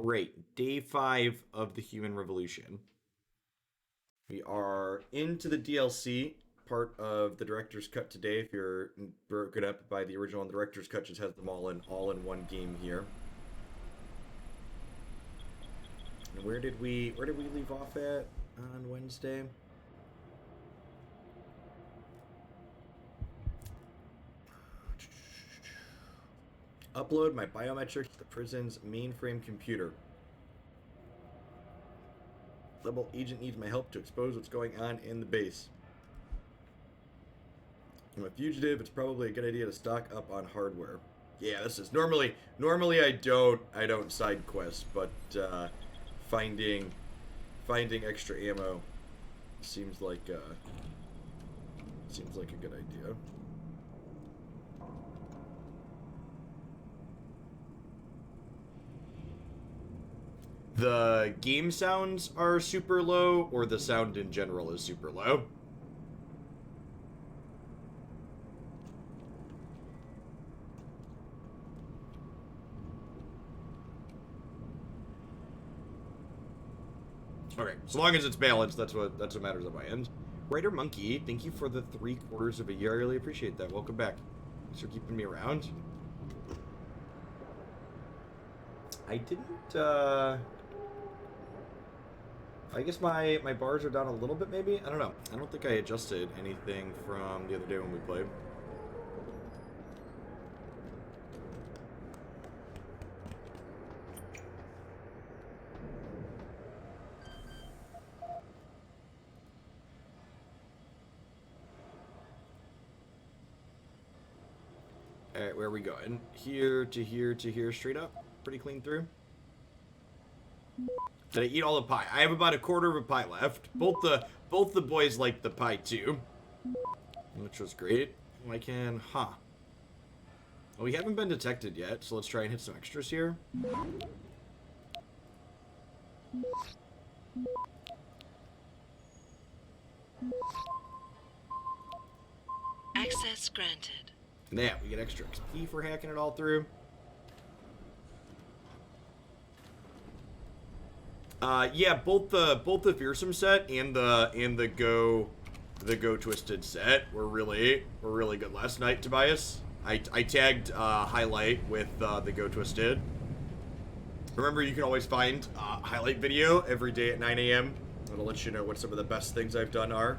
Alright, day 5 of the Human Revolution. We are into the DLC, part of the director's cut today. If you're broken up by the original, and the director's cut just has them all in one game here. And where did we leave off at on Wednesday? Upload my biometric to the prison's mainframe computer. Rebel agent needs my help to expose what's going on in the base. I'm a fugitive. It's probably a good idea to stock up on hardware. Yeah, this is normally I don't side quest, but finding extra ammo seems like a good idea. The game sounds are super low, or the sound in general is super low? Okay, as long as it's balanced, that's what matters on my end. Writer Monkey, thank you for the 3/4 of a year. I really appreciate that. Welcome back. Thanks for keeping me around. I didn't, I guess my bars are down a little bit, maybe? I don't know. I don't think I adjusted anything from the other day when we played. Alright, where are we going? Here to here to here, straight up? Pretty clean through? Did I eat all the pie? I have about a quarter of a pie left. Both the boys liked the pie too, which was great. I can, Well, we haven't been detected yet, so let's try and hit some extras here. Access granted. Yeah, we get extra XP for hacking it all through. Yeah, both the fearsome set and the go twisted set were really good last night, Tobias. I tagged highlight with the go twisted. Remember, you can always find highlight video every day at 9 a.m. That'll let you know what some of the best things I've done are.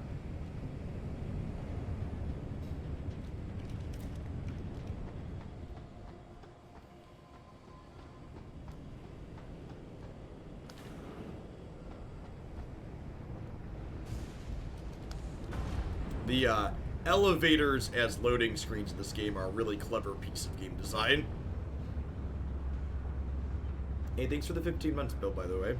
The elevators as loading screens in this game are a really clever piece of game design. Hey, thanks for the 15 months, Bill, by the way.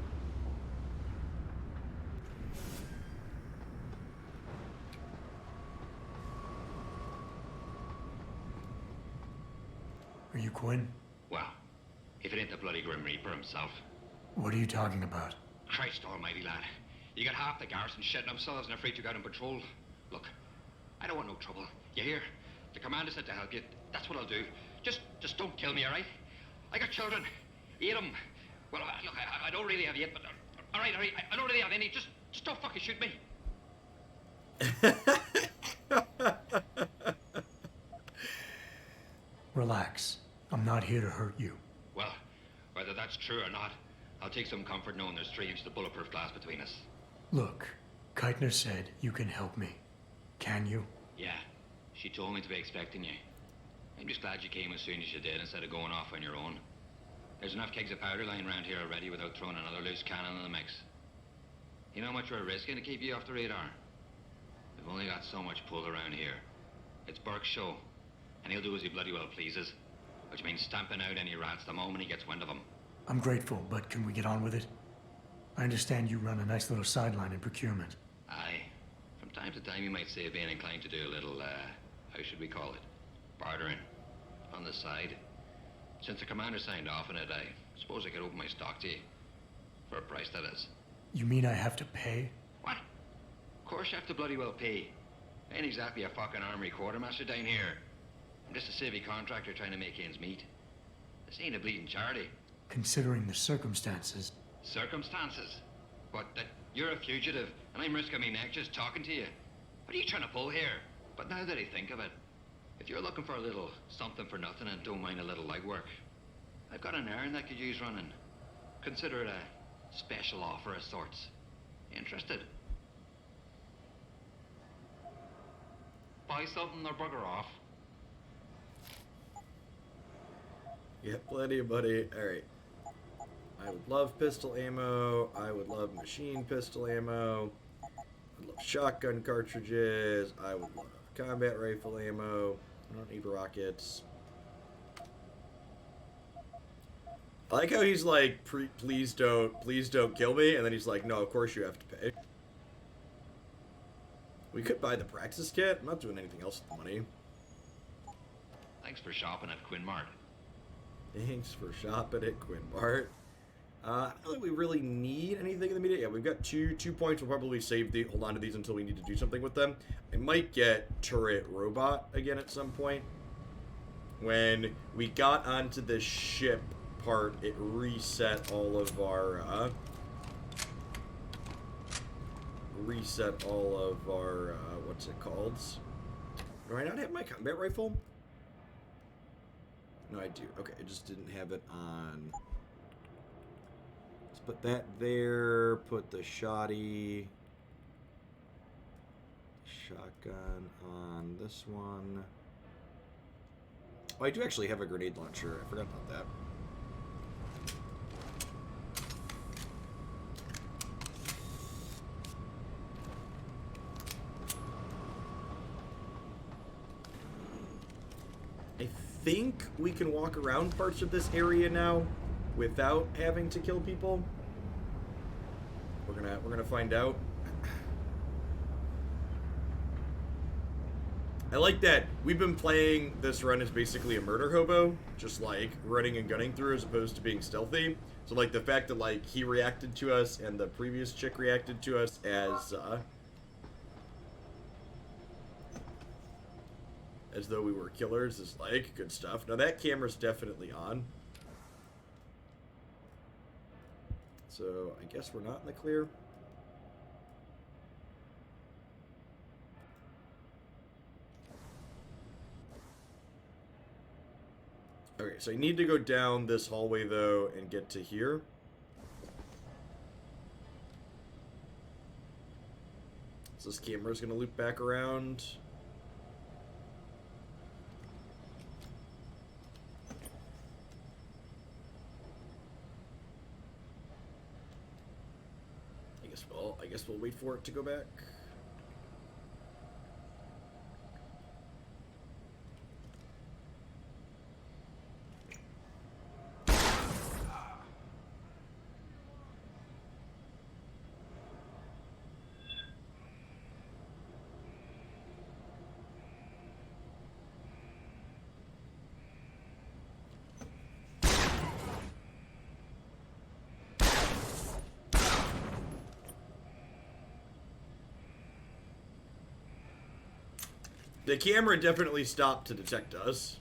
Are you Quinn? Well, if it ain't the bloody Grim Reaper himself. What are you talking about? Christ almighty, lad. You got half the garrison shitting themselves and afraid you got on patrol. Look, I don't want no trouble. You hear? The commander said to help you. That's what I'll do. Just don't kill me, all right? I got children. 8 of them. Well, look, I don't really have 8, but... all right, I don't really have any. Just don't fucking shoot me. Relax. I'm not here to hurt you. Well, whether that's true or not, I'll take some comfort knowing there's 3 inches of bulletproof glass between us. Look, Keitner said you can help me. Can you? Yeah, she told me to be expecting you. I'm just glad you came as soon as you did instead of going off on your own. There's enough kegs of powder lying around here already without throwing another loose cannon in the mix. You know how much we're risking to keep you off the radar? We've only got so much pull around here. It's Burke's show, and he'll do as he bloody well pleases, which means stamping out any rats the moment he gets wind of them. I'm grateful, but can we get on with it? I understand you run a nice little sideline in procurement. Aye. From time to time you might say being inclined to do a little, how should we call it? Bartering. On the side. Since the commander signed off on it, I suppose I could open my stock to you. For a price, that is. You mean I have to pay? What? Of course you have to bloody well pay. I ain't exactly a fucking armory quartermaster down here. I'm just a civvy contractor trying to make ends meet. This ain't a bleeding charity. considering the circumstances. Circumstances? What, that you're a fugitive, and I'm risking my neck just talking to you? What are you trying to pull here? But now that I think of it, if you're looking for a little something for nothing and don't mind a little legwork, I've got an errand that could use running. Consider it a special offer of sorts. Interested? Buy something or bugger off. You have plenty of money. Alright. I would love pistol ammo. I would love machine pistol ammo. I'd love shotgun cartridges. I would love combat rifle ammo. I don't need rockets. I like how he's like, please don't kill me, and then he's like, no, of course you have to pay. We could buy the practice kit. I'm not doing anything else with the money. Thanks for shopping at Quinn Mart. Thanks for shopping at Quinn Mart. I don't know that we really need anything in the media. Yeah, we've got two points. We'll probably hold on to these until we need to do something with them. I might get turret robot again at some point. When we got onto the ship part, it reset all of our what's it called? Do I not have my combat rifle? No, I do. Okay, I just didn't have it on. Let's put that there. Put the shotgun on this one. Oh, I do actually have a grenade launcher. I forgot about that. I think we can walk around parts of this area now without having to kill people. We're gonna find out. I like that we've been playing this run as basically a murder hobo, just like running and gunning through as opposed to being stealthy. So like the fact that like he reacted to us and the previous chick reacted to us as though we were killers is like good stuff. Now that camera's definitely on. So I guess we're not in the clear. Okay, so I need to go down this hallway though and get to here. So this camera's gonna loop back around. I guess we'll wait for it to go back. The camera definitely stopped to detect us.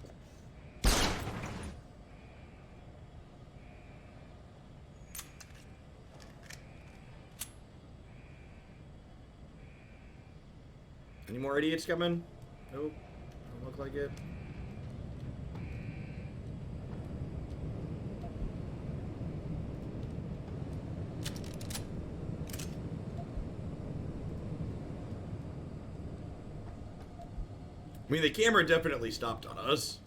Any more idiots coming? Nope. Don't look like it. I mean, the camera definitely stopped on us.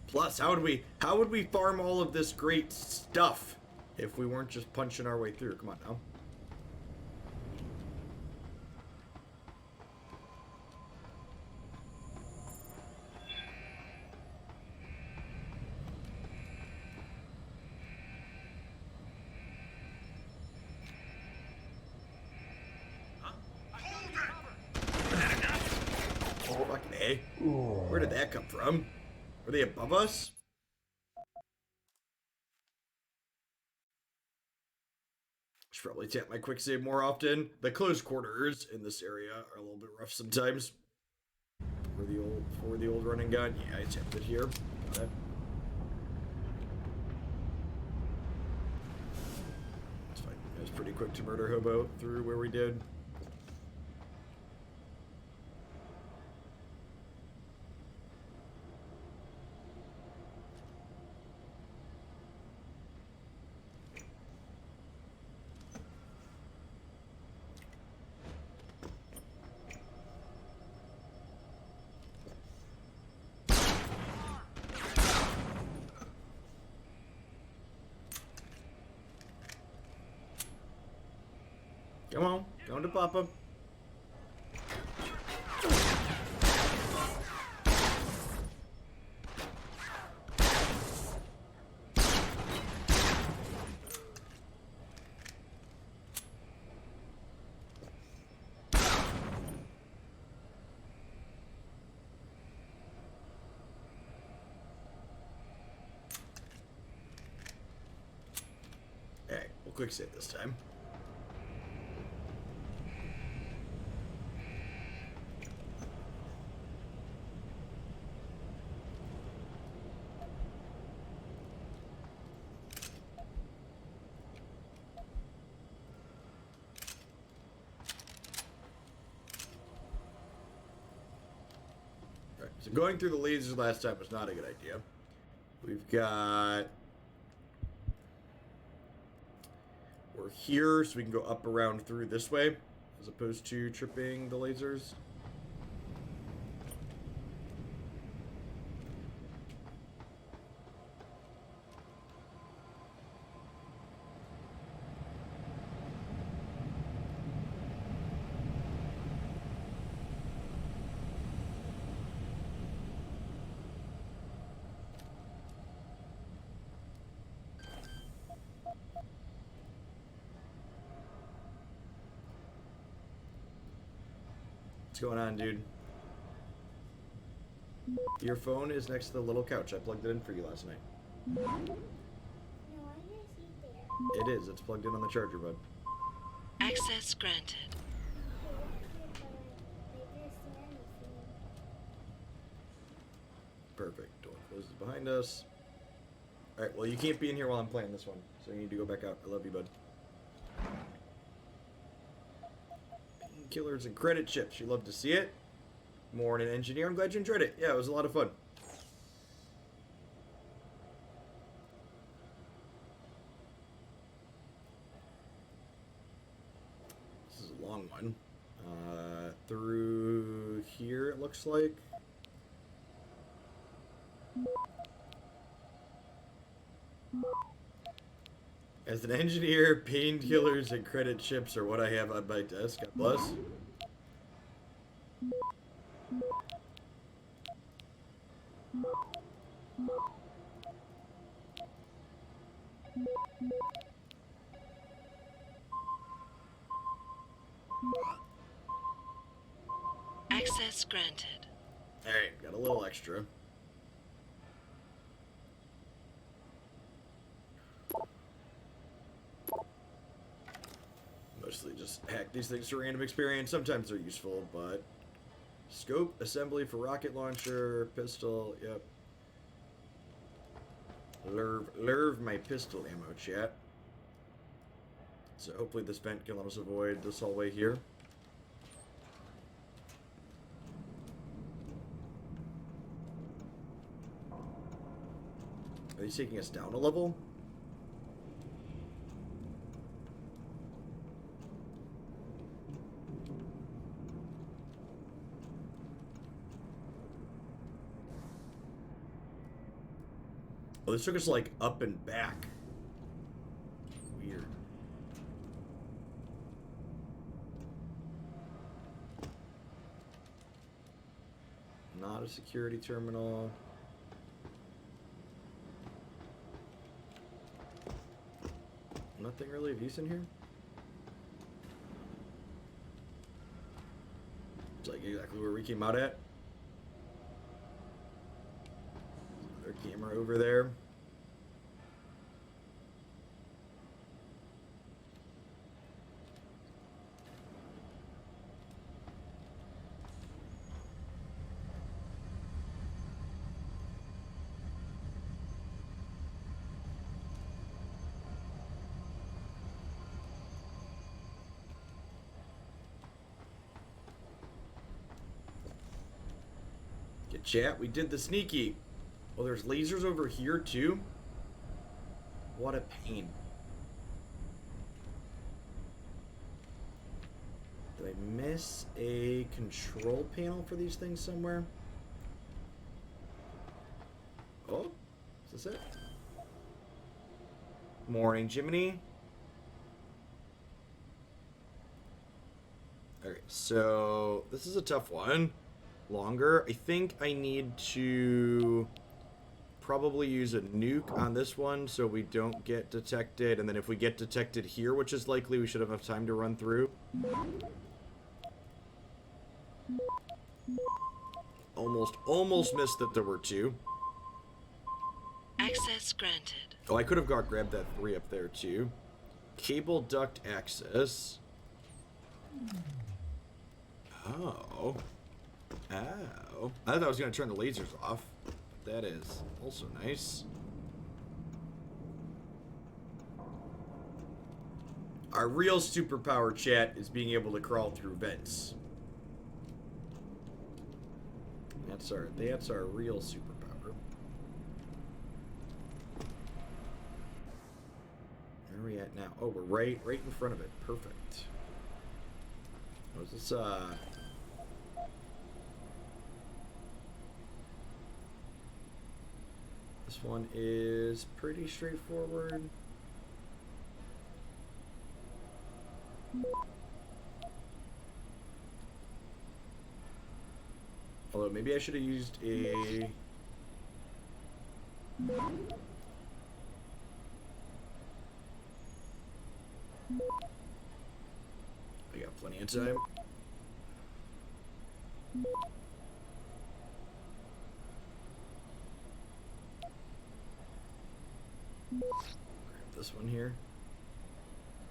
Plus, how would we farm all of this great stuff if we weren't just punching our way through? Come on now. Where did that come from? Were they above us? Should Should probably tap my quick save more often. The close quarters in this area are a little bit rough sometimes. For the old running gun. Yeah, I tapped it here. Got it. It's fine. It was pretty quick to murder Hobo through where we did. Come on, going to Papa. Alright, we'll quick save this time. So going through the lasers last time was not a good idea. We've got... We're here, so we can go up around through this way, as opposed to tripping the lasers. What's going on, dude? Your phone is next to the little couch. I plugged it in for you last night. No, I didn't see there. It is. It's plugged in on the charger, bud. Access granted. Perfect. Door closes behind us. Alright, well, you can't be in here while I'm playing this one, so you need to go back out. I love you, bud. Killers and credit chips. You love to see it. More in an engineer. I'm glad you enjoyed it. Yeah, it was a lot of fun. This is a long one. Through here, it looks like. As an engineer, painkillers and credit chips are what I have on my desk. God bless. Access granted. Alright, got a little extra. Mostly just hack these things for random experience. Sometimes they're useful, but... Scope, assembly for rocket launcher, pistol, yep. Lerv my pistol ammo, chat. So hopefully this vent can let us avoid this hallway here. Are they taking us down a level? Oh, this took us, like, up and back. Weird. Not a security terminal. Nothing really of use in here? It's like exactly where we came out at. Another camera over there. it, chat. We did the sneaky. Oh, there's lasers over here, too? What a pain. Did I miss a control panel for these things somewhere? Oh, is this it? Morning, Jiminy. Okay, so this is a tough one. Longer. I think I need to probably use a nuke on this one so we don't get detected. And then if we get detected here, which is likely, we should have enough time to run through. Almost missed that there were two. Access granted. Oh, I could have grabbed that 3 up there too. Cable duct access. Oh. Oh. I thought I was going to turn the lasers off. That is also nice. Our real superpower, chat, is being able to crawl through vents. That's our real superpower. Where are we at now? Oh, we're right in front of it. Perfect. What is this, this one is pretty straightforward. Although maybe I should have used a... I got plenty of time. Grab this one here.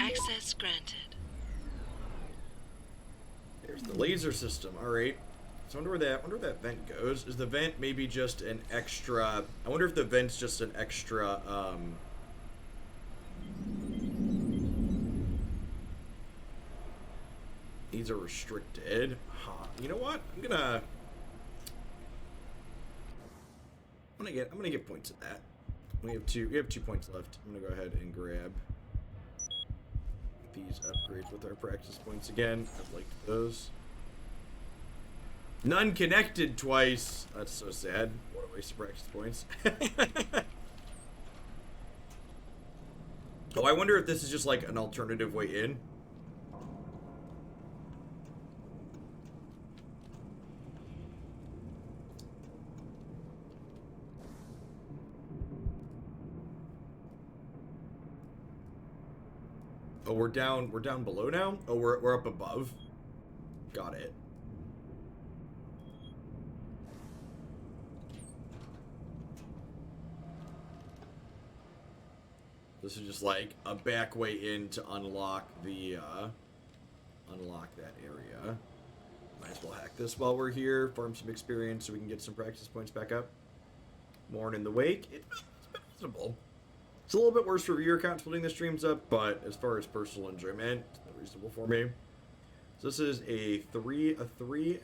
Access granted. There's the laser system. All right. So I wonder where that vent goes. Is the vent maybe just an extra? I wonder if the vent's just an extra. These are restricted. Huh. You know what? I'm gonna get points at that. We have 2 points left. I'm gonna go ahead and grab these upgrades with our practice points again. I've liked those. None connected twice. That's so sad. What a waste of practice points. Oh, I wonder if this is just like an alternative way in. Oh, we're down below now? Oh, we're up above. Got it. This is just like a back way in to unlock the unlock that area. Might as well hack this while we're here, farm some experience so we can get some practice points back up. Mourn in the wake. It's been reasonable. It's a little bit worse for viewer count splitting the streams up, but as far as personal enjoyment, it's been reasonable for me. So this is a 3, and a 3.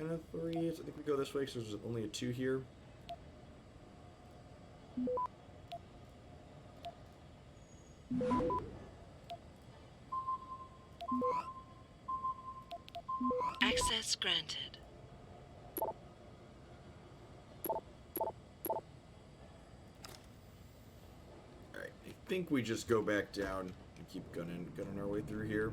So I think we go this way because there's only a 2 here. Access granted. Alright, I think we just go back down and keep gunning our way through here.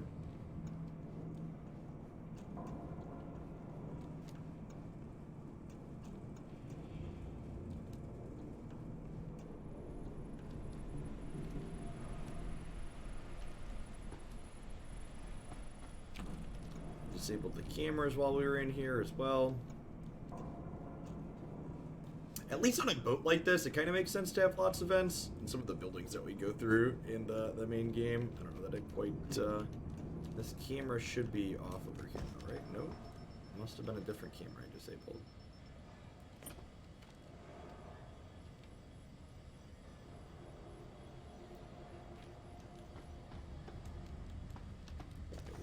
Disabled the cameras while we were in here as well. At least on a boat like this, it kind of makes sense to have lots of vents. And some of the buildings that we go through in the main game, I don't know that I quite... this camera should be off over here, right? No? Must have been a different camera I disabled.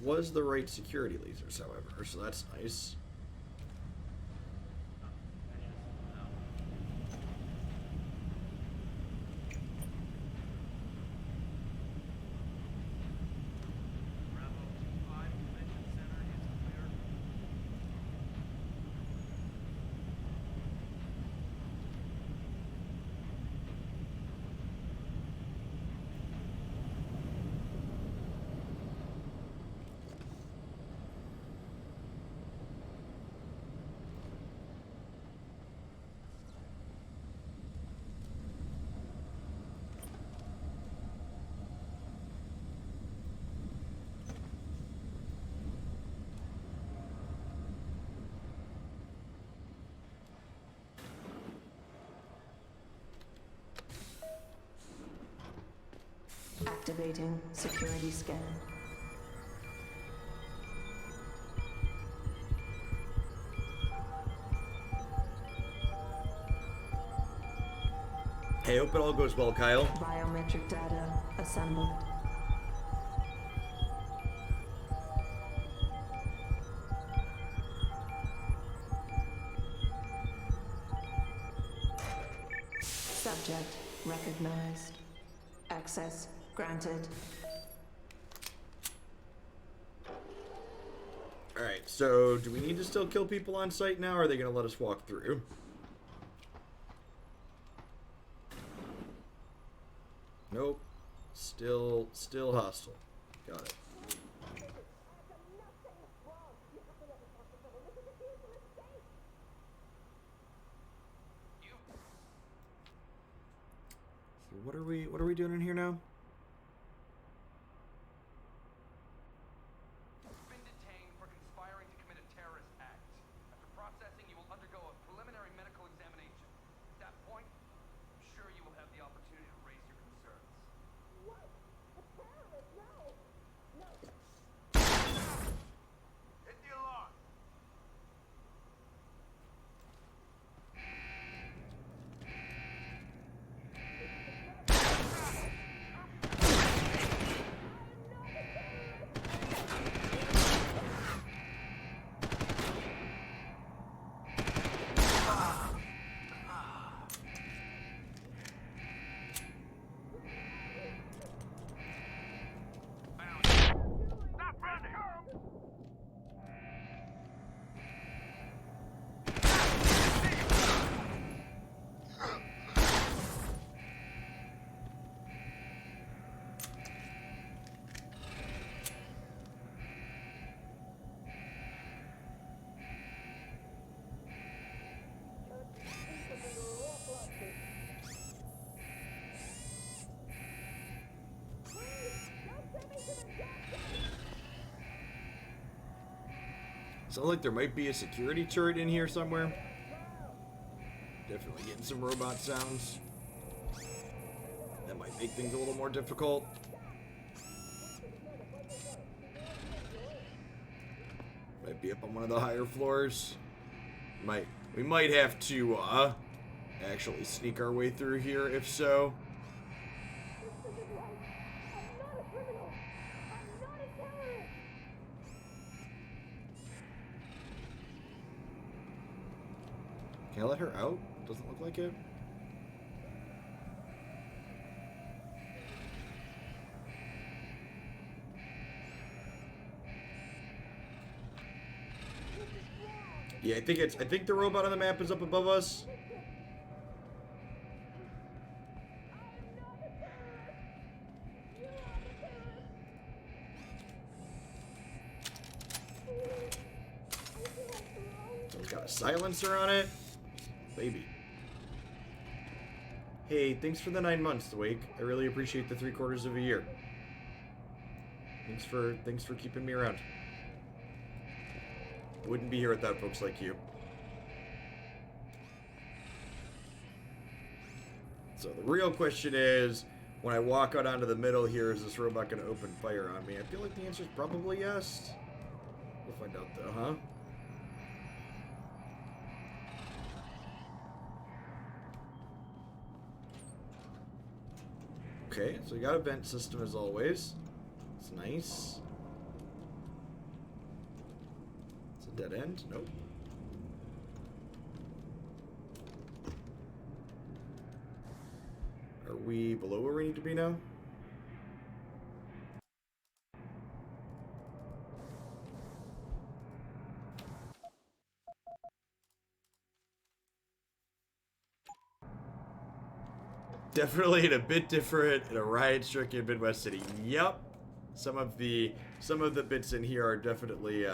Was the right security lasers, however, so that's nice. Activating security scan. Hey, hope it all goes well, Kyle. Biometric data assembled. Subject recognized. Access granted. Alright, so do we need to still kill people on site now, or are they going to let us walk through? Nope. Still hostile. Got it. So what are we doing in here now? You've been detained for conspiring to commit a terrorist act. After processing, you will undergo a preliminary medical examination. At that point, I'm sure you will have the opportunity to raise your concerns. What? A terrorist? No! No! Hit the alarm! Stop running! Sounds like there might be a security turret in here somewhere. Definitely getting some robot sounds. That might make things a little more difficult. Might be up on one of the higher floors. We might have to actually sneak our way through here if so. This isn't right! I'm not a criminal! I'm not a terrorist! Can I let her out? Doesn't look like it. Yeah, I think the robot on the map is up above us. So it's got a silencer on it. Baby. Hey, thanks for the 9 months, Wake. I really appreciate the 3/4 of a year. Thanks for keeping me around. Wouldn't be here without folks like you. So the real question is, when I walk out onto the middle here, is this robot going to open fire on me? I feel like the answer is probably yes. We'll find out though, huh? Okay, so we got a vent system as always. It's nice. It's a dead end? Nope. Are we below where we need to be now? Definitely a bit different in a riot-stricken Midwest city. Yep. Some of the bits in here are definitely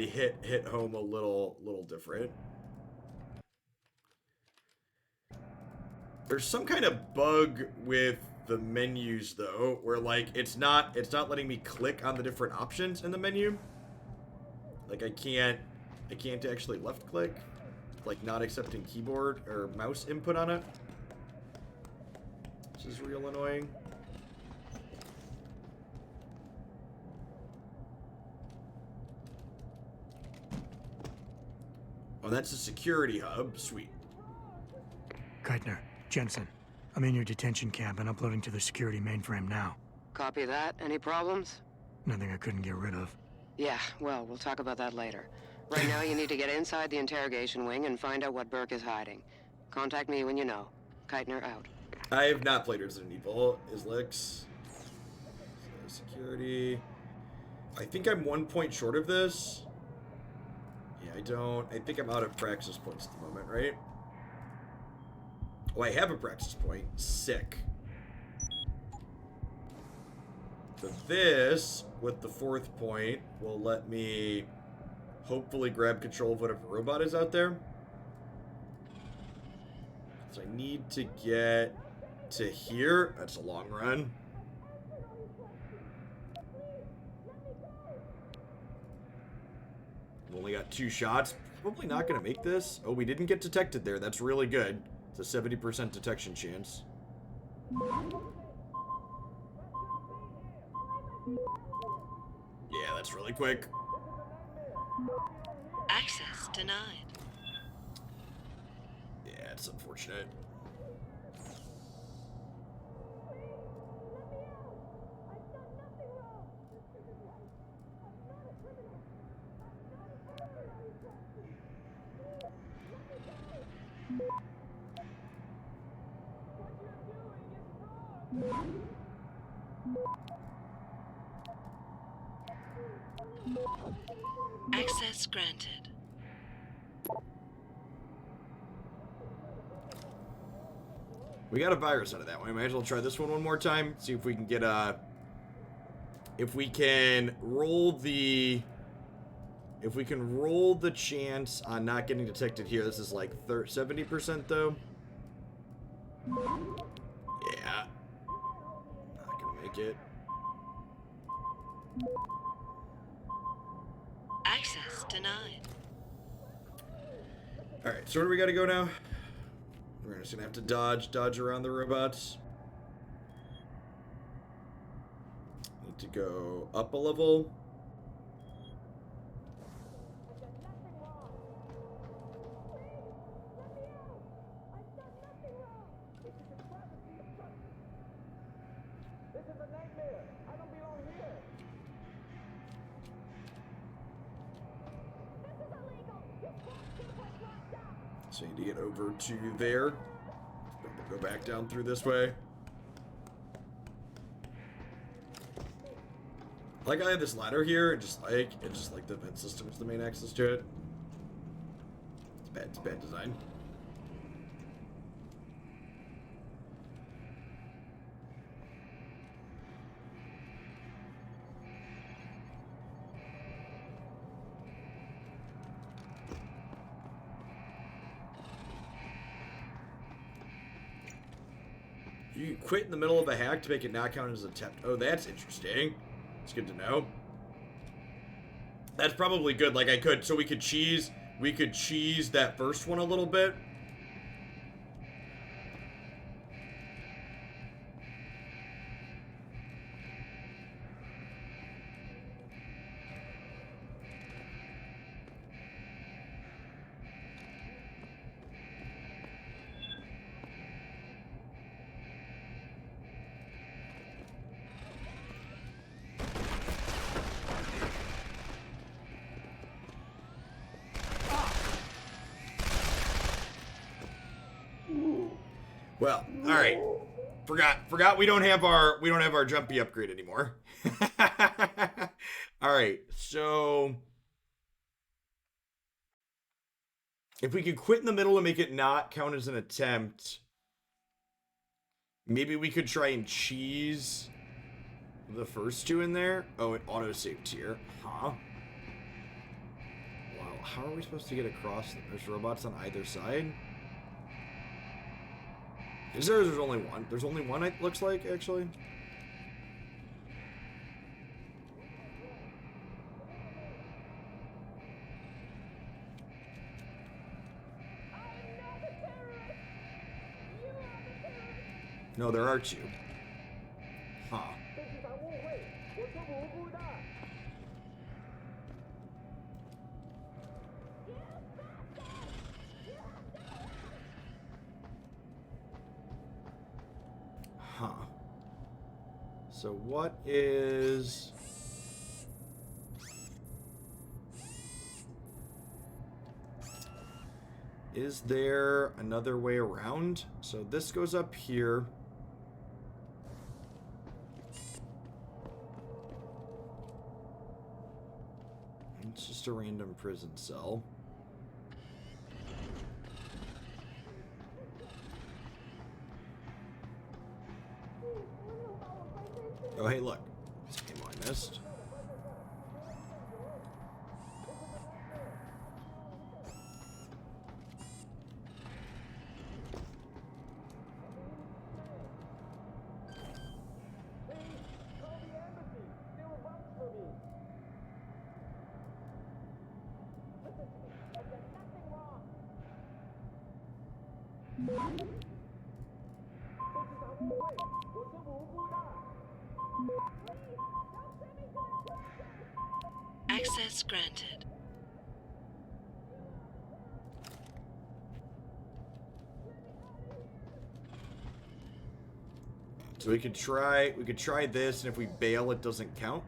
hit home a little different. There's some kind of bug with the menus though, where like it's not letting me click on the different options in the menu. Like I can't actually left click. Like not accepting keyboard or mouse input on it. This is real annoying. Oh, that's a security hub. Sweet. Keitner, Jensen, I'm in your detention camp and uploading to the security mainframe now. Copy that. Any problems? Nothing I couldn't get rid of. Yeah, well, we'll talk about that later. Right now, you need to get inside the interrogation wing and find out what Burke is hiding. Contact me when you know. Keitner out. I have not played Resident Evil. Islix. Security. I think I'm 1 point short of this. Yeah, I think I'm out of praxis points at the moment, right? Oh, I have a praxis point. Sick. So this, with the 4th point, will let me hopefully grab control of whatever robot is out there. So I need to get to here. That's a long run. I've only got 2 shots. Probably not going to make this. Oh, we didn't get detected there. That's really good. It's a 70% detection chance. Yeah, that's really quick. Access denied. Yeah, it's unfortunate. Access granted. We got a virus out of that one. We might as well try this one more time. See if we can get a... If we can roll the... If we can roll the chance on not getting detected here. This is like 70% though. Yeah. Not gonna make it. Access denied. Alright, so where do we gotta go now? We're just gonna have to dodge around the robots. Need to go up a level. This is a nightmare. I don't belong here. So you need to get over to there. We'll go back down through this way. Like I have this ladder here, and just like the vent system is the main access to it. It's bad design. You can quit in the middle of a hack to make it not count as an attempt. Oh, that's interesting. It's good to know. That's probably good. Like I could, so we could cheese that first one a little bit. Well, all right. Forgot we don't have our jumpy upgrade anymore. All right. So if we could quit in the middle and make it not count as an attempt, maybe we could try and cheese the first 2 in there. Oh, it auto-saved here. Huh? Wow, how are we supposed to get across? There's robots on either side? There's only one? There's only one, it looks like, actually. No, there are two. Huh. Huh. So what is... Is there another way around? So this goes up here. It's just a random prison cell. Oh, hey, look. This game I missed. Access granted. So we could try this, and if we bail, it doesn't count.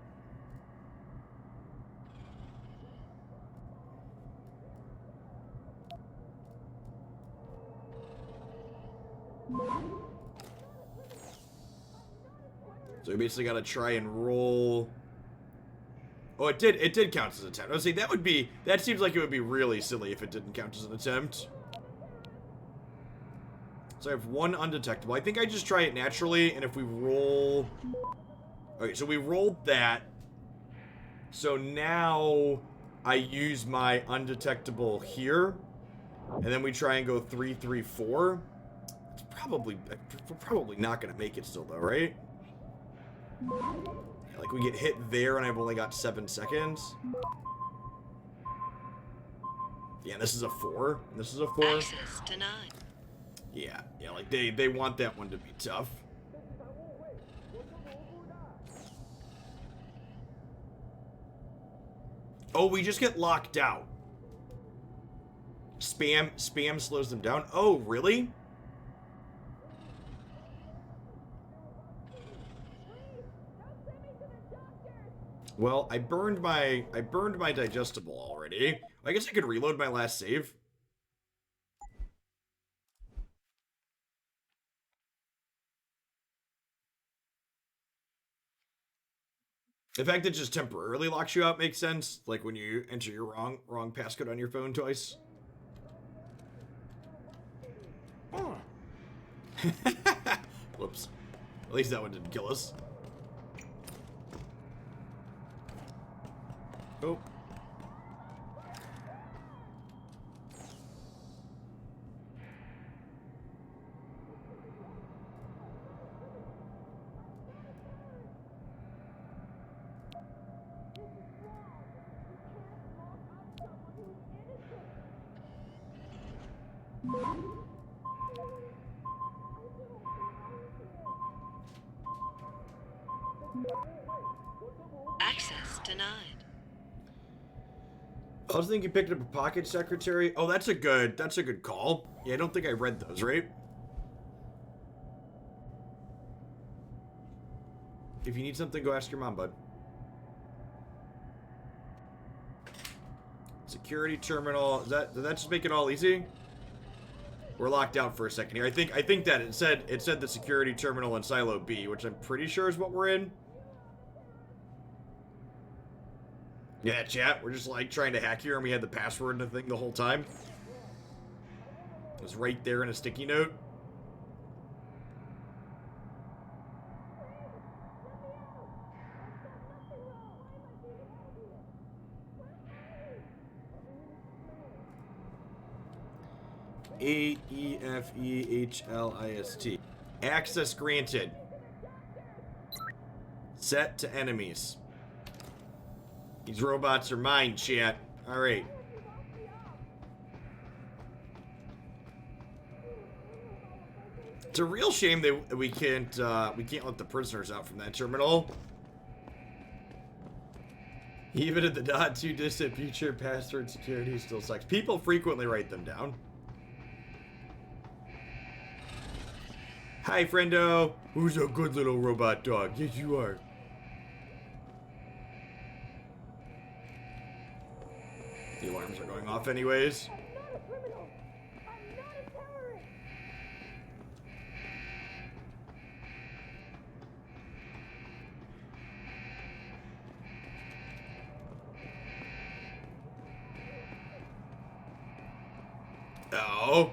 So we basically got to try and roll. Oh, it did count as an attempt. I was saying that seems like it would be really silly if it didn't count as an attempt. So I have one undetectable. I think I just try it naturally, and if we roll... Okay, so we rolled that. So now I use my undetectable here, and then we try and go 3, 3, 4. It's probably... We're probably not going to make it still, though, right? Yeah, like, we get hit there, and I've only got 7 seconds. Yeah, this is a 4. And this is a 4. Access denied. Yeah, like they want that one to be tough. Oh, we just get locked out. Spam slows them down. Oh, really? Well, I burned my digestible already. I guess I could reload my last save. The fact that it just temporarily locks you out makes sense. Like when you enter your wrong passcode on your phone twice. Oh. Whoops. At least that one didn't kill us. Oh. Access denied. I was thinking you picked up a pocket secretary. Oh, that's a good call. Yeah, I don't think I read those, right? If you need something, go ask your mom, bud. Security terminal. Did that just make it all easy? We're locked out for a second here. I think that it said the security terminal in Silo B, which I'm pretty sure is what we're in. Yeah, chat, we're just like trying to hack here, and we had the password and the thing the whole time. It was right there in a sticky note. AEFEHLIST. Access granted. Set to enemies. These robots are mine, chat. Alright. It's a real shame that we can't let the prisoners out from that terminal. Even in the not too distant future, password security still sucks. People frequently write them down. Hi, friendo. Who's a good little robot dog? Yes, you are. The alarms are going off anyways. I'm not a criminal. I'm not a terrorist. Oh.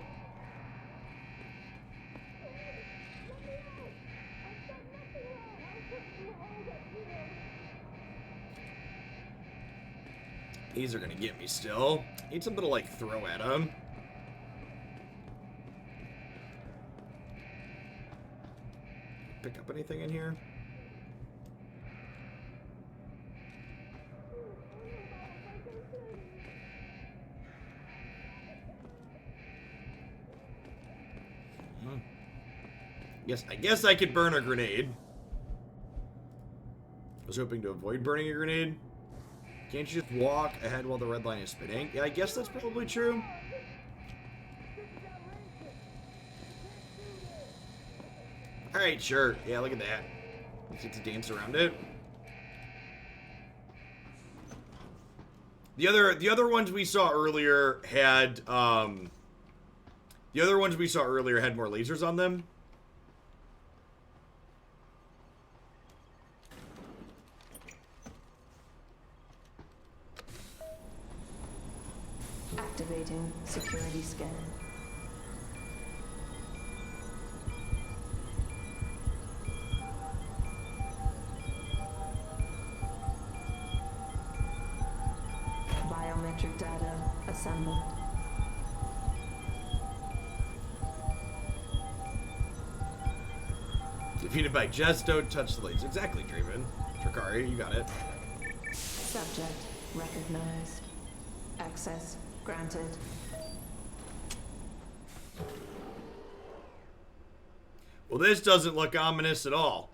These are gonna get me still. Need something to like throw at them. Pick up anything in here? Yes, I guess I could burn a grenade. I was hoping to avoid burning a grenade. Can't you just walk ahead while the red line is spinning? Yeah, I guess that's probably true. Alright, sure. Yeah, look at that. Let's get to dance around it. The other ones we saw earlier had more lasers on them. Activating security scan. Biometric data assembled. Defeated by just don't touch the lasers. Exactly, Draven. Drakari, you got it. Subject recognized. Access granted. Well, this doesn't look ominous at all.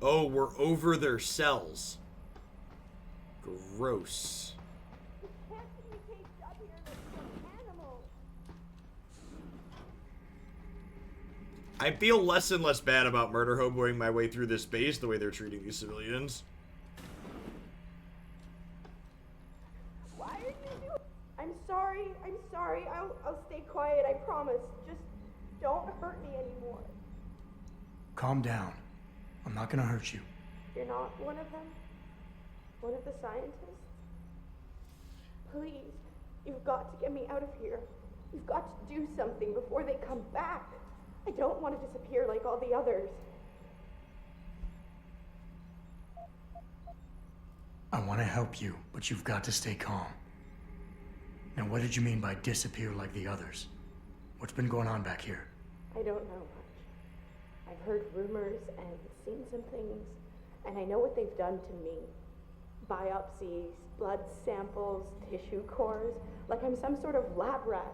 Oh, we're over their cells. Gross. Can't be caged up here like some animal. I feel less and less bad about murder hoboing my way through this base the way they're treating these civilians. Why are you doing? I'm sorry. I'm sorry. I'll stay quiet. I promise. Just don't hurt me anymore. Calm down. I'm not gonna hurt you. You're not one of them? One of the scientists? Please, you've got to get me out of here. You've got to do something before they come back. I don't want to disappear like all the others. I want to help you, but you've got to stay calm. Now, what did you mean by disappear like the others? What's been going on back here? I don't know much. I've heard rumors and seen some things, and I know what they've done to me. Biopsies, blood samples, tissue cores, like I'm some sort of lab rat.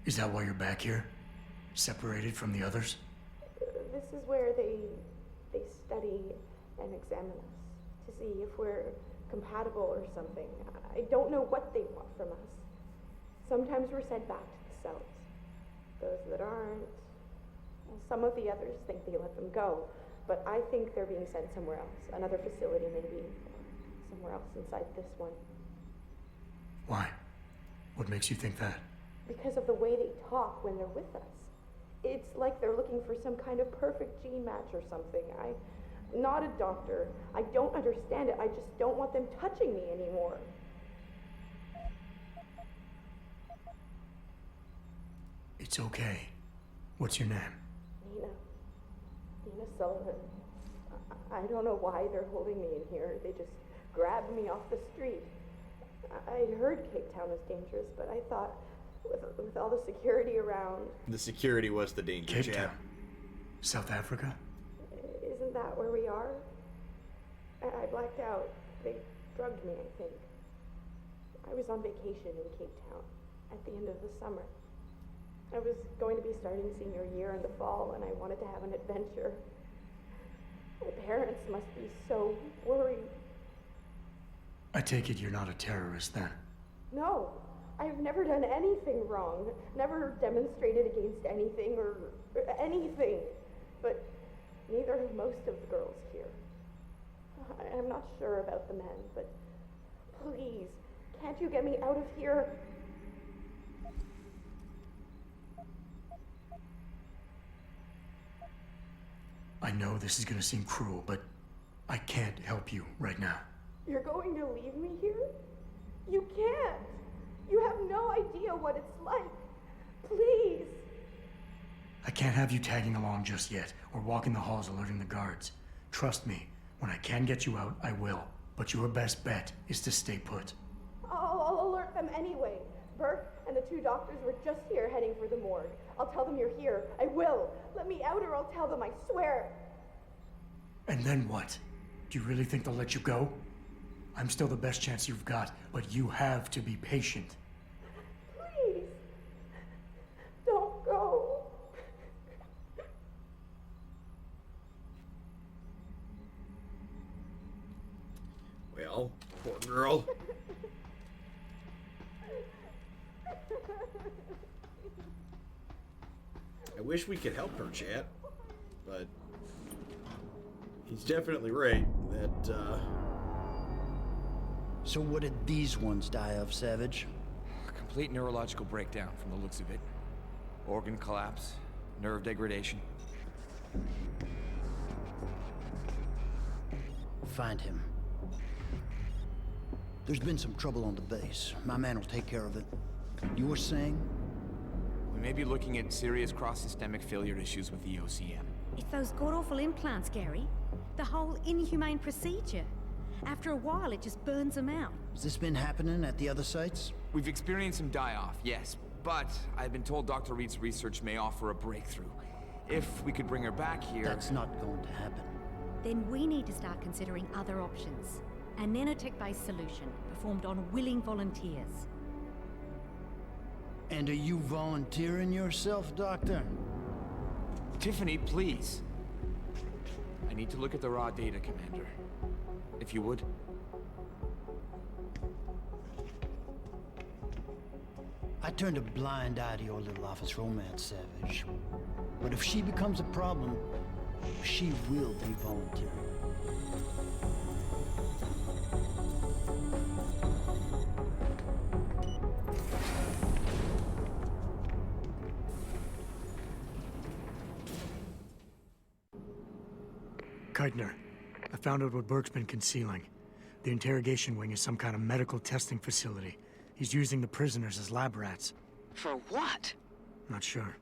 Is that why you're back here? Separated from the others? This is where they study and examine us to see if we're compatible or something. I don't know what they want from us. Sometimes we're sent back to the cells. Those that aren't, well, some of the others think they let them go, but I think they're being sent somewhere else, another facility maybe, somewhere else inside this one. Why? What makes you think that? Because of the way they talk when they're with us. It's like they're looking for some kind of perfect gene match or something. I'm not a doctor. I don't understand it. I just don't want them touching me anymore. It's okay. What's your name? Nina Sullivan. I don't know why they're holding me in here. They just grabbed me off the street. I'd heard Cape Town was dangerous, but I thought with all the security around... The security was the danger, Cape chat. Town. South Africa? Isn't that where we are? I blacked out. They drugged me, I think. I was on vacation in Cape Town. at the end of the summer. I was going to be starting senior year in the fall, and I wanted to have an adventure. My parents must be so worried. I take it you're not a terrorist then? No, I've never done anything wrong, never demonstrated against anything or anything. But neither have most of the girls here. I'm not sure about the men, but please, can't you get me out of here? I know this is gonna seem cruel, but I can't help you right now. You're going to leave me here? You can't. You have no idea what it's like. Please. I can't have you tagging along just yet, or walking the halls alerting the guards. Trust me, when I can get you out, I will. But your best bet is to stay put. I'll alert them anyway. Burke and the 2 doctors were just here heading for the morgue. I'll tell them you're here. I will. Let me out or I'll tell them, I swear. And then what? Do you really think they'll let you go? I'm still the best chance you've got, but you have to be patient. Please. Don't go. Well, poor girl. I wish we could help her, chat, but he's definitely right that, So what did these ones die of, Savage? A complete neurological breakdown from the looks of it. Organ collapse, nerve degradation. Find him. There's been some trouble on the base. My man will take care of it. You were saying? We may be looking at serious cross-systemic failure issues with the OCM. It's those god-awful implants, Gary. The whole inhumane procedure. After a while, it just burns them out. Has this been happening at the other sites? We've experienced some die-off, yes, but I've been told Dr. Reed's research may offer a breakthrough. If we could bring her back here... That's not going to happen. Then we need to start considering other options. A nanotech-based solution performed on willing volunteers. And are you volunteering yourself, Doctor? Tiffany, please. I need to look at the raw data, Commander. If you would. I turned a blind eye to your little office romance, Savage. But if she becomes a problem, she will be volunteering. Keitner, I found out what Burke's been concealing. The interrogation wing is some kind of medical testing facility. He's using the prisoners as lab rats. For what? Not sure.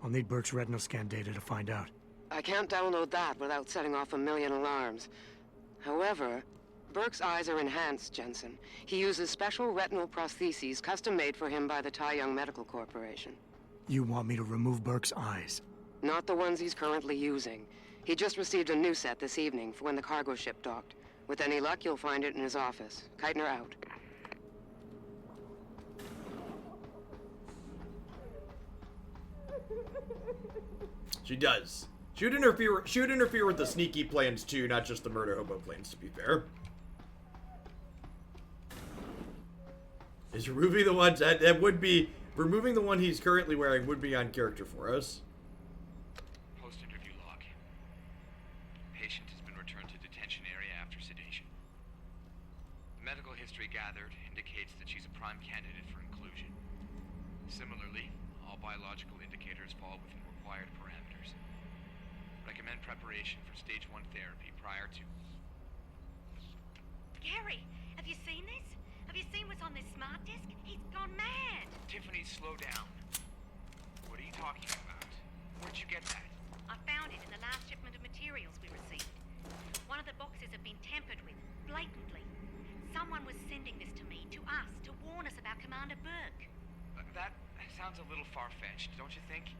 I'll need Burke's retinal scan data to find out. I can't download that without setting off a million alarms. However, Burke's eyes are enhanced, Jensen. He uses special retinal prostheses custom-made for him by the Tai Young Medical Corporation. You want me to remove Burke's eyes? Not the ones he's currently using. He just received a new set this evening for when the cargo ship docked. With any luck, you'll find it in his office. Keitner out. she does. She would interfere with the sneaky plans too, not just the murder hobo plans, to be fair. Is removing the ones that would be removing the one he's currently wearing would be on character for us. Post-interview log. Patient has been returned to detention area after sedation. Medical history gathered indicates that she's a prime candidate for inclusion. Similarly, all biological indicators fall within required parameters. Recommend preparation for stage 1 therapy prior to... Gary, have you seen this? Have you seen what's on this smart disk? He's gone mad. Tiffany, slow down. What are you talking about? Where'd you get that? I found it in the last shipment of materials we received. One of the boxes had been tampered with, blatantly. Someone was sending this to me, to us, to warn us about Commander Burke. That sounds a little far-fetched, don't you think?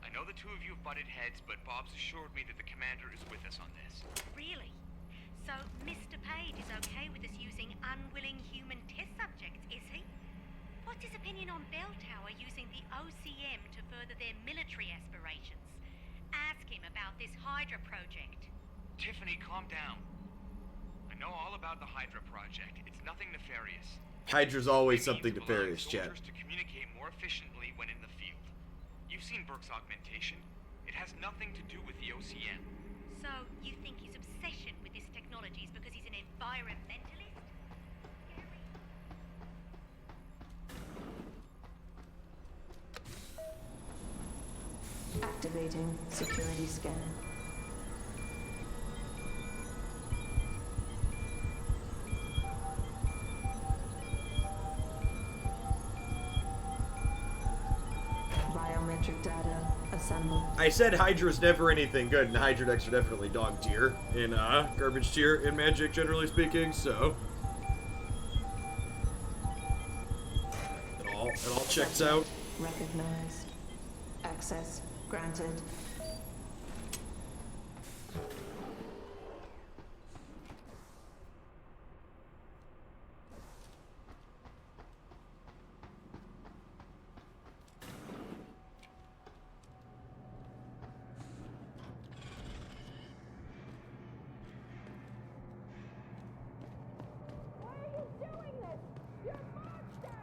I know the two of you have butted heads, but Bob's assured me that the commander is with us on this. Really? So Mr. Page is okay with us using unwilling human test subjects, is he? What's his opinion on about this Hydra project. Tiffany, calm down. I know all about the Hydra project. It's nothing nefarious. Hydra's always It something means allowing nefarious, chat. soldiers to communicate more efficiently when in the field. You've seen Burke's augmentation. It has nothing to do with the OCN. So, you think his obsession with this technology is because he's an environmentalist? Activating security scan. Biometric data assembled. I said Hydra's never anything good, and Hydra decks are definitely dog tier in garbage tier in Magic, generally speaking. So it all checks out. Recognized. Access granted.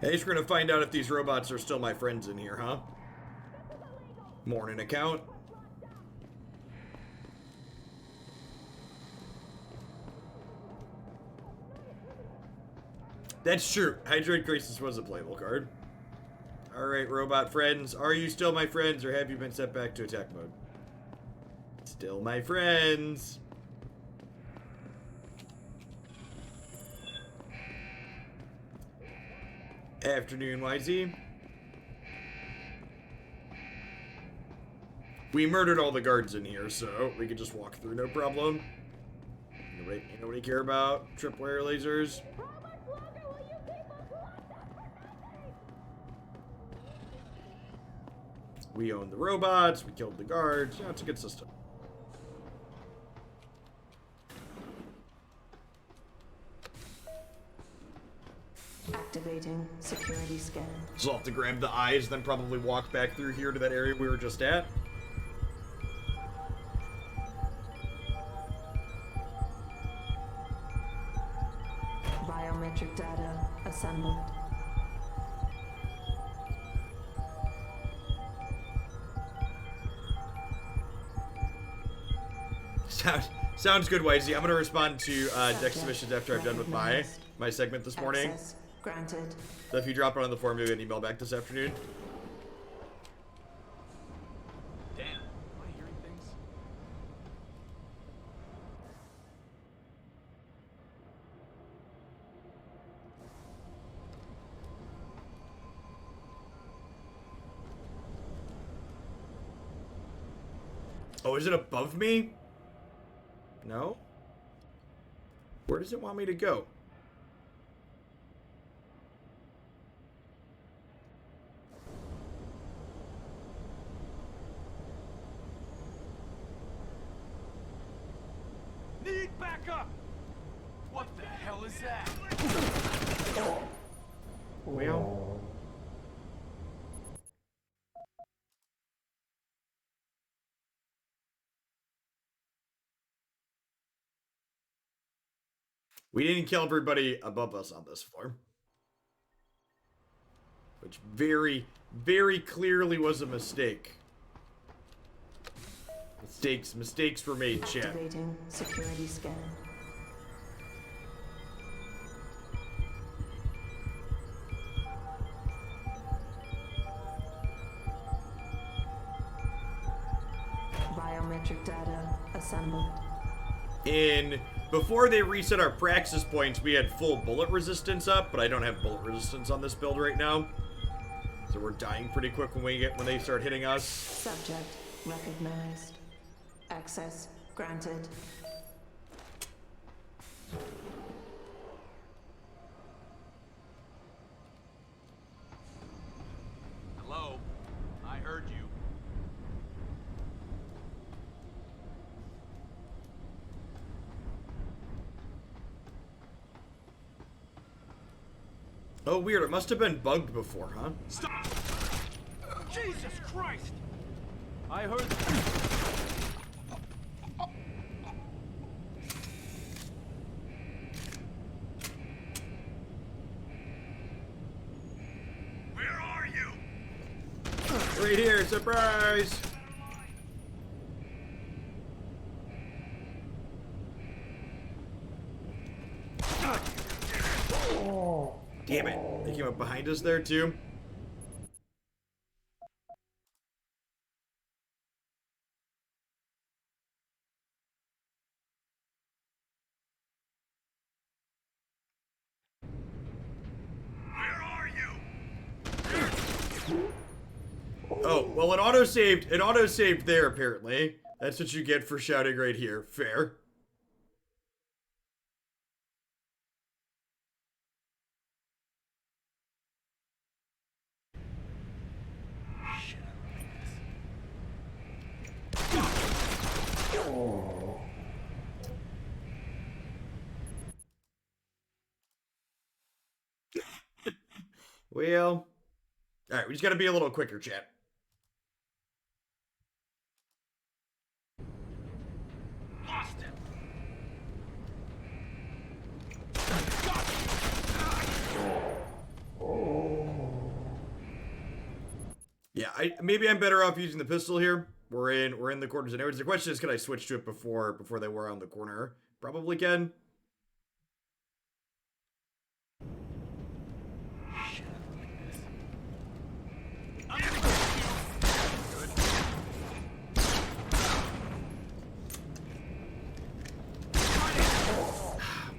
Hey, we're gonna find out if these robots are still my friends in here, huh? Morning account. That's true. Hydrate Crisis was a playable card. Alright, robot friends. Are you still my friends, or have you been set back to attack mode? Still my friends. Afternoon, YZ. We murdered all the guards in here, so we can just walk through, no problem. Nobody care about tripwire lasers. We own the robots, we killed the guards. Yeah, it's a good system. Activating security scan. So I'll have to grab the eyes, then probably walk back through here to that area we were just at. Biometric data assembled. Sounds good, YZ. I'm gonna respond to deck submissions after I've done with my segment this morning. Access granted. So if you drop it on the forum, maybe an email back this afternoon. Damn, am I hearing things? Oh, is it above me? No? Where does it want me to go? Need backup! What the hell is that? Well. We didn't kill everybody above us on this floor. Which very, very clearly was a mistake. Mistakes were made, chat. Activating security scan. Biometric data assembled. Before they reset our praxis points, we had full bullet resistance up, but I don't have bullet resistance on this build right now. So we're dying pretty quick when they start hitting us. Subject recognized. Access granted. Hello? I heard you. Oh, weird. It must have been bugged before, huh? Stop! Jesus Christ! I heard. Right here, surprise! Damn it. They came up behind us there, too. Oh, well, it auto-saved there, apparently. That's what you get for shouting right here. Fair. Well, alright, we just gotta be a little quicker, chat. Lost it. Yeah, maybe I'm better off using the pistol here. We're in the corners anyways. The question is, can I switch to it before they were on the corner? Probably can.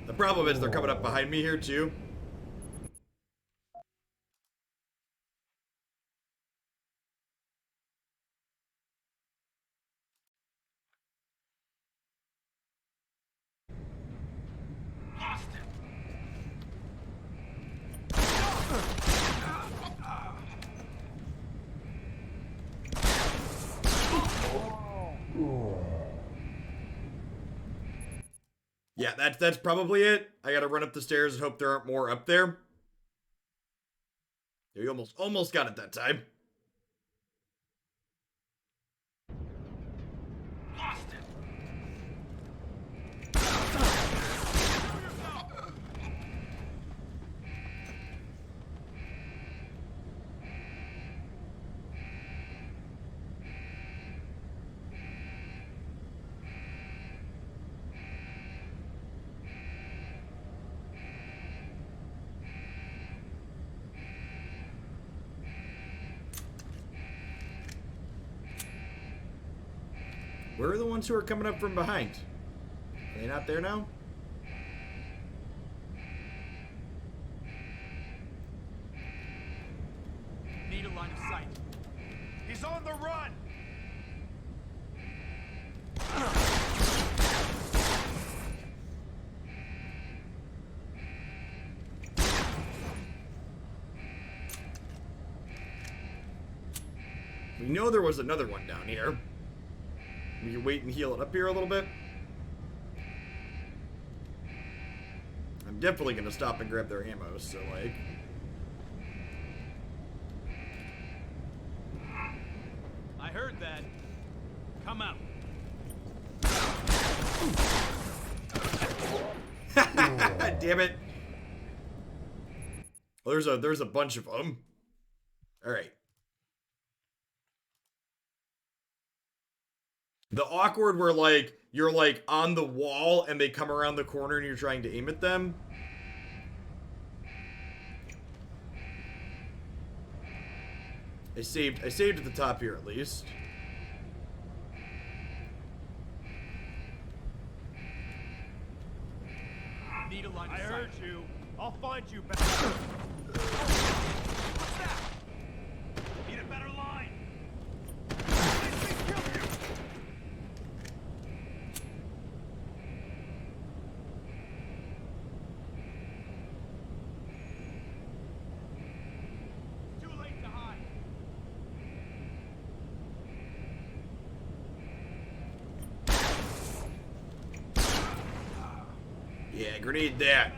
The problem is they're coming up behind me here too. Lost it. Yeah, that's probably it. I gotta run up the stairs and hope there aren't more up there. You almost got it that time. Lost it. Where are the ones who are coming up from behind? Are they not there now? Need a line of sight. He's on the run. We know there was another one down here. We can wait and heal it up here a little bit. I'm definitely gonna stop and grab their ammo, so like... I heard that. Come out. Damn it. Well, there's a bunch of them. Alright. The awkward where, like, you're, like, on the wall and they come around the corner and you're trying to aim at them. I saved at the top here, at least. Need a line of sight. I heard you. I'll find you back. What's that? Need a better line. Let me kill you. Too late to hide. Yeah, grenade that.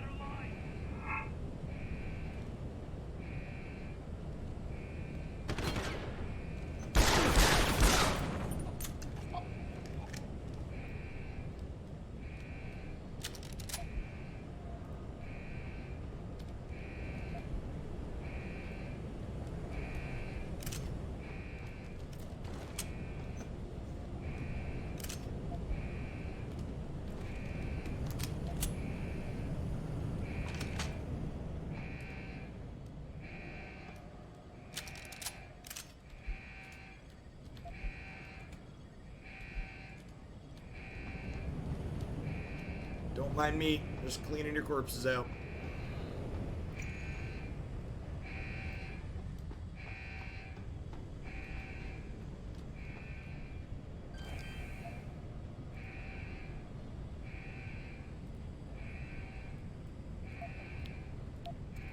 Don't mind me. Just cleaning your corpses out.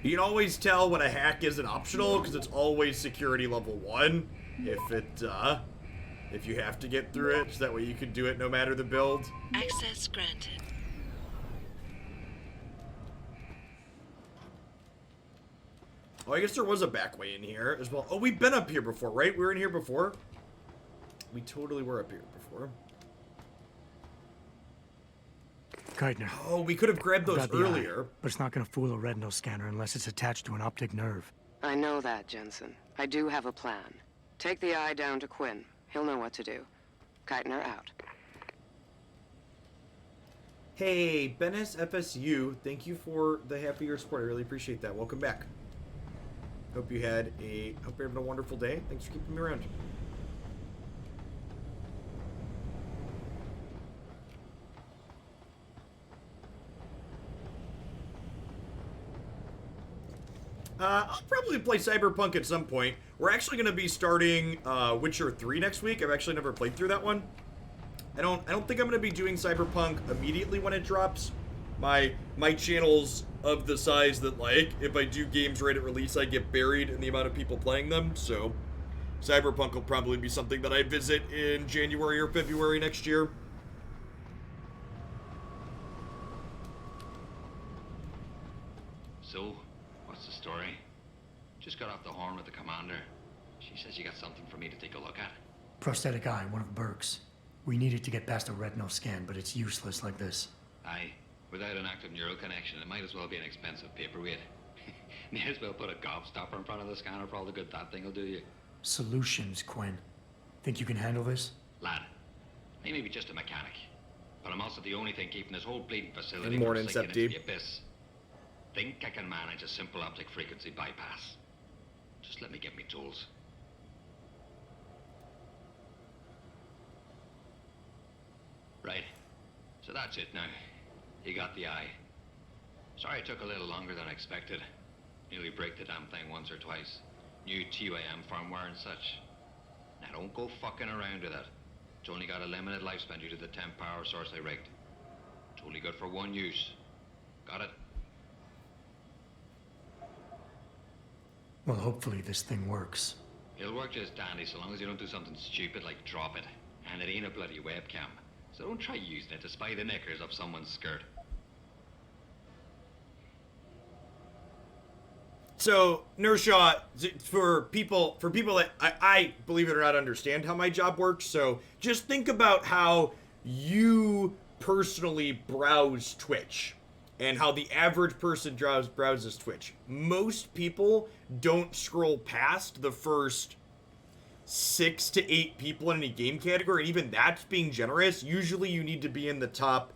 You can always tell when a hack isn't optional because it's always security level 1 if you have to get through it, so that way you can do it no matter the build. Access granted. Oh, I guess there was a back way in here as well. Oh, we've been up here before, right? We were in here before? We totally were up here before. Keitner. Oh, we could have grabbed those Got the earlier. eye, but it's not going to fool a retinal scanner unless it's attached to an optic nerve. I know that, Jensen. I do have a plan. Take the eye down to Quinn. He'll know what to do. Keitner out. Hey, Benes FSU, thank you for the happy year support. I really appreciate that. Welcome back. Hope you're having a wonderful day. Thanks for keeping me around. I'll probably play Cyberpunk at some point. We're actually going to be starting Witcher 3 next week. I've actually never played through that one. I don't think I'm going to be doing Cyberpunk immediately when it drops. My channel's of the size that, like, if I do games right at release, I get buried in the amount of people playing them. So Cyberpunk will probably be something that I visit in January or February next year. So, what's the story? Just got off the horn with the commander. She says you got something for me to take a look at. Prosthetic eye, one of Burke's. We needed to get past a retinal scan, but it's useless like this. Aye. Without an active neural connection, it might as well be an expensive paperweight. May as well put a gobstopper in front of the scanner for all the good that thing will do you. Solutions, Quinn. Think you can handle this? Lad, I may be just a mechanic, but I'm also the only thing keeping this whole bleeding facility Good from morning, sinking into Septi. the abyss. Think I can manage a simple optic frequency bypass. Just let me get me tools. Right. So that's it now. You got the eye. Sorry it took a little longer than expected. Nearly break the damn thing once or twice. New TUAM firmware and such. Now don't go fucking around with it. It's only got a limited lifespan due to the temp power source I rigged. It's only good for one use. Got it? Well, hopefully this thing works. It'll work just dandy so long as you don't do something stupid like drop it. And it ain't a bloody webcam. So don't try using it to spy the knickers up someone's skirt. So, Nershaw, for people that I believe it or not understand how my job works, so just think about how you personally browse Twitch and how the average person browses Twitch. Most people don't scroll past the first 6 to 8 people in any game category, and even that's being generous. Usually you need to be in the top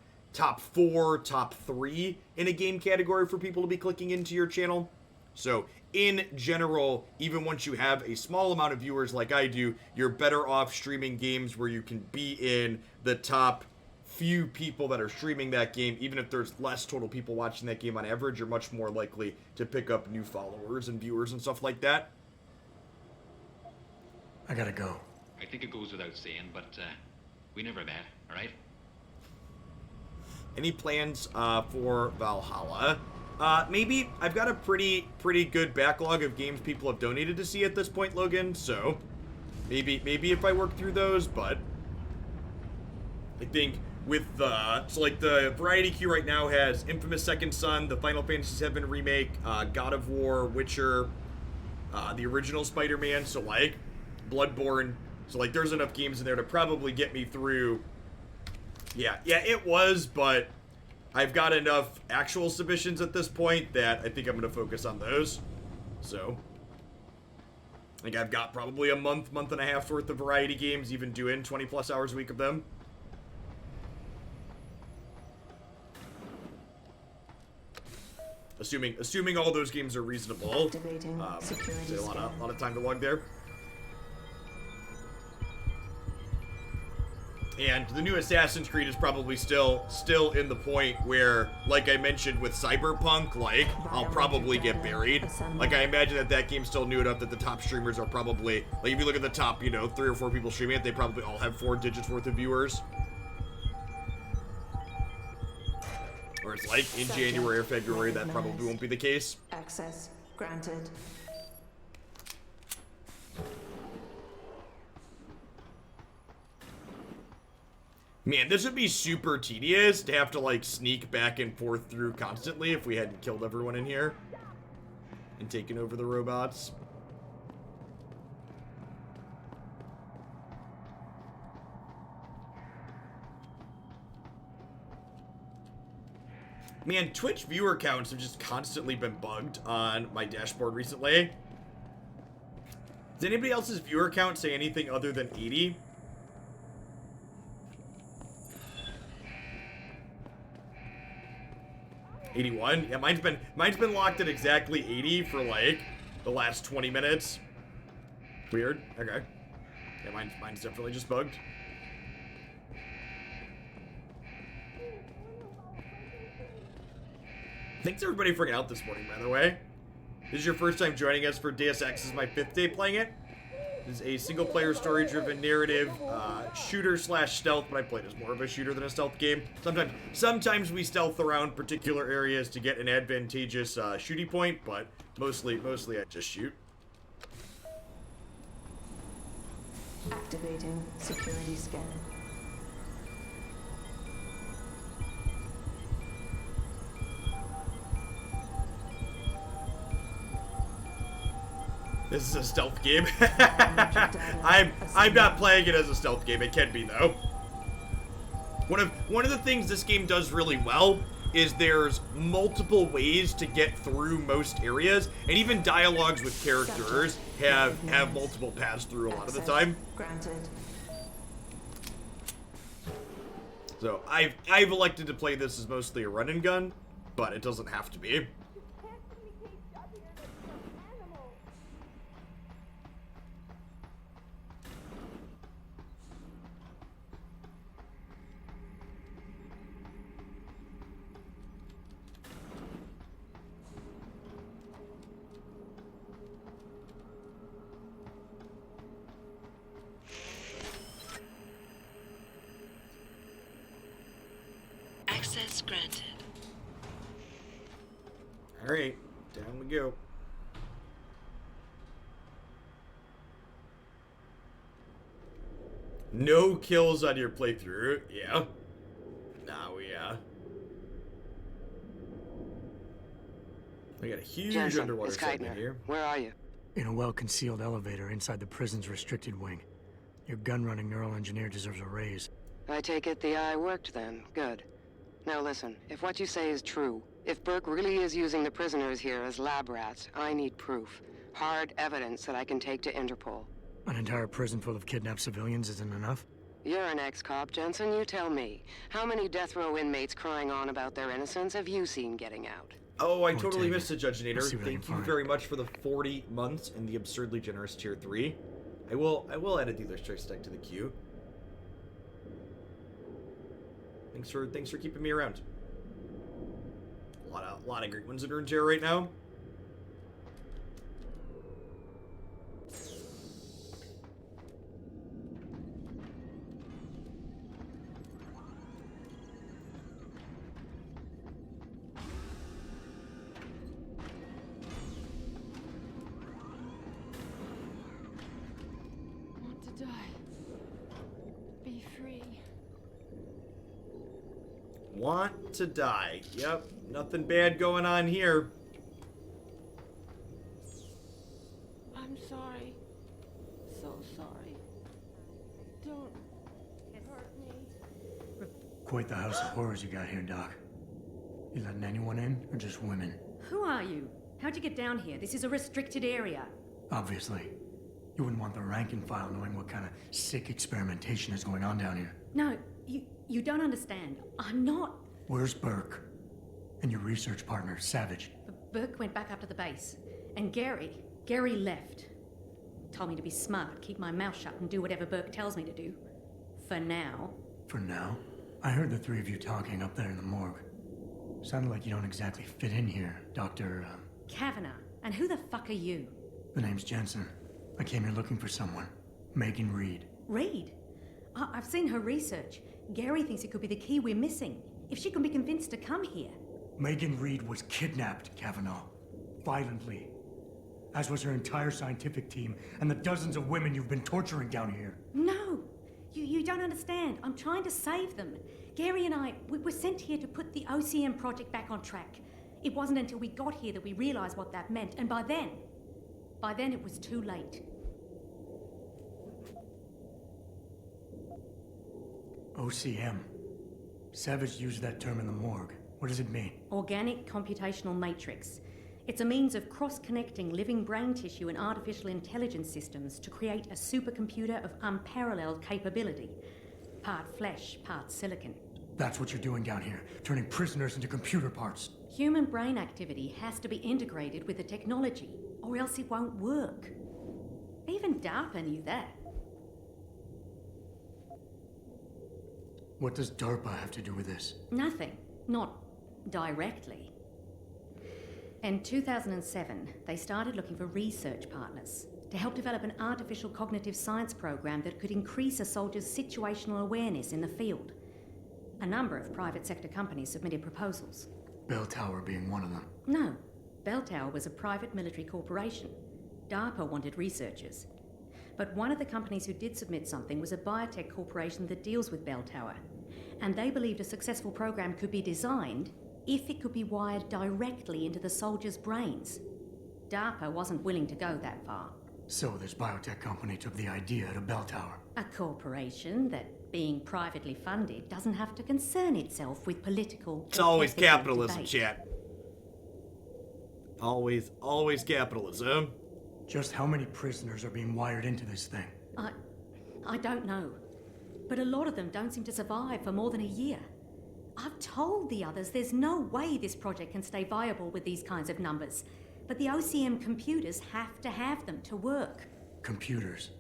4, top 3 in a game category for people to be clicking into your channel. So, in general, even once you have a small amount of viewers like I do, you're better off streaming games where you can be in the top few people that are streaming that game. Even if there's less total people watching that game on average, you're much more likely to pick up new followers and viewers and stuff like that. I gotta go. I think it goes without saying, but we never met, alright? Any plans for Valhalla? Maybe. I've got a pretty good backlog of games people have donated to see at this point, Logan, so maybe if I work through those, but I think with so like the variety queue right now has Infamous Second Son, the Final Fantasy VII remake, God of War, Witcher, the original Spider-Man, so like Bloodborne, so like there's enough games in there to probably get me through. Yeah, it was, but I've got enough actual submissions at this point that I think I'm going to focus on those. So, I think I've got probably a month and a half worth of variety games, even doing 20 plus hours a week of them. Assuming all those games are reasonable. Activating security a scan. lot of time to log there. And the new Assassin's Creed is probably still in the point where, like I mentioned with Cyberpunk, like, I'll probably get buried. Like, I imagine that game's still new enough that the top streamers are probably, like, if you look at the top, you know, 3 or 4 people streaming it, they probably all have 4 digits worth of viewers. Or it's like, in January or February, that probably won't be the case. Access granted. Man, this would be super tedious to have to, like, sneak back and forth through constantly if we hadn't killed everyone in here and taken over the robots. Man, Twitch viewer counts have just constantly been bugged on my dashboard recently. Does anybody else's viewer count say anything other than 80? $81? Yeah, mine's been locked at exactly 80 for like the last 20 minutes. Weird. Okay. Yeah, mine's definitely just bugged. Thanks everybody for getting out this morning, by the way. This is your first time joining us for Deus Ex. This is my 5th day playing it. This is a single-player, story-driven narrative shooter/stealth, but I played as more of a shooter than a stealth game. Sometimes we stealth around particular areas to get an advantageous shooting point, but mostly I just shoot. Activating security scan. This is a stealth game. I'm not playing it as a stealth game. It can be though. One of the things this game does really well is there's multiple ways to get through most areas, and even dialogues with characters have multiple paths through a lot of the time. Granted. So I've elected to play this as mostly a run and gun, but it doesn't have to be. Access granted. Alright, down we go. No kills on your playthrough, yeah. Now, yeah. I got a huge Jensen, underwater it's segment Keitner. here. Where are you? In a well-concealed elevator inside the prison's restricted wing. Your gun-running neural engineer deserves a raise. I take it the eye worked then. Good. Now listen, if what you say is true, if Burke really is using the prisoners here as lab rats, I need proof. Hard evidence that I can take to Interpol. An entire prison full of kidnapped civilians isn't enough? You're an ex-cop, Jensen, you tell me. How many death row inmates crying on about their innocence have you seen getting out? Oh, I totally missed it, Judge Nader. Let's see what I Thank can you find. very much for the 40 months and the absurdly generous tier 3. I will add a dealer strike stack to the queue. Thanks for keeping me around. A lot of great ones that are in tier right now. Want to die. Be free. Want to die. Yep, nothing bad going on here. I'm sorry. So sorry. Don't hurt me. Quite the house of horrors you got here, Doc. You letting anyone in, or just women? Who are you? How'd you get down here? This is a restricted area. Obviously. You wouldn't want the rank and file knowing what kind of sick experimentation is going on down here. No, you don't understand. I'm not. Where's Burke? And your research partner, Savage? Burke went back up to the base. And Gary left. Told me to be smart, keep my mouth shut, and do whatever Burke tells me to do. For now. For now. I heard the three of you talking up there in the morgue. Sounded like you don't exactly fit in here, Dr. Kavanagh. And who the fuck are you? The name's Jensen. I came here looking for someone. Megan Reed. Reed? I've seen her research. Gary thinks it could be the key we're missing. If she can be convinced to come here. Megan Reed was kidnapped, Kavanaugh. Violently. As was her entire scientific team and the dozens of women you've been torturing down here. No! You don't understand. I'm trying to save them. Gary and I, we were sent here to put the OCM project back on track. It wasn't until we got here that we realized what that meant, and by then it was too late. OCM. Savage used that term in the morgue. What does it mean? Organic computational matrix. It's a means of cross-connecting living brain tissue and artificial intelligence systems to create a supercomputer of unparalleled capability. Part flesh, part silicon. That's what you're doing down here, turning prisoners into computer parts. Human brain activity has to be integrated with the technology, or else it won't work. Even DARPA knew that. What does DARPA have to do with this? Nothing. Not directly. In 2007, they started looking for research partners to help develop an artificial cognitive science program that could increase a soldier's situational awareness in the field. A number of private sector companies submitted proposals. Bell Tower being one of them. No. Bell Tower was a private military corporation. DARPA wanted researchers. But one of the companies who did submit something was a biotech corporation that deals with Bell Tower. And they believed a successful program could be designed if it could be wired directly into the soldiers' brains. DARPA wasn't willing to go that far. So this biotech company took the idea to Bell Tower. A corporation that, being privately funded, doesn't have to concern itself with political... It's always ethical capitalism, debate. chat. Always capitalism. Just how many prisoners are being wired into this thing? I don't know. But a lot of them don't seem to survive for more than a year. I've told the others there's no way this project can stay viable with these kinds of numbers. But the OCM computers have to have them to work. Computers?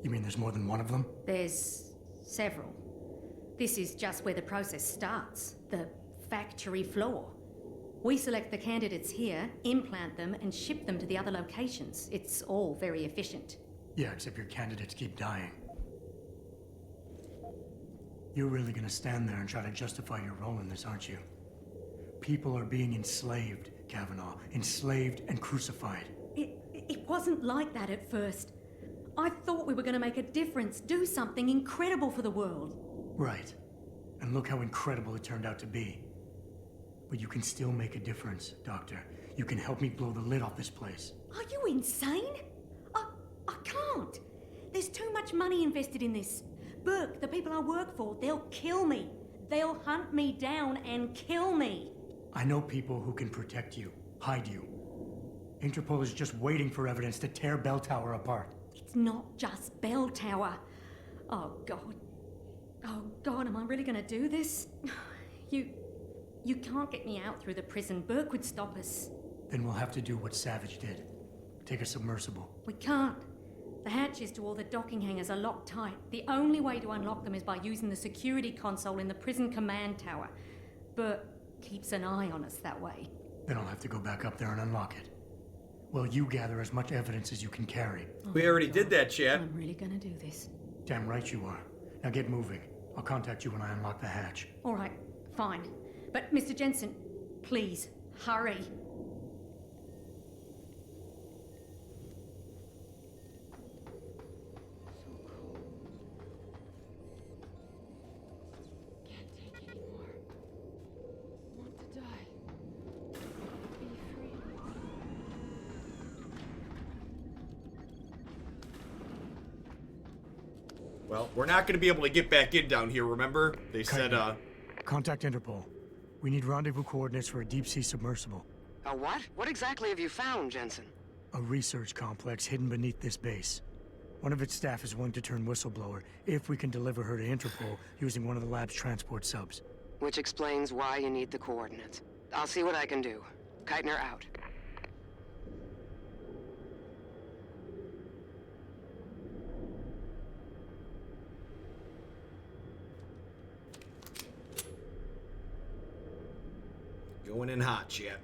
You mean there's more than one of them? There's several. This is just where the process starts. The factory floor. We select the candidates here, implant them, and ship them to the other locations. It's all very efficient. Yeah, except your candidates keep dying. You're really gonna stand there and try to justify your role in this, aren't you? People are being enslaved, Kavanaugh. Enslaved and crucified. It wasn't like that at first. I thought we were gonna make a difference, do something incredible for the world. Right. And look how incredible it turned out to be. But you can still make a difference, Doctor. You can help me blow the lid off this place. Are you insane? I can't. There's too much money invested in this. Burke, the people I work for, they'll kill me. They'll hunt me down and kill me. I know people who can protect you, hide you. Interpol is just waiting for evidence to tear Bell Tower apart. It's not just Bell Tower. Oh, God. Oh, God, am I really gonna do this? You can't get me out through the prison. Burke would stop us. Then we'll have to do what Savage did. Take a submersible. We can't. The hatches to all the docking hangars are locked tight. The only way to unlock them is by using the security console in the prison command tower. Burke keeps an eye on us that way. Then I'll have to go back up there and unlock it. Well, you gather as much evidence as you can carry. We already did that, chat. I'm really gonna do this. Damn right you are. Now get moving. I'll contact you when I unlock the hatch. All right, fine. But, Mr. Jensen, please, hurry. Can't take anymore. Want to die. Be free. Well, we're not going to be able to get back in down here, remember? They said, Contact Interpol. We need rendezvous coordinates for a deep-sea submersible. A what? What exactly have you found, Jensen? A research complex hidden beneath this base. One of its staff is willing to turn whistleblower if we can deliver her to Interpol using one of the lab's transport subs. Which explains why you need the coordinates. I'll see what I can do. Keitner out. and hot, chat.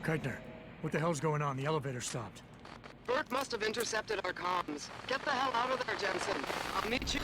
Keitner, what the hell's going on? The elevator stopped. Burke must have intercepted our comms. Get the hell out of there, Jensen. I'll meet you.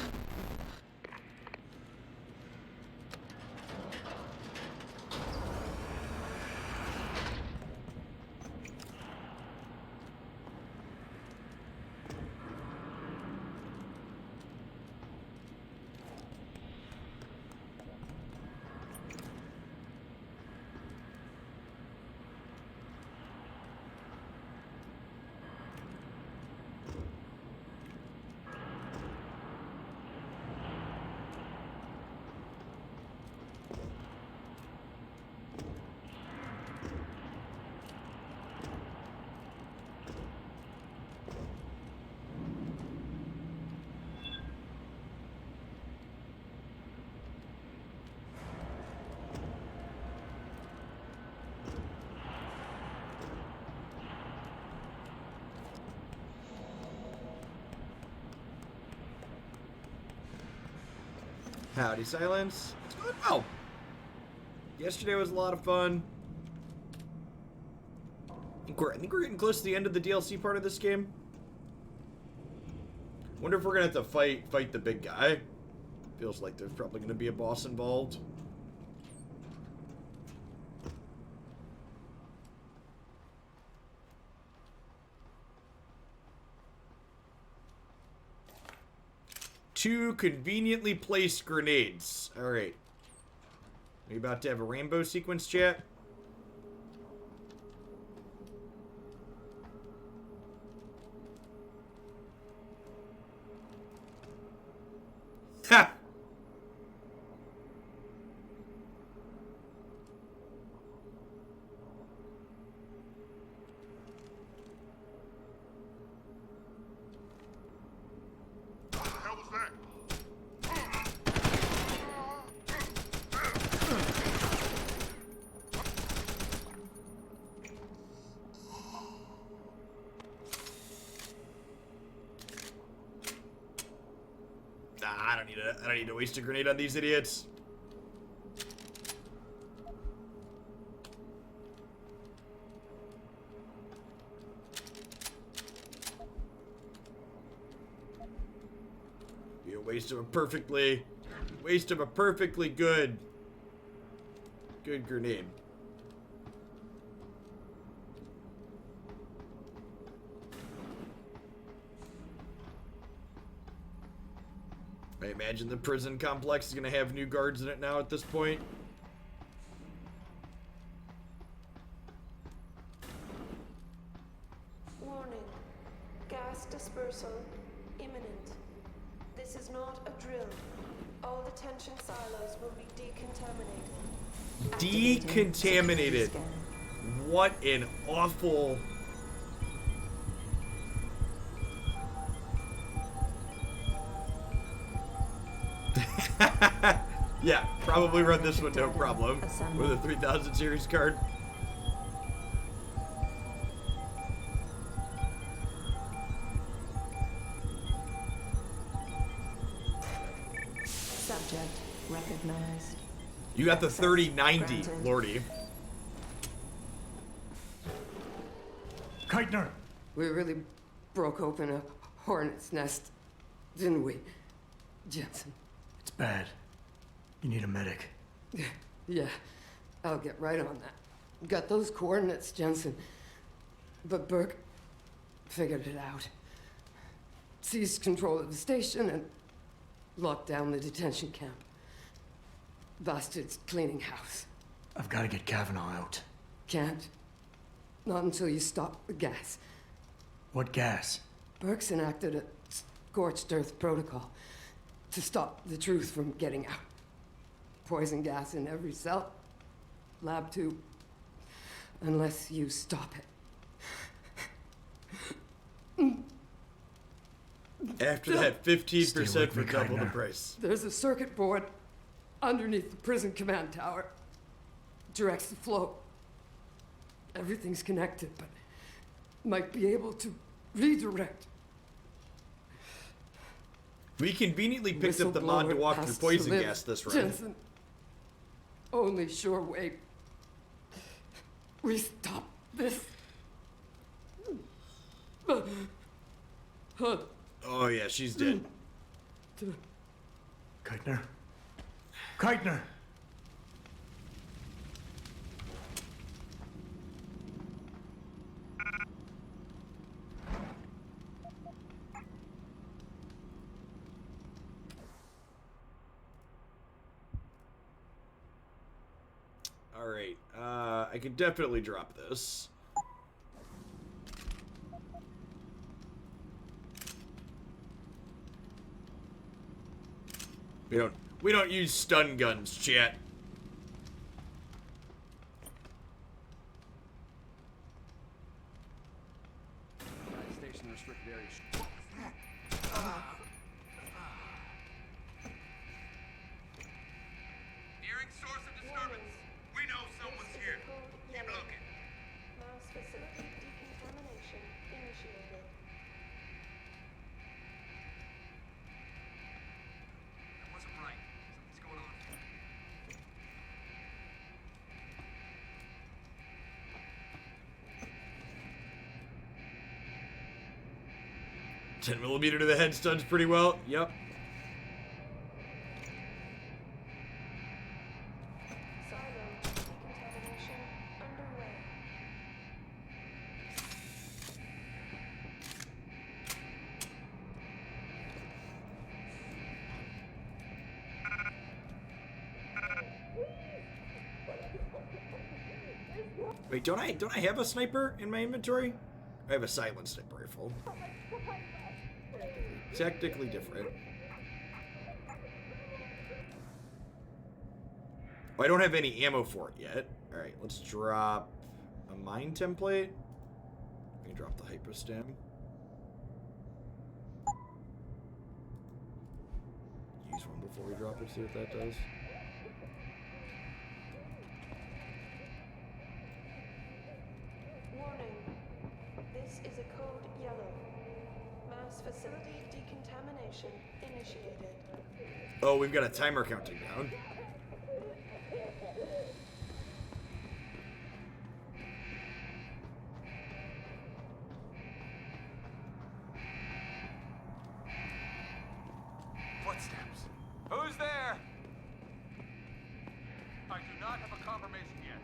Howdy, Silence. It's going well. Yesterday was a lot of fun. I think we're getting close to the end of the DLC part of this game. Wonder if we're gonna have to fight the big guy. Feels like there's probably gonna be a boss involved. Two conveniently placed grenades. Alright. Are you about to have a rainbow sequence, chat? Ha! I don't need to waste a grenade on these idiots. Be a waste of a perfectly good grenade. I imagine the prison complex is going to have new guards in it now at this point. Warning. Gas dispersal imminent. This is not a drill. All detention silos will be decontaminated. Decontaminated. What an awful... Yeah, probably run this one no problem with a 3000 series card. Subject recognized. You got the 3090, Lordy. Keitner! We really broke open a hornet's nest, didn't we, Jensen? It's bad. You need a medic. Yeah, I'll get right on that. Got those coordinates, Jensen. But Burke figured it out. Seized control of the station and locked down the detention camp. Bastard's cleaning house. I've got to get Kavanaugh out. Can't. Not until you stop the gas. What gas? Burke's enacted a scorched earth protocol to stop the truth from getting out. Poison gas in every cell. Lab tube. Unless you stop it. After that, 15% for double the price. There's a circuit board underneath the prison command tower. Directs the flow. Everything's connected, but might be able to redirect We conveniently picked up the mod to walk through poison gas this run. Jensen, only sure way we stop this. Oh yeah, she's dead. Keitner? Keitner! Alright, I could definitely drop this. We don't use stun guns, chat. Station restricted area. Nearing source of disturbance. We know someone's here. Keep looking. Mass facility decontamination initiated. That wasn't right. Something's going on. 10mm to the head stuns pretty well. Yep. Silo decontamination underway. Wait, don't I have a sniper in my inventory? I have a silent sniper rifle. Technically different. Oh, I don't have any ammo for it yet. Alright, let's drop a mine template. We can drop the hyperstem. Use one before we drop it, see what that does. Warning. This is a code yellow. Mass facility decontamination initiated. Oh, we've got a timer counting down. Footsteps. Who's there? I do not have a confirmation yet.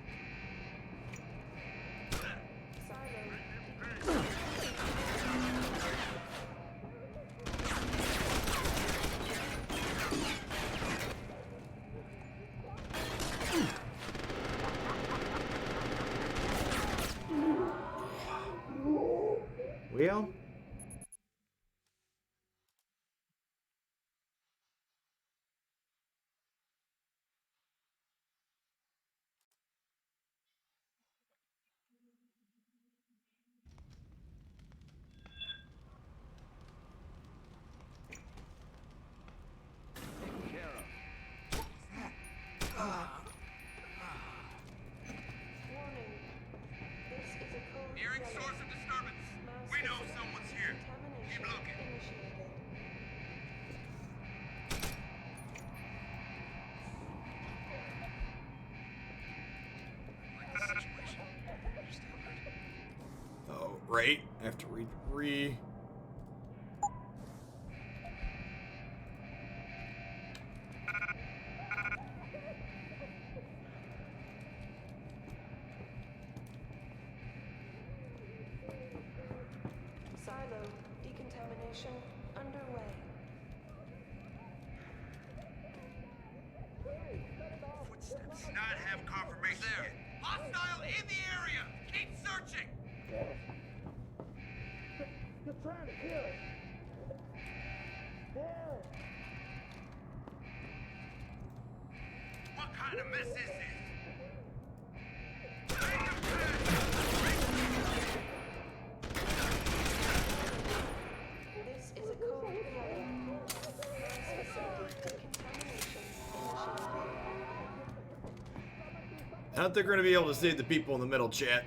Well. Warning. This is a code Nearing yellow. source of disturbance. Mass We know facility someone's here. decontamination Keep looking. initiated. Like the situation. Understand that? Oh, right. I have to re. Silo decontamination underway. Footsteps. Not have confirmation there. Hostile in the area. Keep searching. You're trying to kill us. What kind of mess is this? This is a code yellow. Mass facility decontamination initiated. I don't think we're gonna be able to save the people in the middle, chat.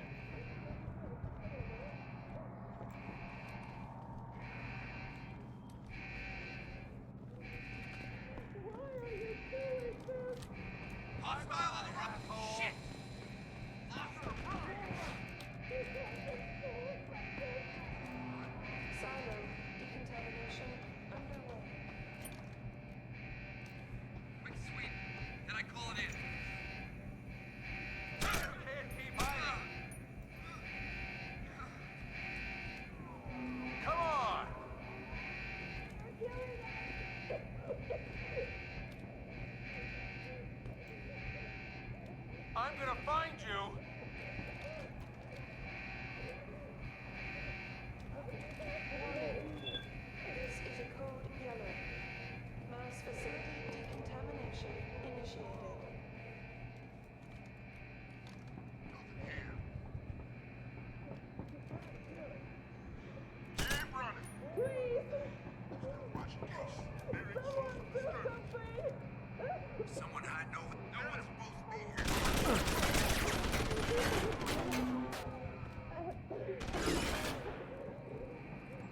Someone hiding over. No one's supposed to be here.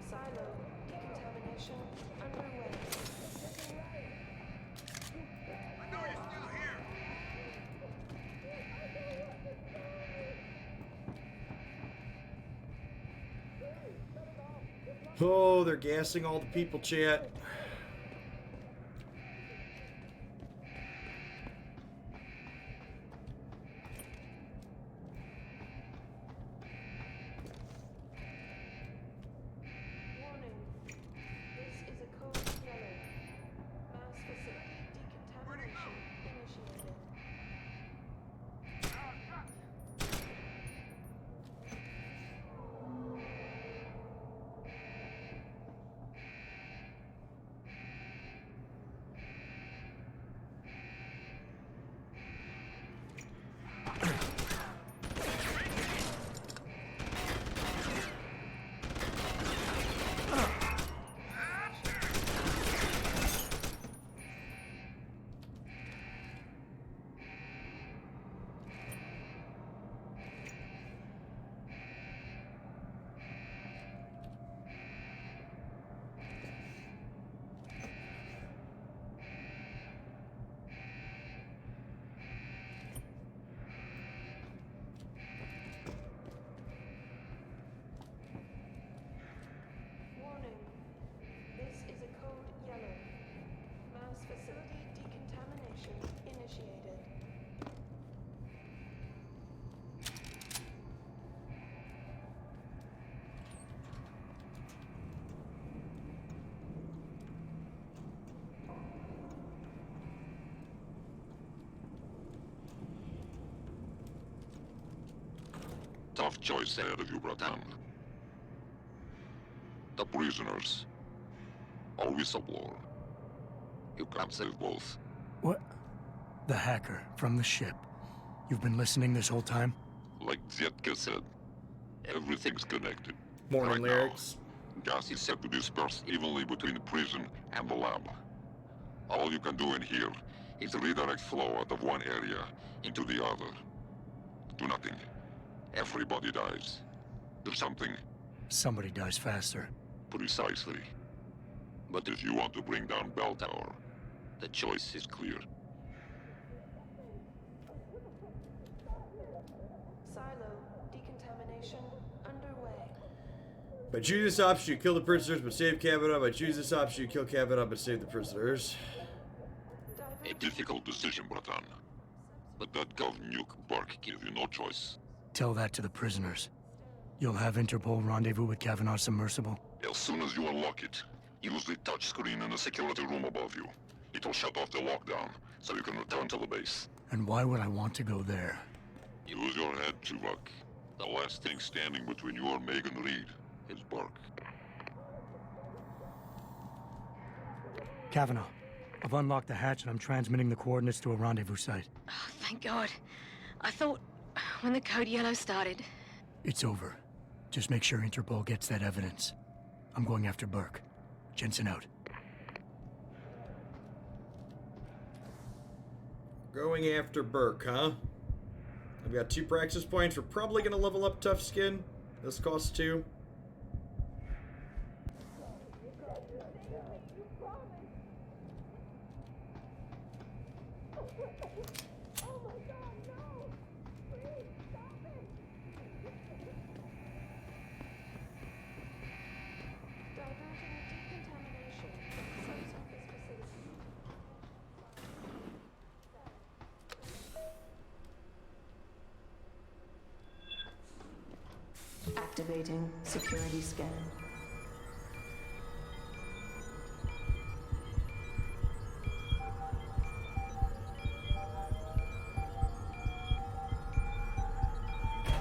Silo decontamination underway. I know you're still here. Oh, they're gassing all the people, chat. Warning. This is a code yellow. Mass facility decontamination initiated. Warning. This is a code yellow. Mass facility decontamination initiated. Tough choice ahead of you, Bratan. The prisoners. Or whistleblower. You can't save both. What? The hacker from the ship. You've been listening this whole time? Like Zetka said, everything's connected. Morning right lyrics. Now, gas is set to disperse evenly between the prison and the lab. All you can do in here is redirect flow out of one area into the other. Do nothing. Everybody dies. Do something. Somebody dies faster. Precisely. But if you want to bring down Bell Tower, the choice is clear. Silo decontamination underway. By choosing this option, you kill the prisoners but save Kavanaugh. By choosing this option, you kill Kavanaugh but save the prisoners. A difficult decision, Bratan. But that Gov Nuke Burke gave you no choice. Tell that to the prisoners. You'll have Interpol rendezvous with Kavanaugh's submersible? As soon as you unlock it, use the touchscreen in the security room above you. It'll shut off the lockdown, so you can return to the base. And why would I want to go there? Use your head, Tuvok. The last thing standing between you and Megan Reed is Burke. Kavanaugh, I've unlocked the hatch and I'm transmitting the coordinates to a rendezvous site. Oh, thank God. I thought when the code yellow started. It's over. Just make sure Interpol gets that evidence. I'm going after Burke. Jensen out. Going after Burke, huh? I've got 2 praxis points. We're probably gonna level up Tough Skin. This costs 2. Activating security scan.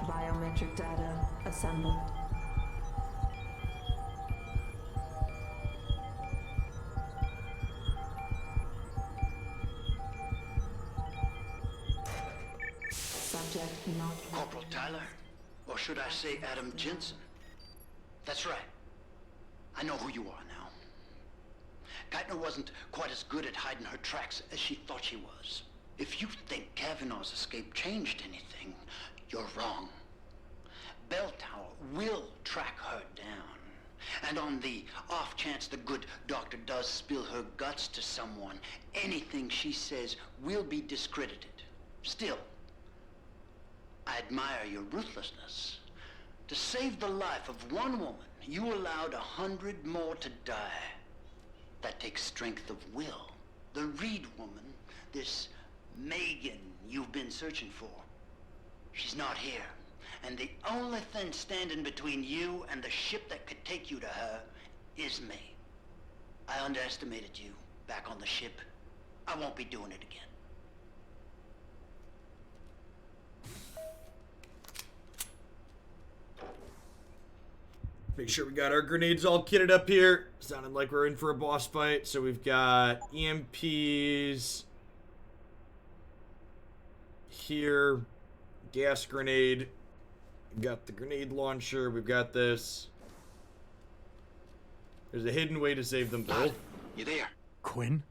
Biometric data assembled. Subject not... Corporal Tyler? Or should I say Adam Jensen? That's right. I know who you are now. Geithner wasn't quite as good at hiding her tracks as she thought she was. If you think Kavanaugh's escape changed anything, you're wrong. Bell Tower will track her down. And on the off chance the good doctor does spill her guts to someone, anything she says will be discredited. Still, I admire your ruthlessness. To save the life of one woman, you allowed 100 more to die. That takes strength of will. The Reed woman, this Megan you've been searching for, she's not here. And the only thing standing between you and the ship that could take you to her is me. I underestimated you back on the ship. I won't be doing it again. Make sure we got our grenades all kitted up here. Sounding like we're in for a boss fight. So we've got EMPs here, gas grenade. We've got the grenade launcher. We've got this. There's a hidden way to save them both. You there? Quinn?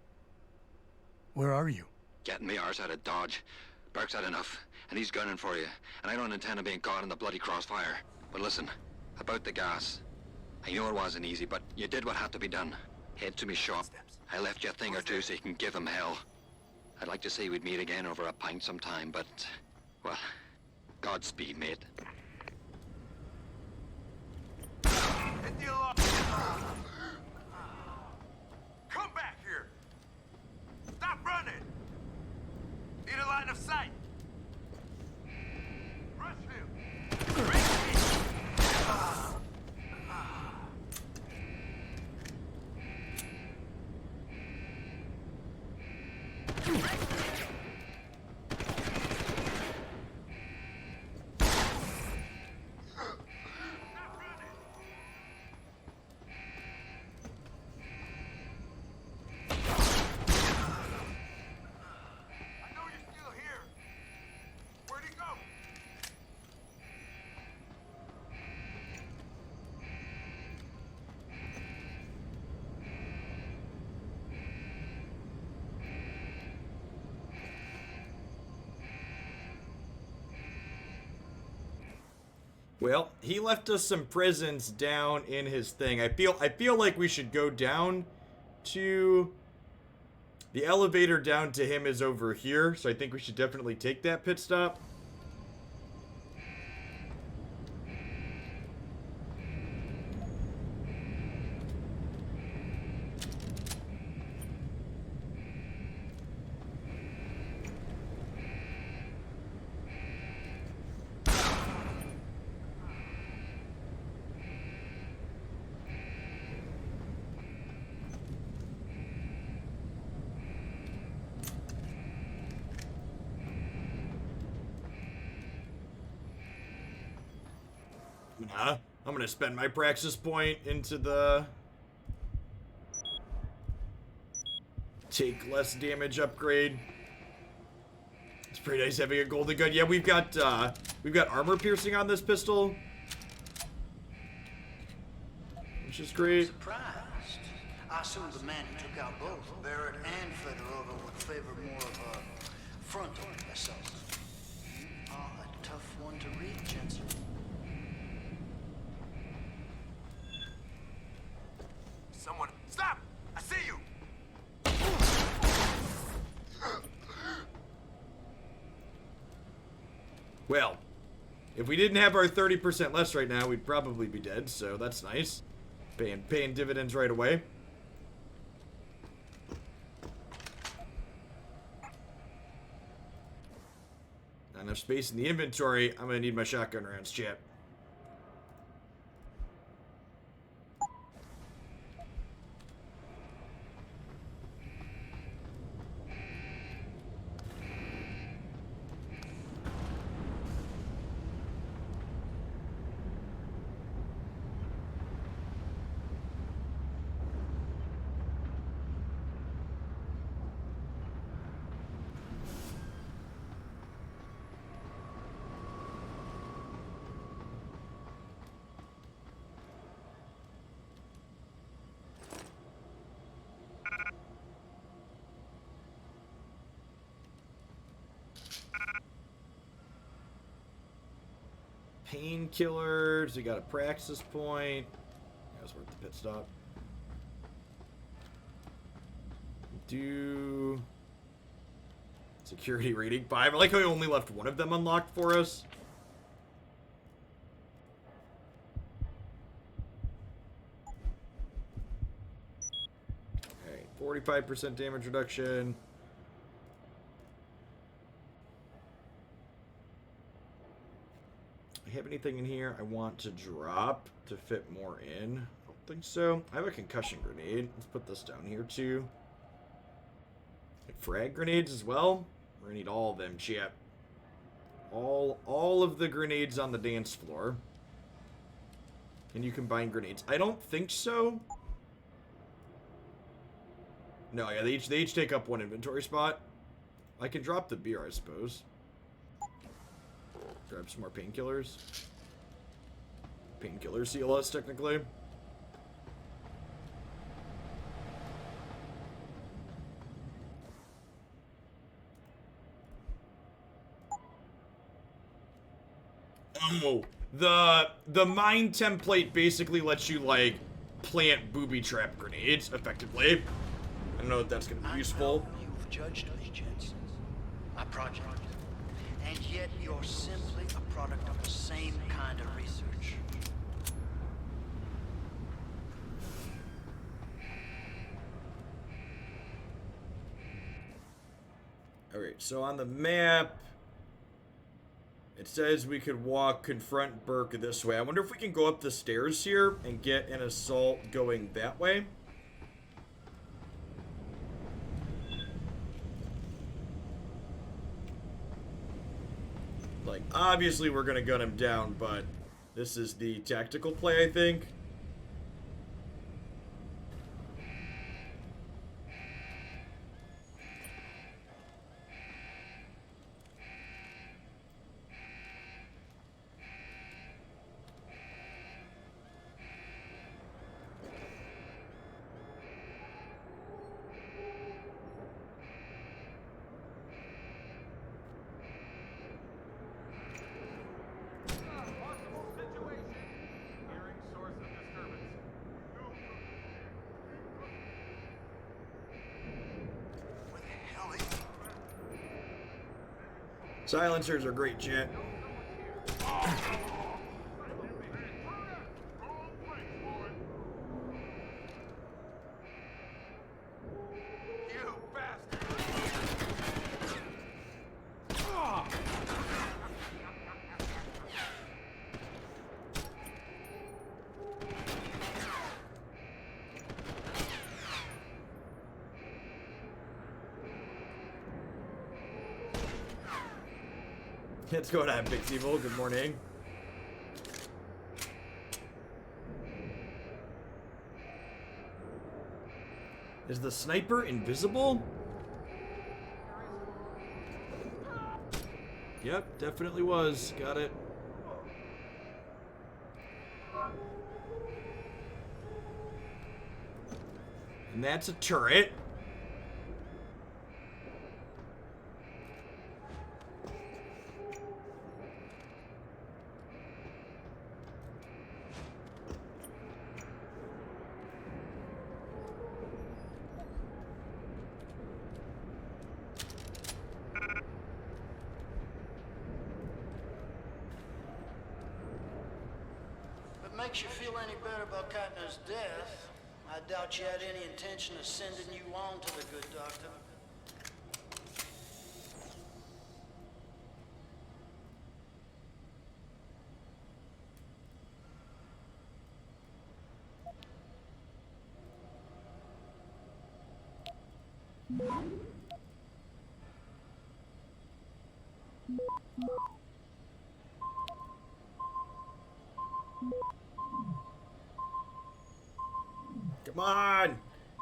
Where are you? Getting me arse out of Dodge. Burke's had enough, and he's gunning for you. And I don't intend on being caught in the bloody crossfire. But listen, about the gas. I know it wasn't easy, but you did what had to be done. Head to me shop. I left you a thing or two so you can give him hell. I'd like to say we'd meet again over a pint sometime, but, well, Godspeed, mate. Hit the alarm! Come back here! Stop running! Need a line of sight! Rush him! Break me! Well, he left us some prisons down in his thing. I feel like we should go down to the elevator down to him is over here, so I think we should definitely take that pit stop. I'm gonna spend my praxis point into the take less damage upgrade. It's pretty nice having a golden gun. Yeah, we've got armor piercing on this pistol, which is great. Surprised. I assume the man who took out both Barrett and Fedorova would favor more of a frontal assault. You are a tough one to read, Jensen. Someone, stop! I see you! Well, if we didn't have our 30% less right now, we'd probably be dead, so that's nice. Paying dividends right away. Not enough space in the inventory. I'm gonna need my shotgun rounds, chat. painkillers. We got a praxis point. That was worth the pit stop. Do security rating 5. I like how we only left one of them unlocked for us. Alright, 45% damage reduction. I have anything in here I want to drop to fit more in? I don't think so. I have a concussion grenade. Let's put this down here too. Frag grenades as well. We're gonna need all of them, chat. All of the grenades on the dance floor. Can you combine grenades? I don't think so. No, yeah, they each take up one inventory spot. I can drop the beer, I suppose. Grab some more painkillers. Painkillers heal us, technically. Oh, the mine template basically lets you, like, plant booby trap grenades, effectively. I don't know if that's going to be useful. You've judged me, Jensen. My project. And yet you're simply a product of the same kind of research. Alright, so on the map, it says we could confront Burke this way. I wonder if we can go up the stairs here and get an assault going that way. Like, obviously we're gonna gun him down, but this is the tactical play, I think. Silencers are great, chat. What's going on, Big Evil? Good morning. Is the sniper invisible? Yep, definitely was. Got it. And that's a turret. Makes you feel any better about Katner's death, I doubt you had any intention of sending you on to the good doctor. Come on!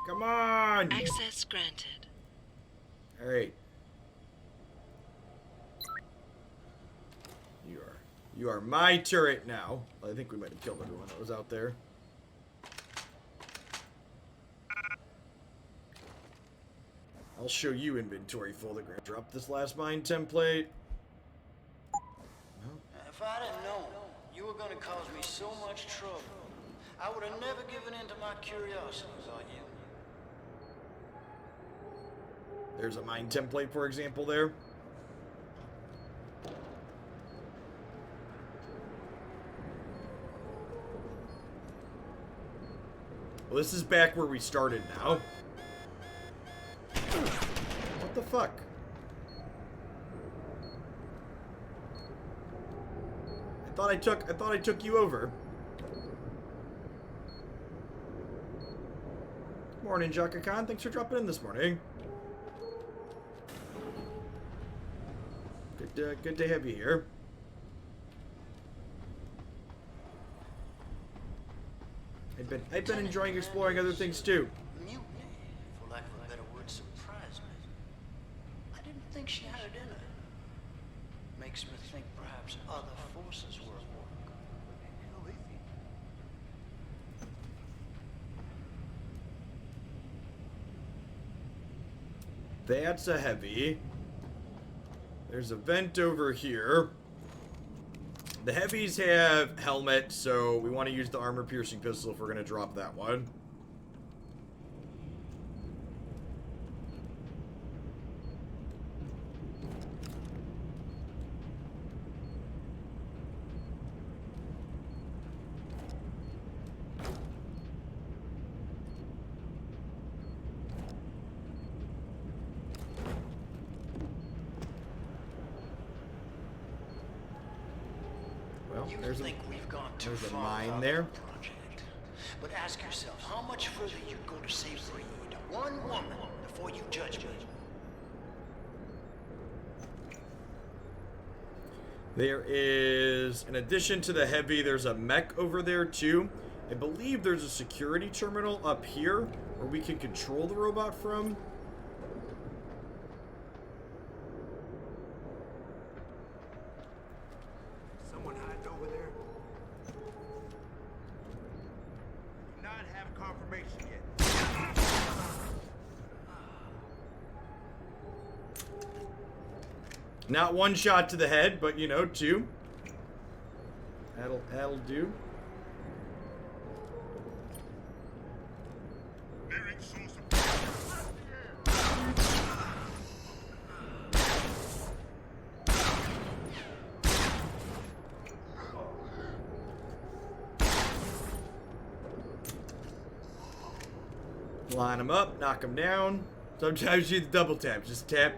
Come on! Access granted. Alright. You are my turret now. I think we might have killed everyone that was out there. I'll show you inventory full. They're gonna drop this last mine template. If I'd have known You were gonna cause me so much trouble. I would have never given in to my curiosity about you. There's a mine template, for example, there. Well, this is back where we started now. What the fuck? I thought I took you over. Morning, Jaka Khan. Thanks for dropping in this morning. Good to have you here. I've been enjoying exploring other things too. Mutiny, for lack of a better word, surprised me. I didn't think she had it in her. Makes me think perhaps other forces were at work. That's a heavy. There's a vent over here. The heavies have helmet, so we want to use the armor-piercing pistol if we're going to drop that one. There's a mine there. Project. But ask yourself, how much further you'd go to save Reed, one woman, before you judge me? There is, in addition to the heavy, there's a mech over there too. I believe there's a security terminal up here where we can control the robot from. Someone hiding over there? Not have confirmation yet. Not one shot to the head, but you know, two. That'll do. Line them up, knock them down. Sometimes you double tap. Just tap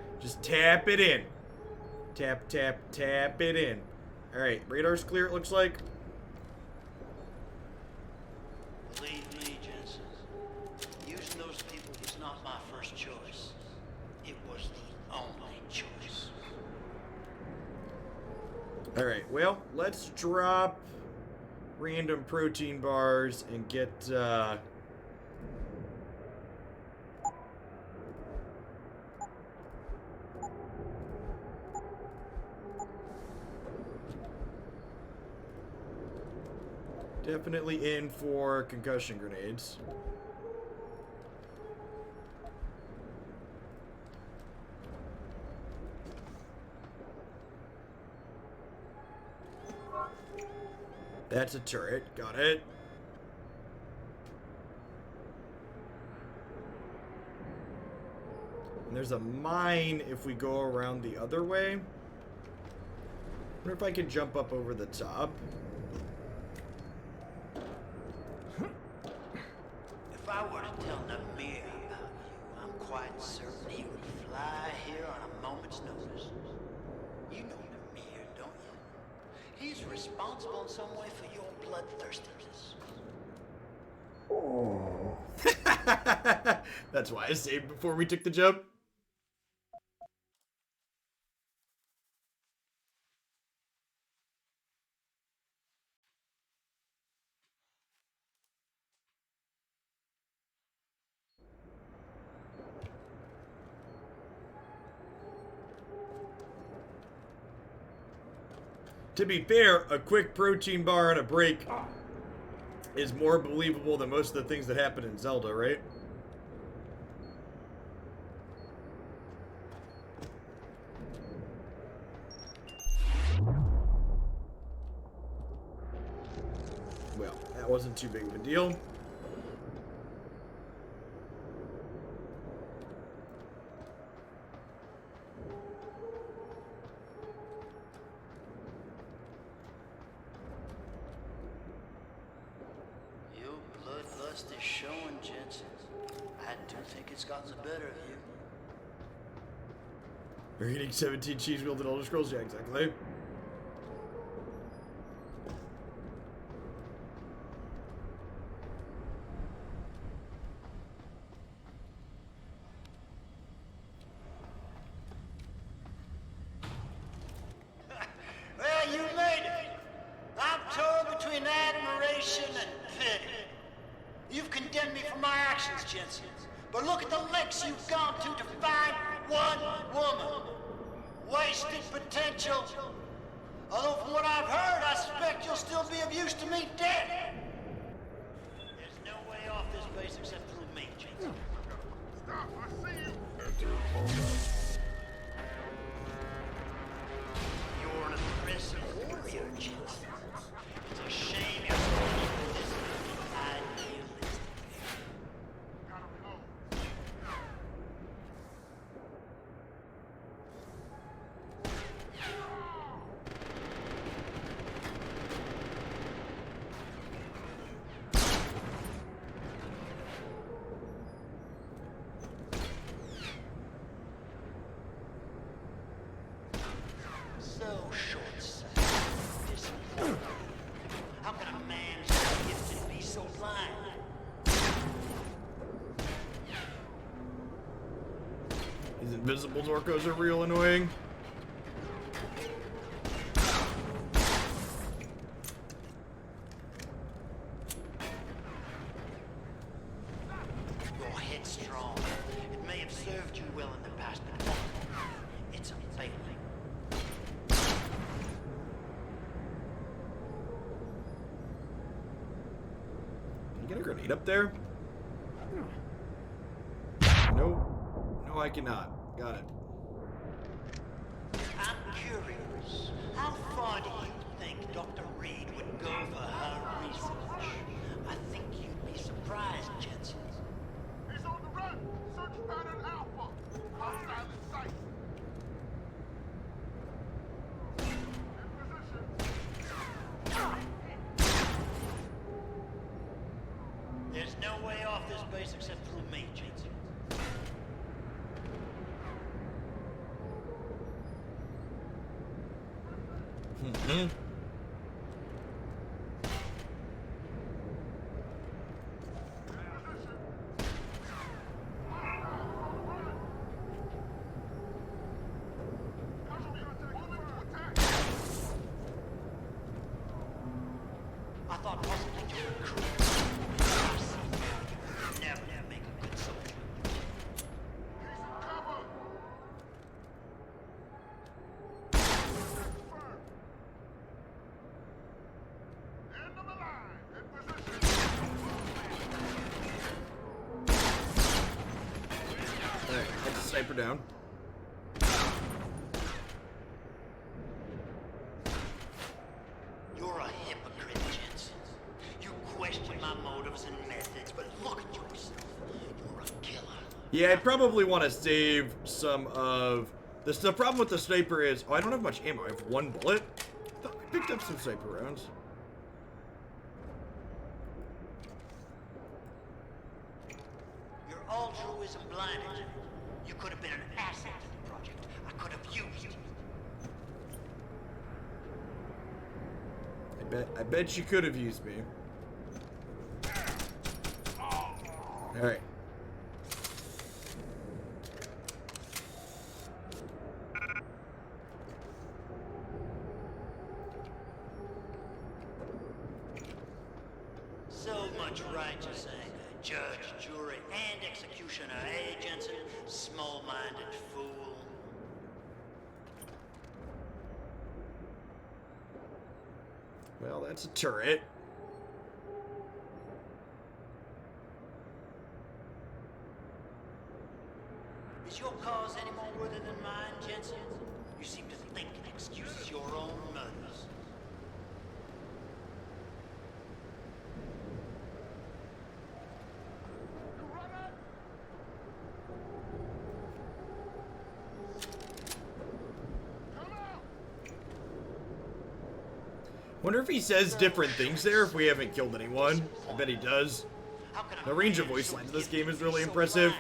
it in. Tap it in. Alright, radar's clear, it looks like. Believe me, Jensen, using those people was not my first choice. It was the only choice. Alright, well, let's drop random protein bars and get, definitely in for concussion grenades. That's a turret. Got it. And there's a mine if we go around the other way. Wonder if I could jump up over the top. If I were to tell Namir about you, I'm quite certain he would fly here on a moment's notice. You know Namir, don't you? He's responsible in some way for your bloodthirstiness. Oh. That's why I saved before we took the jump. To be fair, a quick protein bar and a break is more believable than most of the things that happen in Zelda, right? That wasn't too big of a deal. Your bloodlust is showing, Jensen. I do think it's gotten the better of you. You're eating 17 cheese wheeled and Elder Scrolls, yeah, exactly. Well, you made it. I'm torn between admiration and pity. You've condemned me for my actions, Jensen. But look at the lengths you've gone to find one woman. Wasted potential. Although from what I've heard, I suspect you'll still be of use to me dead. There's no way off this base except through me, Jensen. Stop, I see you. You're an aggressive warrior, Jensen. It's a shame you're this idealistic. So short-sighted, disappointed. How can a man so gifted be so blind? These invisible Zorkos are real annoying. You're headstrong. It may have served you well in the past, but it's a failing. Can you get a grenade up there? Nope. No, I cannot. Got it. I'm curious. How far do you think Dr. Reed would go for her research? I think you'd be surprised, Jensen. He's on the run. Search pattern Alpha. Hostile in sight. There's no way off this base except through me, Jensen. Mm-hmm. I thought possibly you were cruel. Never make a good soldier. Alright, that's a sniper down. You're a hypocrite, Jensen. You question my motives and methods, but look at yourself. You're a killer. Yeah, I'd probably want to save some of this. The problem with the sniper is, oh, I don't have much ammo. I have one bullet. I thought I picked up some sniper rounds. Your altruism blinded you. You could have been an asset to the project. I could have used you. I bet you could have used me. Alright. So much righteous anger. Judge, jury, and executioner, eh, Jensen? Small-minded fool. Well, that's a turret. Is your cause any more worthy than mine, Jensen? You seem to think it excuses your own murders. Wonder if he says different things there if we haven't killed anyone. I bet he does. The range of voice lines in this game is really impressive.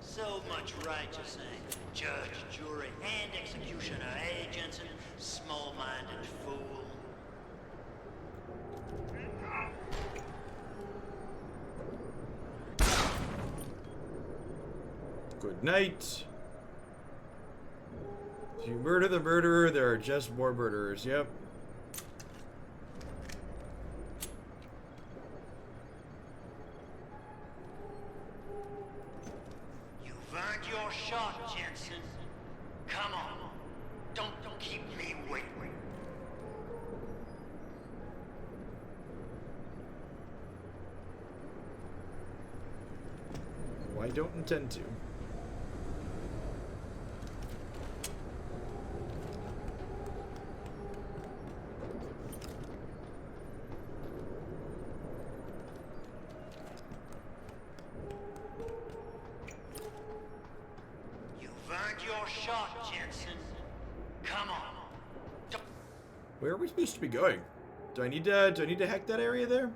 So much righteous anger. Judge, jury, and executioner. Hey, Jensen, small-minded fool. Good night. If you murder the murderer, there are just more murderers. Yep. You've earned your shot, Jensen. Come on. Don't keep me waiting. Well, I don't intend to. You've earned your shot, Jensen. Come on. Where are we supposed to be going? Do I need to hack that area there?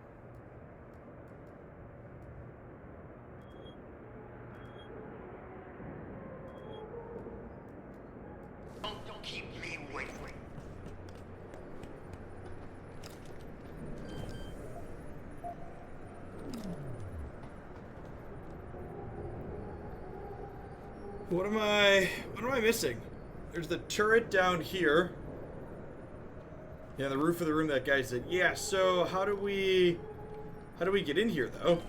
Don't keep me waiting. What am I missing? There's the turret down here. Yeah, the roof of the room that guy said. Yeah, so how do we get in here though?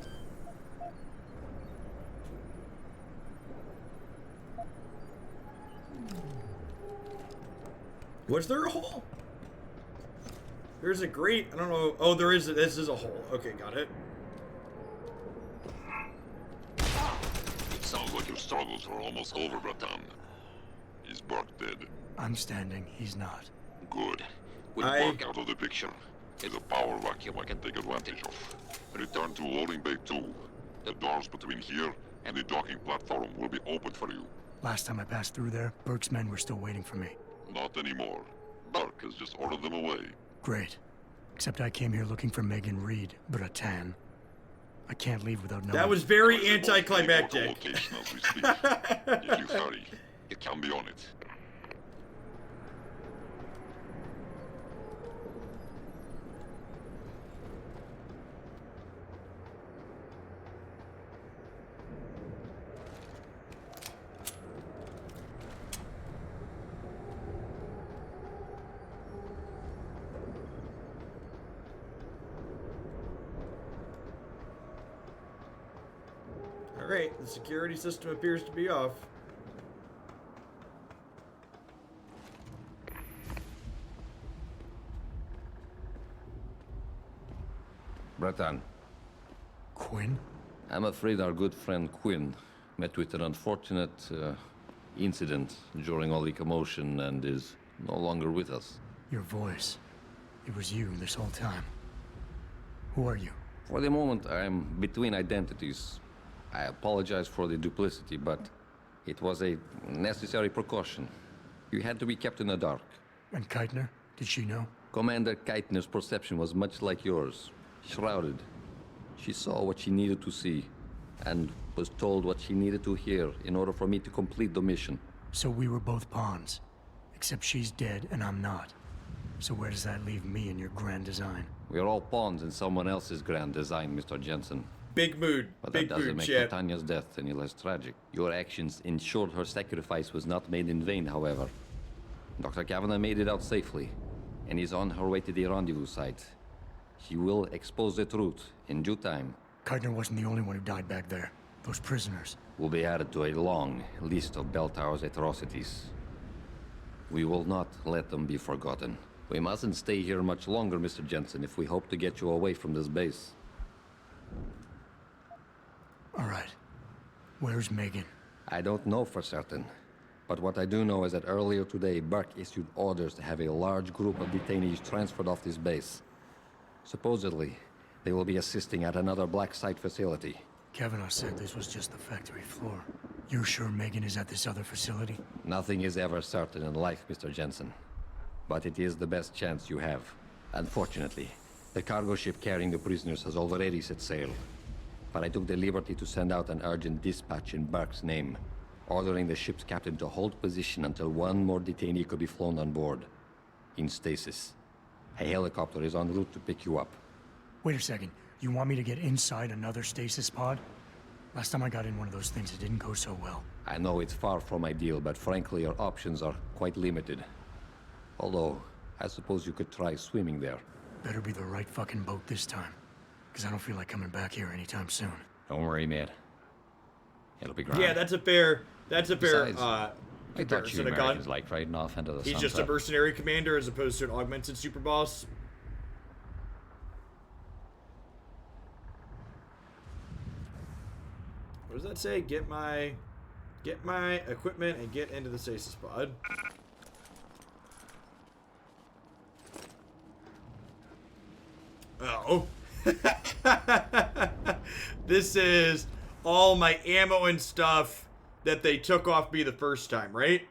Was there a hole? There's a grate. I don't know. Oh, there is. This is a hole. Okay, got it. It sounds like your struggles are almost over, Bratan. Is Burke dead? I'm standing. He's not. Good. With Burke out of the picture, there's a power vacuum I can take advantage of. Return to loading bay 2. The doors between here and the docking platform will be open for you. Last time I passed through there, Burke's men were still waiting for me. Not anymore. Burke has just ordered them away. Great. Except I came here looking for Megan Reed, Bratan. I can't leave without knowing. That was very anticlimactic. Location as we speak. If you hurry, you can be on it. Alright, the security system appears to be off. Bratan. Quinn? I'm afraid our good friend Quinn met with an unfortunate incident during all the commotion and is no longer with us. Your voice. It was you this whole time. Who are you? For the moment, I'm between identities. I apologize for the duplicity, but it was a necessary precaution. You had to be kept in the dark. And Keitner? Did she know? Commander Keitner's perception was much like yours. Shrouded. She saw what she needed to see, and was told what she needed to hear in order for me to complete the mission. So we were both pawns. Except she's dead and I'm not. So where does that leave me in your grand design? We are all pawns in someone else's grand design, Mr. Jensen. Big mood. But Big that doesn't mood, make chat. Titania's death any less tragic. Your actions ensured her sacrifice was not made in vain, however. Dr. Kavanagh made it out safely, and is on her way to the rendezvous site. She will expose the truth in due time. Keitner wasn't the only one who died back there. Those prisoners. Will be added to a long list of Bell Tower's atrocities. We will not let them be forgotten. We mustn't stay here much longer, Mr. Jensen, if we hope to get you away from this base. All right. Where's Megan? I don't know for certain. But what I do know is that earlier today, Burke issued orders to have a large group of detainees transferred off this base. Supposedly, they will be assisting at another black site facility. Kavanaugh said this was just the factory floor. You're sure Megan is at this other facility? Nothing is ever certain in life, Mr. Jensen. But it is the best chance you have. Unfortunately, the cargo ship carrying the prisoners has already set sail. But I took the liberty to send out an urgent dispatch in Burke's name, ordering the ship's captain to hold position until one more detainee could be flown on board. In stasis. A helicopter is en route to pick you up. Wait a second. You want me to get inside another stasis pod? Last time I got in one of those things, it didn't go so well. I know it's far from ideal, but frankly, your options are quite limited. Although, I suppose you could try swimming there. Better be the right fucking boat this time. Because I don't feel like coming back here anytime soon. Don't worry, mate. It'll be grand. Yeah, that's a fair Besides, I thought you comparison. Americans liked riding off into the He's sunset. just a mercenary commander as opposed to an augmented super boss. What does that say? Get my equipment and get into the stasis pod. Oh. This is all my ammo and stuff that they took off me the first time, right?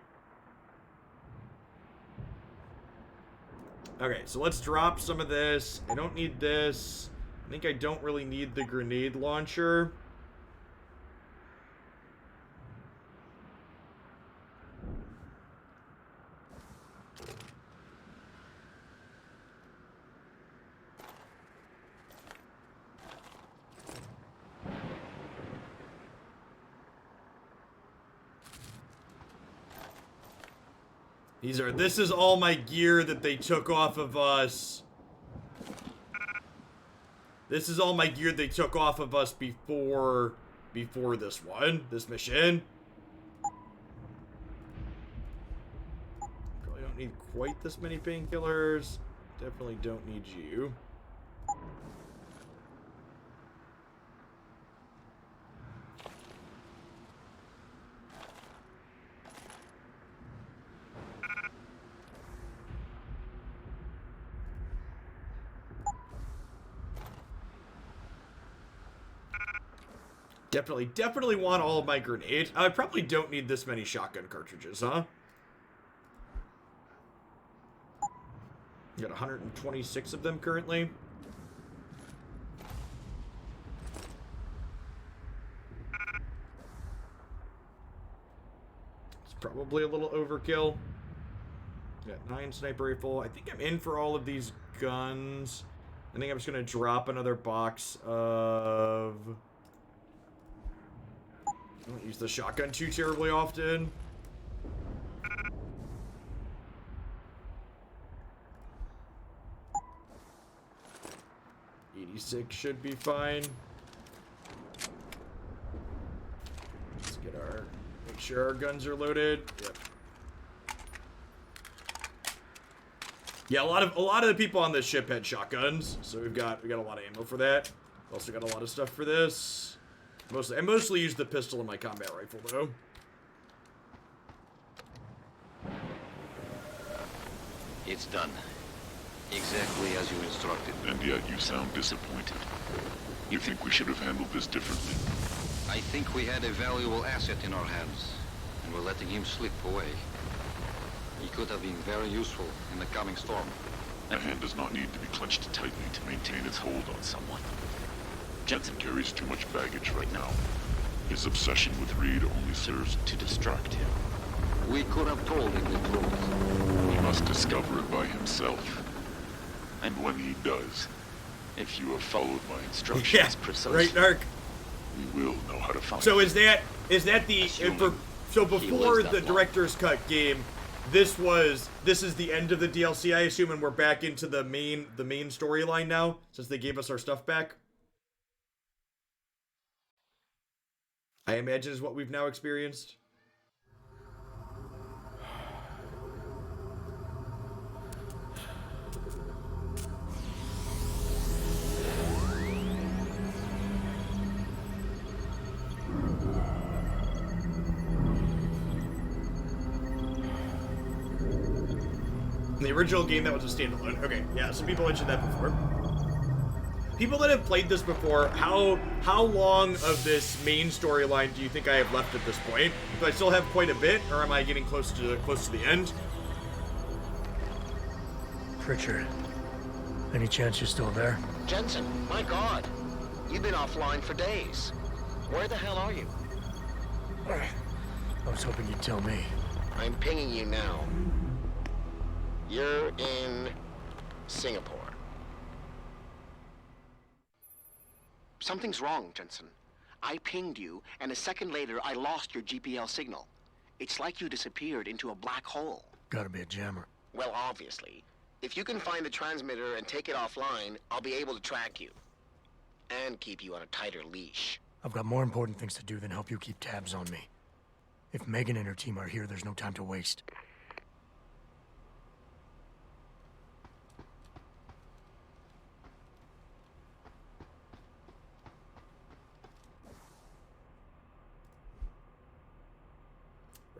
Okay, so let's drop some of this. I don't need this. I think I don't really need the grenade launcher. This is all my gear that they took off of us. This is all my gear they took off of us before this mission. Probably don't need quite this many painkillers. Definitely don't need you. Definitely want all of my grenades. I probably don't need this many shotgun cartridges, huh? Got 126 of them currently. It's probably a little overkill. Got 9 sniper rifle. I think I'm in for all of these guns. I think I'm just gonna drop another box of... I don't use the shotgun too terribly often. .86 should be fine. Let's get make sure our guns are loaded. Yep. Yeah, a lot of the people on this ship had shotguns, so we got a lot of ammo for that. Also got a lot of stuff for this. I mostly use the pistol in my combat rifle, though. It's done. Exactly as you instructed. And yet you sound disappointed. You think we should have handled this differently? I think we had a valuable asset in our hands, and we're letting him slip away. He could have been very useful in the coming storm. A hand does not need to be clenched tightly to maintain its hold on someone. Jensen carries too much baggage right now. His obsession with Reed only serves to distract him. We could have told him the truth. He must discover it by himself. And when he does, if you have followed my instructions precisely, right, Narc? we will know how to find So him. is that the so before the director's cut game, this is the end of the DLC, I assume, and we're back into the main storyline now since they gave us our stuff back? I imagine is what we've now experienced. The original game that was a standalone. Okay, yeah, some people mentioned that before. People that have played this before, how long of this main storyline do you think I have left at this point? Do I still have quite a bit, or am I getting close to the end? Pritchard, any chance you're still there? Jensen, my God. You've been offline for days. Where the hell are you? I was hoping you'd tell me. I'm pinging you now. You're in Singapore. Something's wrong, Jensen. I pinged you, and a second later, I lost your GPL signal. It's like you disappeared into a black hole. Gotta be a jammer. Well, obviously. If you can find the transmitter and take it offline, I'll be able to track you. And keep you on a tighter leash. I've got more important things to do than help you keep tabs on me. If Megan and her team are here, there's no time to waste.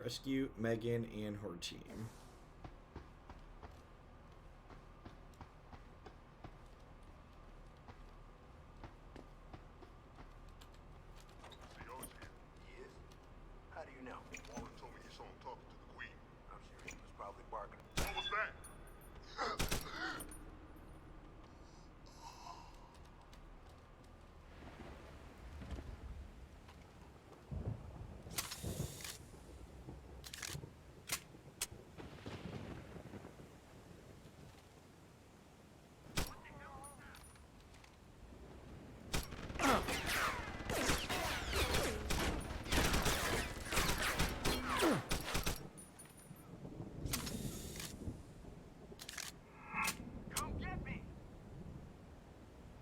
Rescue Megan and her team. Yes? How do you know? Walter told me he saw him talking to the Queen. I'm sure he was probably barking. What was that?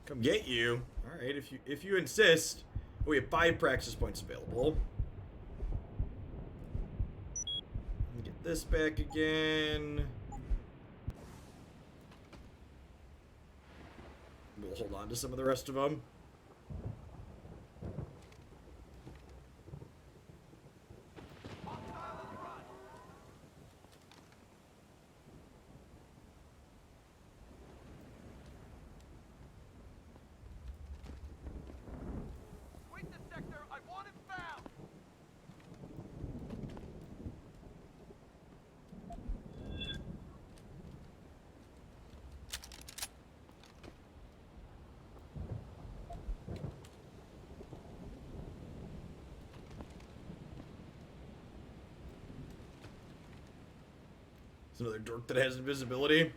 Come get you. All right, if you insist. We have 5 praxis points available. Get this back again. We'll hold on to some of the rest of them. There's another dork that has invisibility.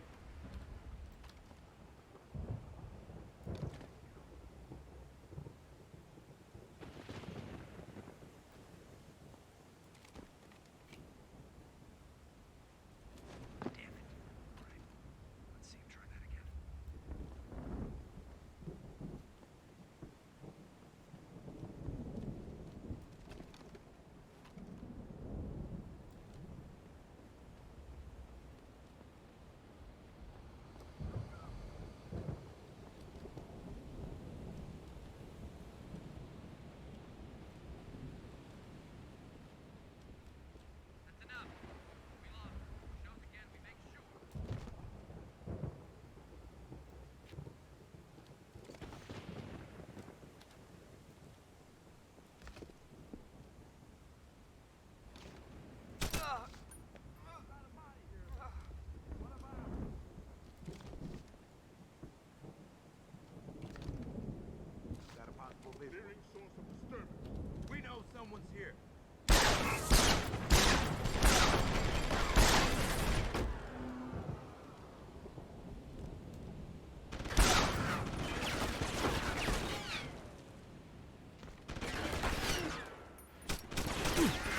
Hearing source of disturbance. We know someone's here.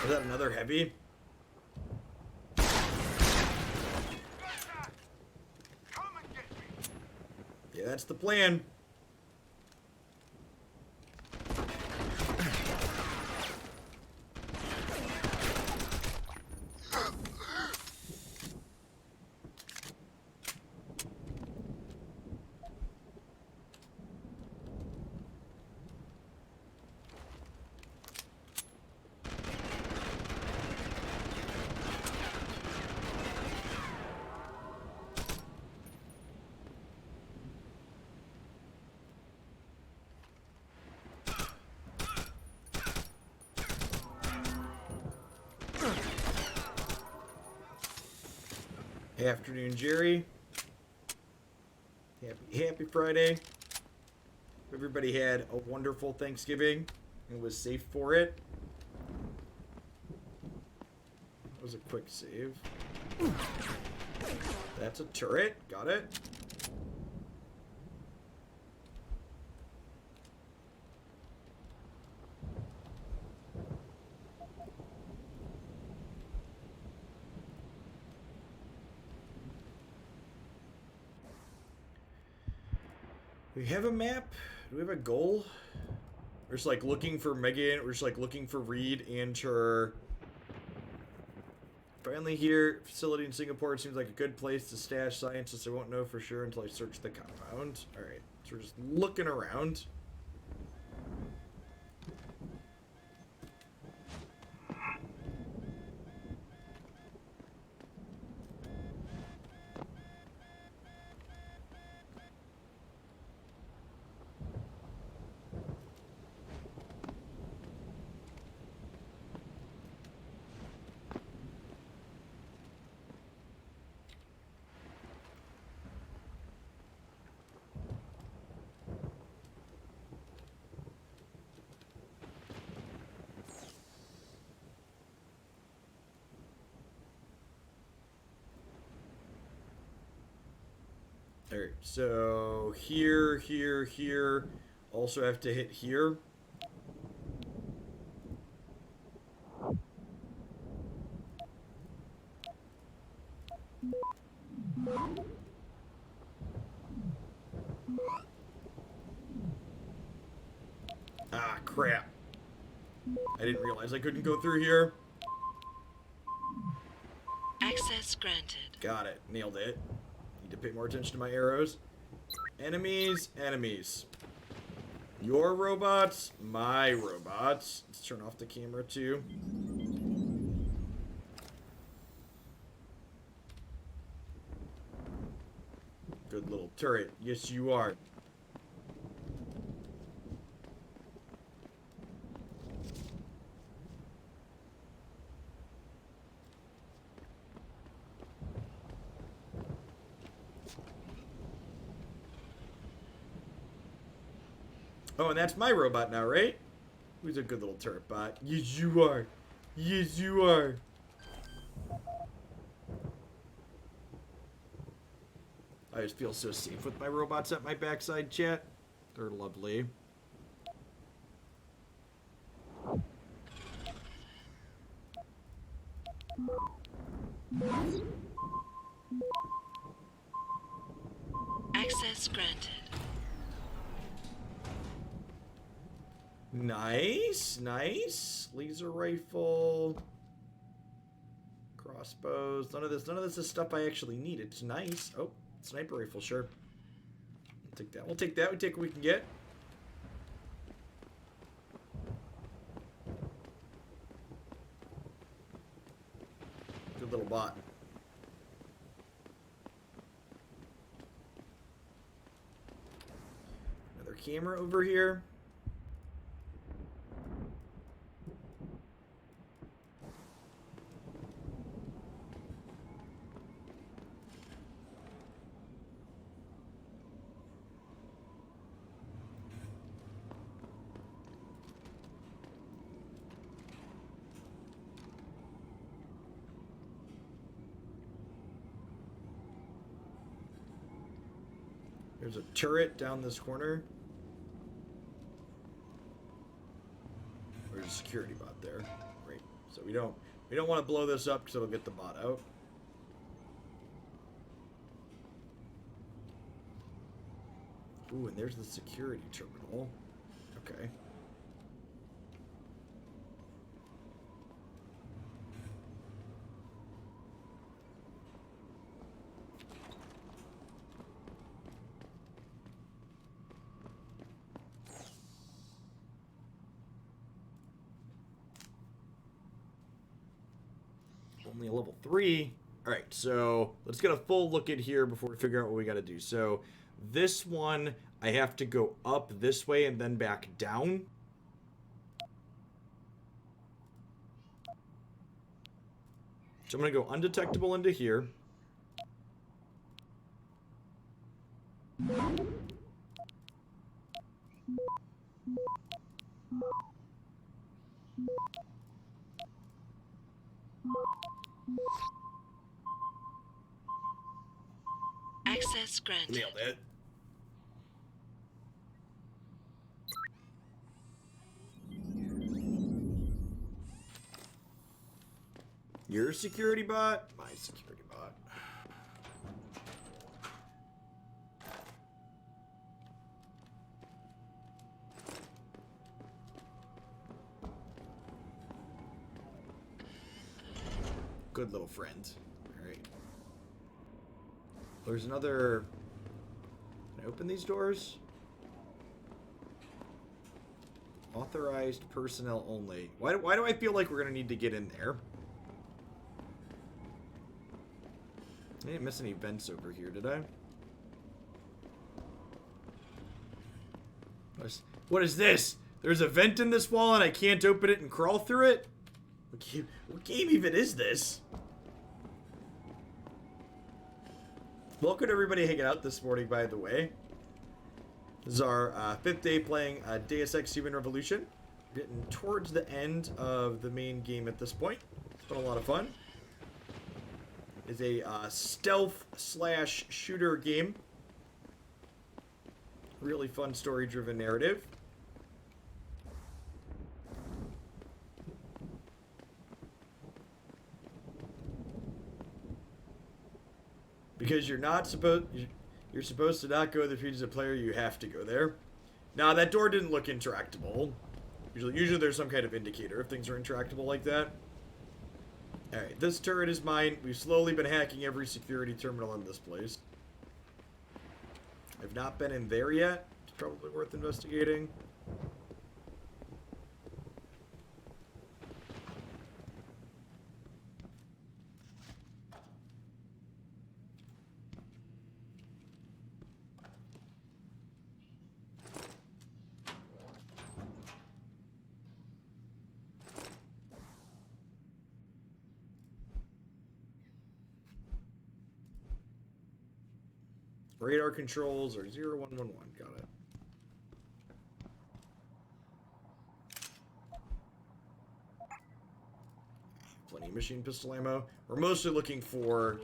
Is that another heavy? Yeah, that's the plan. Afternoon, Jerry. Happy Friday. Everybody had a wonderful Thanksgiving and was safe for it. That was a quick save. That's a turret. Got it. Do we have a map? Do we have a goal? We're just like looking for Megan. We're just like looking for Reed and her. Finally here, facility in Singapore seems like a good place to stash scientists. I won't know for sure until I search the compound. Alright, so we're just looking around. Alright, so here, here, here. Also have to hit here. Ah, crap. I didn't realize I couldn't go through here. Access granted. Got it. Nailed it. Need to pay more attention to my arrows. Enemies, enemies. Your robots, my robots. Let's turn off the camera too. Good little turret. Yes, you are. Oh, and that's my robot now, right? Who's a good little turret bot? Yes, you are. Yes, you are. I just feel so safe with my robots at my backside, chat. They're lovely. Access granted. Nice, nice. Laser rifle. Crossbows. None of this is stuff I actually need. It's nice. Oh, sniper rifle, sure. We'll take that. We'll take that. We take what we can get. Good little bot. Another camera over here. There's a turret down this corner. There's a security bot there. Great. So we don't want to blow this up because it'll get the bot out. Ooh, and there's the security terminal. Okay. Only a level 3. Alright, so let's get a full look at here before we figure out what we gotta do. So this one, I have to go up this way and then back down. So I'm gonna go undetectable into here. Access granted. Nailed it. Your security bot? My security bot. Good little friend. Alright. There's another... Can I open these doors? Authorized personnel only. Why do I feel like we're gonna need to get in there? I didn't miss any vents over here, did I? What is this? There's a vent in this wall and I can't open it and crawl through it? What game even is this? Welcome to everybody hanging out this morning, by the way. This is our 5th day playing Deus Ex Human Revolution. We're getting towards the end of the main game at this point. It's been a lot of fun. It's a stealth/shooter game. Really fun story-driven narrative. Because you're supposed to not go to the fugitive player, you have to go there. Now that door didn't look interactable. Usually there's some kind of indicator if things are interactable like that. Alright, this turret is mine. We've slowly been hacking every security terminal in this place. I've not been in there yet. It's probably worth investigating. Radar controls are 0111. Got it. Plenty of machine pistol ammo. We're mostly looking for...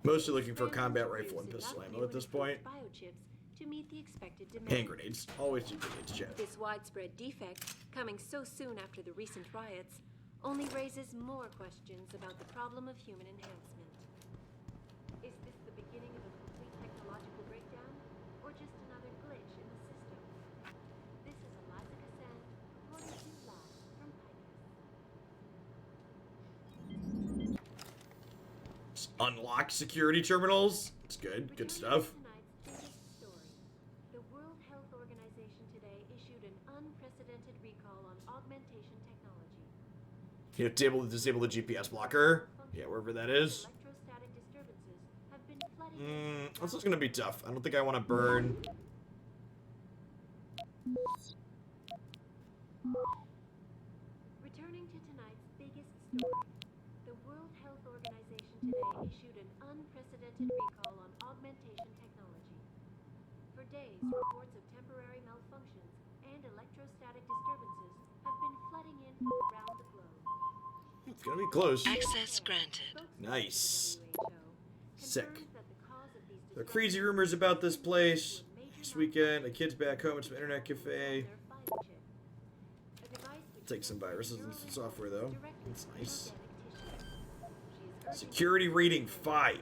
Mostly looking for combat rifle and pistol ammo at this point. To meet the expected demand. Hand grenades. Always do grenades, chat. This widespread defect, coming so soon after the recent riots, only raises more questions about the problem of human enhancement. Is this the beginning of a complete technological breakdown, or just another glitch in the system? This is Eliza Cassand, reporting to you live from Picus. Unlock security terminals. It's good. Good stuff. The World Health Organization today issued an unprecedented recall on augmentation technology. You have to disable the GPS blocker. Yeah, wherever that is. This is gonna be tough. I don't think I want to burn. Returning to tonight's biggest story, the World Health Organization today issued an unprecedented recall on augmentation technology. For days, reports of temporary malfunctions and electrostatic disturbances have been flooding in from around the globe. It's gonna be close. Access granted. Nice. Sick. There are crazy rumors about this place. This weekend, a kid's back home at some internet cafe. Take some viruses and some software, though. That's nice. Security rating 5.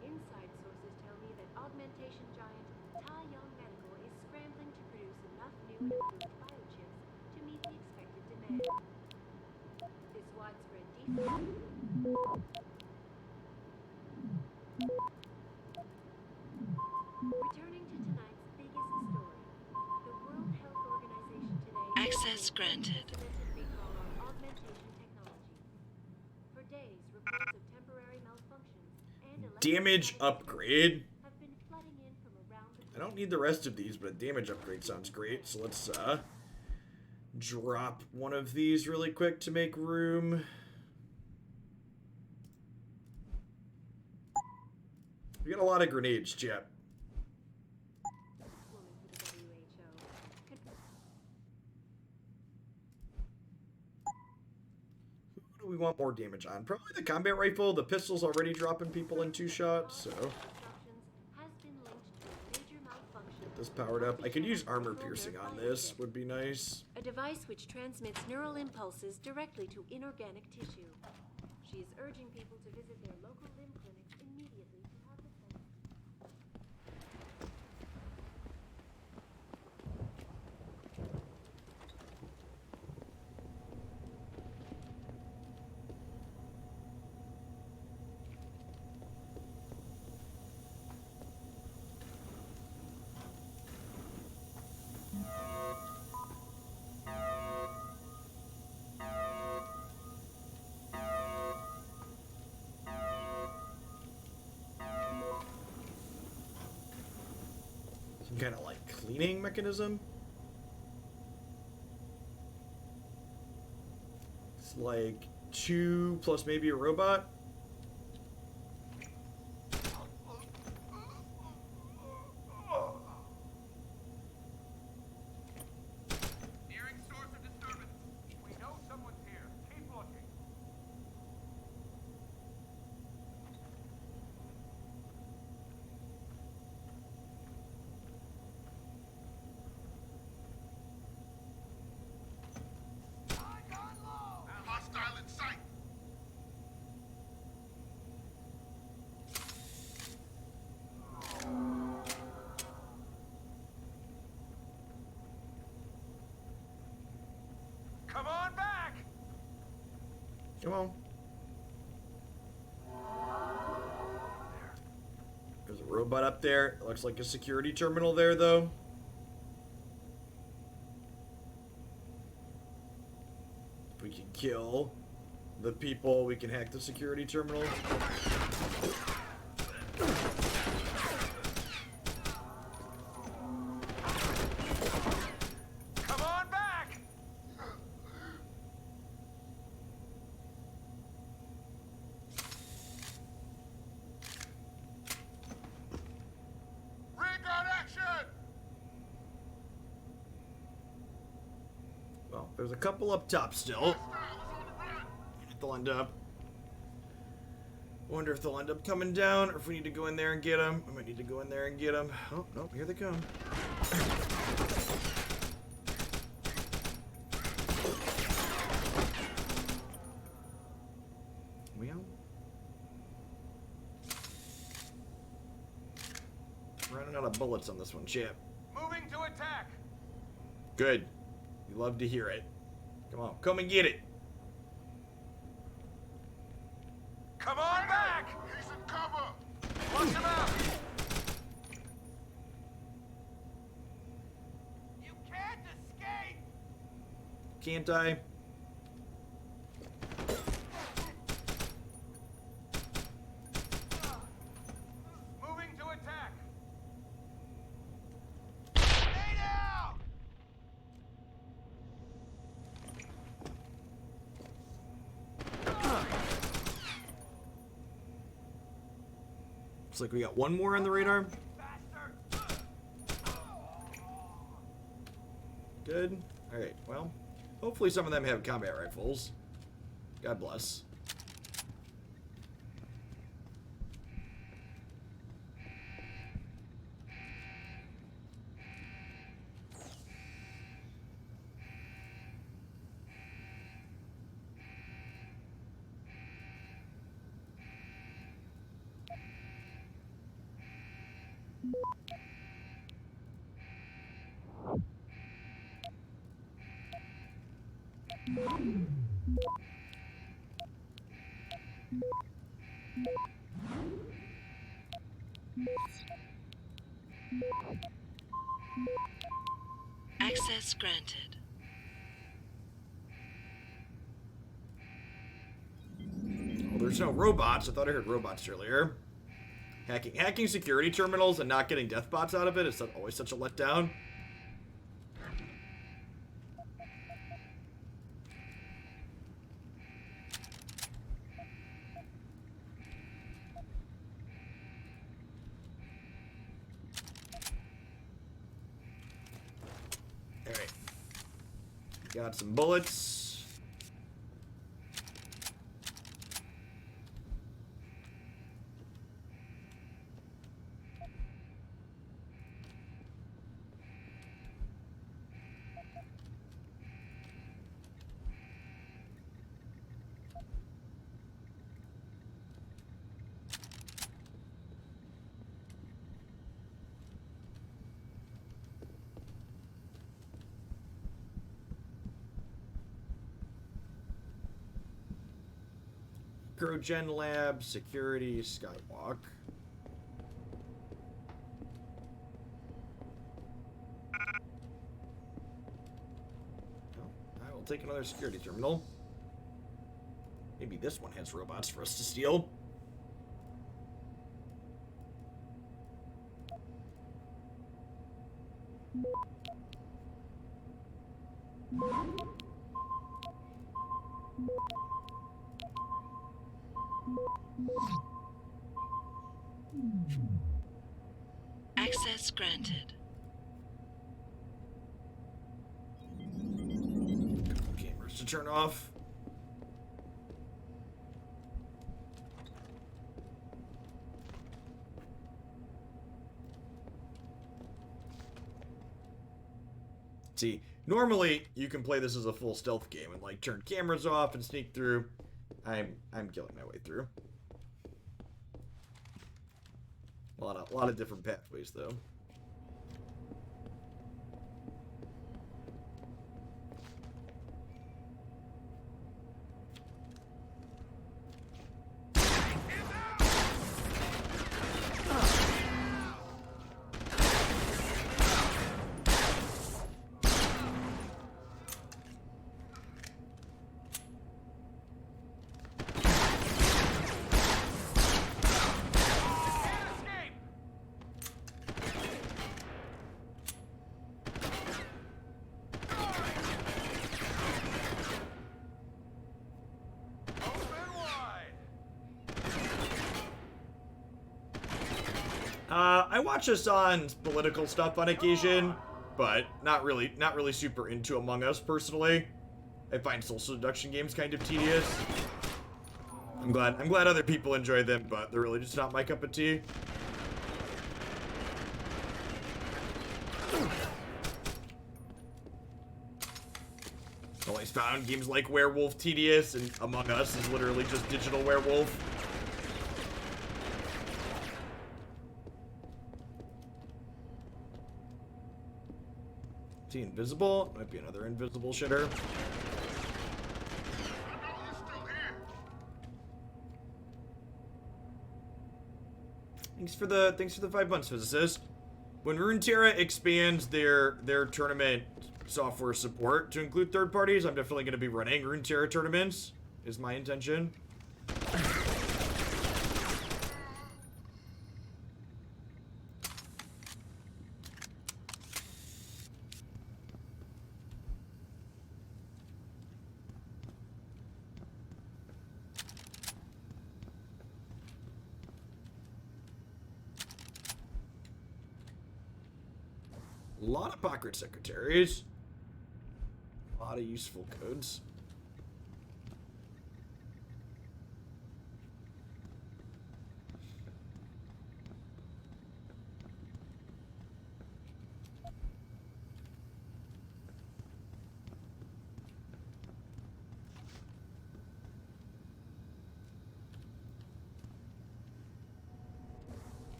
Inside sources tell me that augmentation giant Taiyang Medical is scrambling to produce enough new and improved biochips to meet the expected demand. This widespread defect. Returning to tonight's biggest story, the World Health Organization today Access granted. recall on augmentation technology. For days, reports of temporary malfunctions and Damage upgrade. have been flooding in from around the I don't need the rest of these, but a damage upgrade sounds great. So let's drop one of these really quick to make room. We got a lot of grenades, chat. we want more damage on? Probably the combat rifle. The pistol's already dropping people in 2 shots, so... Get this powered up. I could use armor piercing on this, would be nice. A device which transmits neural impulses directly to inorganic tissue. She is urging people to visit their local limb clinics immediately to have the test. Some kind of like cleaning mechanism. It's like 2 plus maybe a robot. Nearing source of disturbance. We know someone's here. Keep looking. Hostile in sight. Come on back! Come on. There's a robot up there. It looks like a security terminal there, though. If we can kill the people, we can hack the security terminal. Come on back! Ray gun action! Well, there's a couple up top still. They'll end up. Wonder if they'll end up coming down, or if we need to go in there and get them. We might need to go in there and get them. Oh, no, here they come. We out? Running out of bullets on this one, chap. Moving to attack! Good. We love to hear it. Come on, come and get it. Come on back! He's in cover! Watch him out! You can't escape! Can't I? Moving to attack! Stay down! Looks like we got one more on the radar. Good. Alright, well, hopefully some of them have combat rifles. God bless. Access granted. Well, there's no robots. I thought I heard robots earlier. Hacking security terminals and not getting death bots out of it is always such a letdown. Alright. Got some bullets. Microgen Lab, security, skywalk. I will take another security terminal. Maybe this one has robots for us to steal. Access granted. Cameras to turn off. See, normally you can play this as a full stealth game and like turn cameras off and sneak through. I'm killing my way through. A lot of different pathways though. I watch Hassan's political stuff on occasion, but not really super into Among Us personally. I find social deduction games kind of tedious. I'm glad other people enjoy them, but they're really just not my cup of tea. Always found games like Werewolf tedious, and Among Us is literally just digital werewolf. Invisible? Might be another invisible shitter. Thanks for the 5 months, physicist. When Runeterra expands their tournament software support to include third parties, I'm definitely going to be running Runeterra tournaments. Is my intention. A lot of pocket secretaries. A lot of useful codes.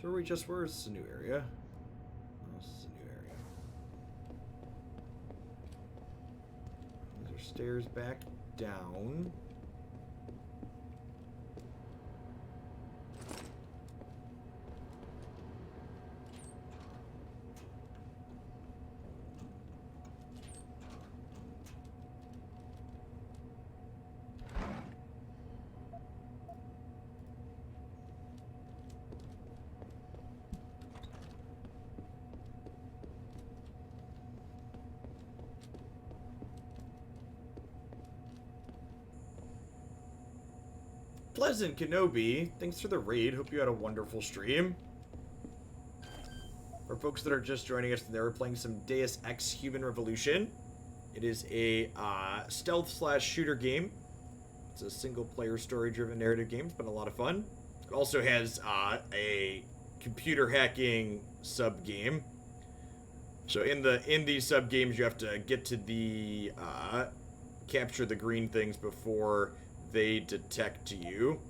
So we just were. Is this a new area? Oh, this is a new area. These are stairs back down. Pleasant Kenobi, thanks for the raid. Hope you had a wonderful stream. For folks that are just joining us, they were playing some Deus Ex Human Revolution. It is a stealth/shooter game. It's a single-player, story-driven narrative game. It's been a lot of fun. It also has a computer hacking sub-game. So in these sub-games, you have to get to the capture the green things before they detect you.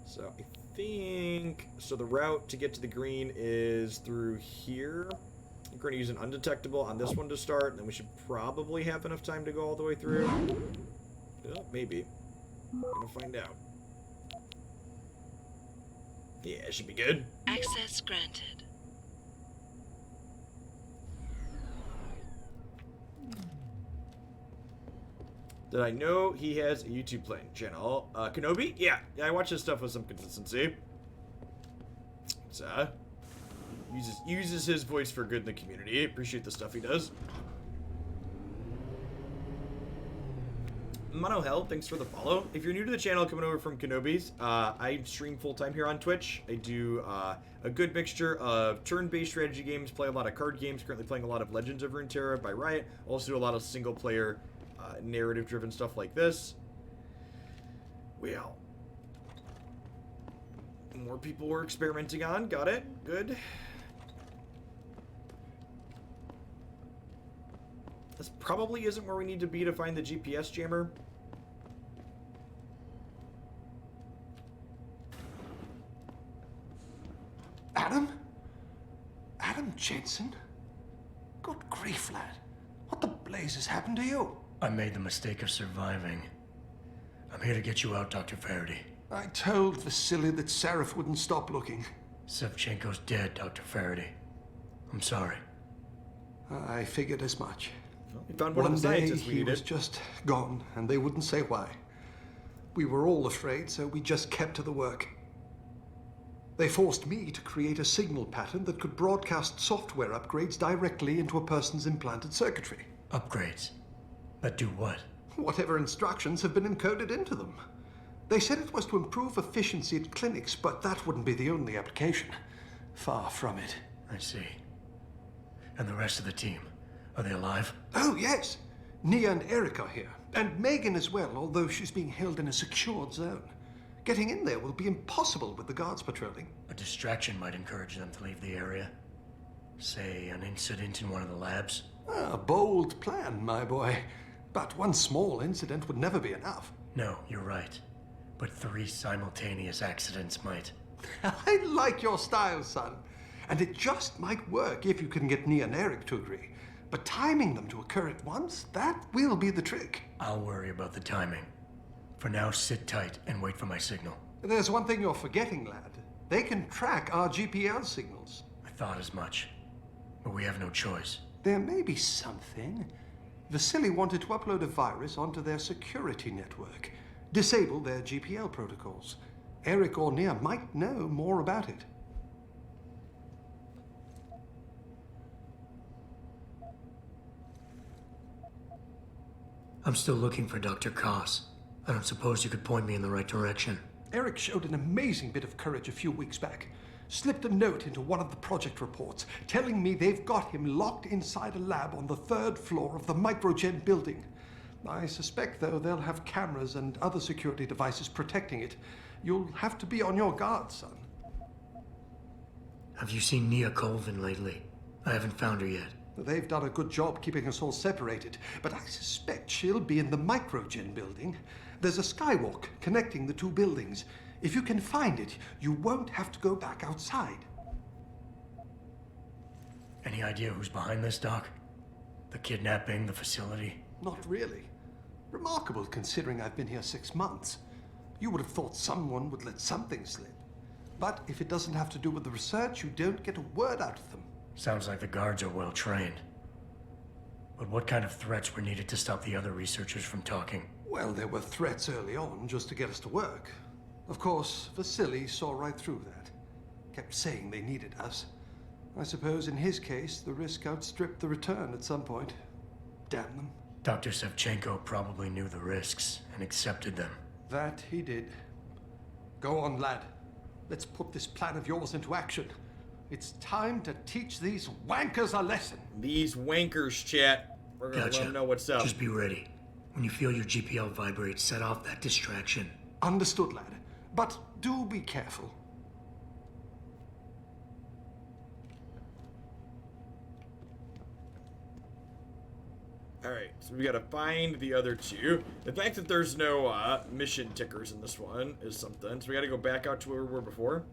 So I think the route to get to the green is through here. I'm going to use an undetectable on this one to start, and then we should probably have enough time to go all the way through. Oh, maybe. We're gonna find out. Yeah, it should be good. Access granted. Did I know he has a YouTube channel? Kenobi? Yeah, I watch his stuff with some consistency. It's, uses his voice for good in the community. Appreciate the stuff he does. Mono Hell, thanks for the follow. If you're new to the channel coming over from Kenobi's, I stream full-time here on Twitch. I do a good mixture of turn-based strategy games, play a lot of card games, currently playing a lot of Legends of Runeterra by Riot. Also do a lot of single-player narrative-driven stuff like this. Well, more people were experimenting on. Got it. Good. This probably isn't where we need to be to find the GPS jammer. Adam? Adam Jensen? Good grief, lad. What the blazes happened to you? I made the mistake of surviving. I'm here to get you out, Dr. Faraday. I told Vasily that Seraph wouldn't stop looking. Sevchenko's dead, Dr. Faraday. I'm sorry. I figured as much. Well, we found one of the scientists we needed. He was just gone, and they wouldn't say why. We were all afraid, so we just kept to the work. They forced me to create a signal pattern that could broadcast software upgrades directly into a person's implanted circuitry. Upgrades? But do what? Whatever instructions have been encoded into them. They said it was to improve efficiency at clinics, but that wouldn't be the only application. Far from it. I see. And the rest of the team? Are they alive? Oh, yes. Nia and Eric are here. And Megan as well, although she's being held in a secured zone. Getting in there will be impossible with the guards patrolling. A distraction might encourage them to leave the area. Say, an incident in one of the labs? A bold plan, my boy. But one small incident would never be enough. No, you're right. But 3 simultaneous accidents might. I like your style, son. And it just might work if you can get Nia and Eric to agree. But timing them to occur at once, that will be the trick. I'll worry about the timing. For now, sit tight and wait for my signal. There's one thing you're forgetting, lad. They can track our GPL signals. I thought as much. But we have no choice. There may be something. Vasily wanted to upload a virus onto their security network. Disable their GPL protocols. Eric or Nia might know more about it. I'm still looking for Dr. Koss. I don't suppose you could point me in the right direction. Eric showed an amazing bit of courage a few weeks back. Slipped a note into one of the project reports, telling me they've got him locked inside a lab on the 3rd floor of the Microgen building. I suspect, though, they'll have cameras and other security devices protecting it. You'll have to be on your guard, son. Have you seen Nia Colvin lately? I haven't found her yet. They've done a good job keeping us all separated, but I suspect she'll be in the Microgen building. There's a skywalk connecting the 2 buildings. If you can find it, you won't have to go back outside. Any idea who's behind this, Doc? The kidnapping, the facility? Not really. Remarkable considering I've been here 6 months. You would have thought someone would let something slip. But if it doesn't have to do with the research, you don't get a word out of them. Sounds like the guards are well trained. But what kind of threats were needed to stop the other researchers from talking? Well, there were threats early on just to get us to work. Of course, Vasily saw right through that. Kept saying they needed us. I suppose in his case, the risk outstripped the return at some point. Damn them. Dr. Sevchenko probably knew the risks and accepted them. That he did. Go on, lad. Let's put this plan of yours into action. It's time to teach these wankers a lesson. These wankers, chat. We're gonna let them know what's up. Just be ready. When you feel your GPL vibrate, set off that distraction. Understood, lad. But do be careful. Alright, so we gotta find the other 2. The fact that there's no mission tickers in this one is something. So we gotta go back out to where we were before.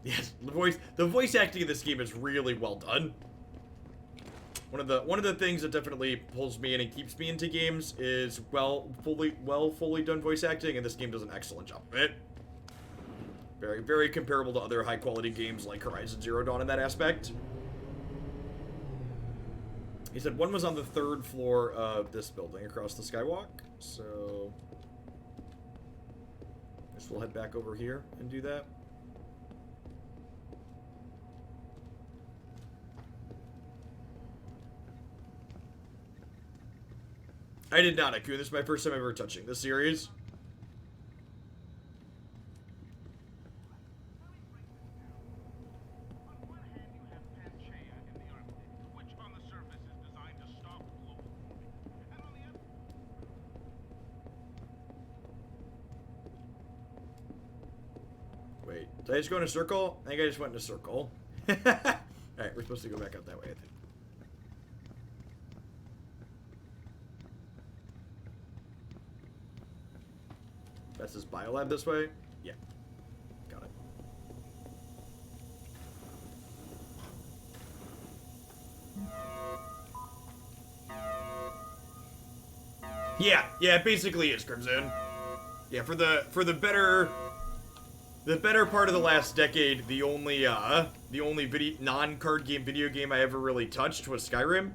Yes, the voice acting in this game is really well done. One of the things that definitely pulls me in and keeps me into games is fully done voice acting, and this game does an excellent job of it. Very, very comparable to other high quality games like Horizon Zero Dawn in that aspect. He said one was on the 3rd floor of this building across the skywalk, so I guess we'll head back over here and do that. I did not, Akun. This is my first time ever touching this series. Wait, did I just go in a circle? I think I just went in a circle. Alright, we're supposed to go back out that way, I think. That's his biolab this way? Yeah. Got it. Yeah, it basically is, Crimson. Yeah, for the better part of the last decade, the only non-card game video game I ever really touched was Skyrim.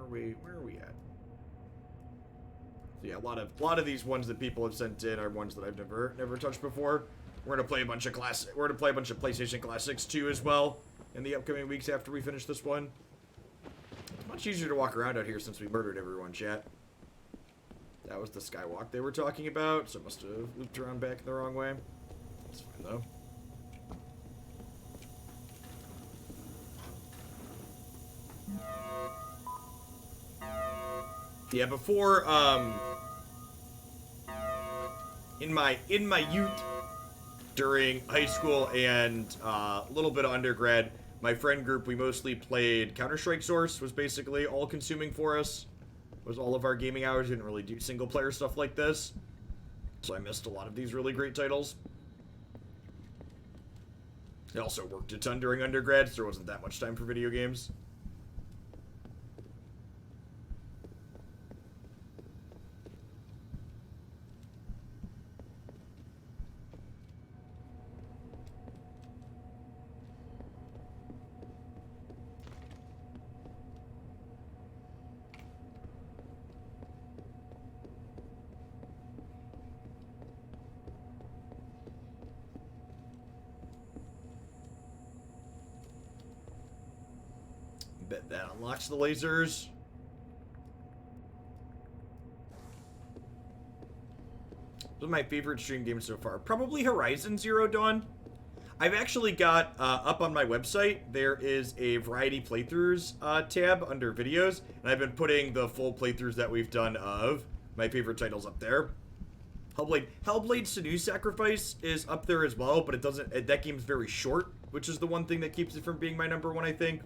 Where are we at? So yeah, a lot of these ones that people have sent in are ones that I've never touched before. We're gonna play a bunch of PlayStation Classics too as well in the upcoming weeks after we finish this one. It's much easier to walk around out here since we murdered everyone, chat. That was the skywalk they were talking about, so it must have looped around back the wrong way. It's fine though. Yeah, before, in my youth, during high school and a little bit of undergrad, my friend group, we mostly played Counter-Strike Source, was basically all-consuming for us. Was all of our gaming hours. Didn't really do single-player stuff like this. So I missed a lot of these really great titles. I also worked a ton during undergrad, so there wasn't that much time for video games. Bet that unlocks the lasers. Those are my favorite stream games so far. Probably Horizon Zero Dawn. I've actually got, up on my website, there is a variety playthroughs tab under videos, and I've been putting the full playthroughs that we've done of my favorite titles up there. Hellblade Senu's Sacrifice is up there as well, but it doesn't, that game's very short, which is the one thing that keeps it from being my #1, I think.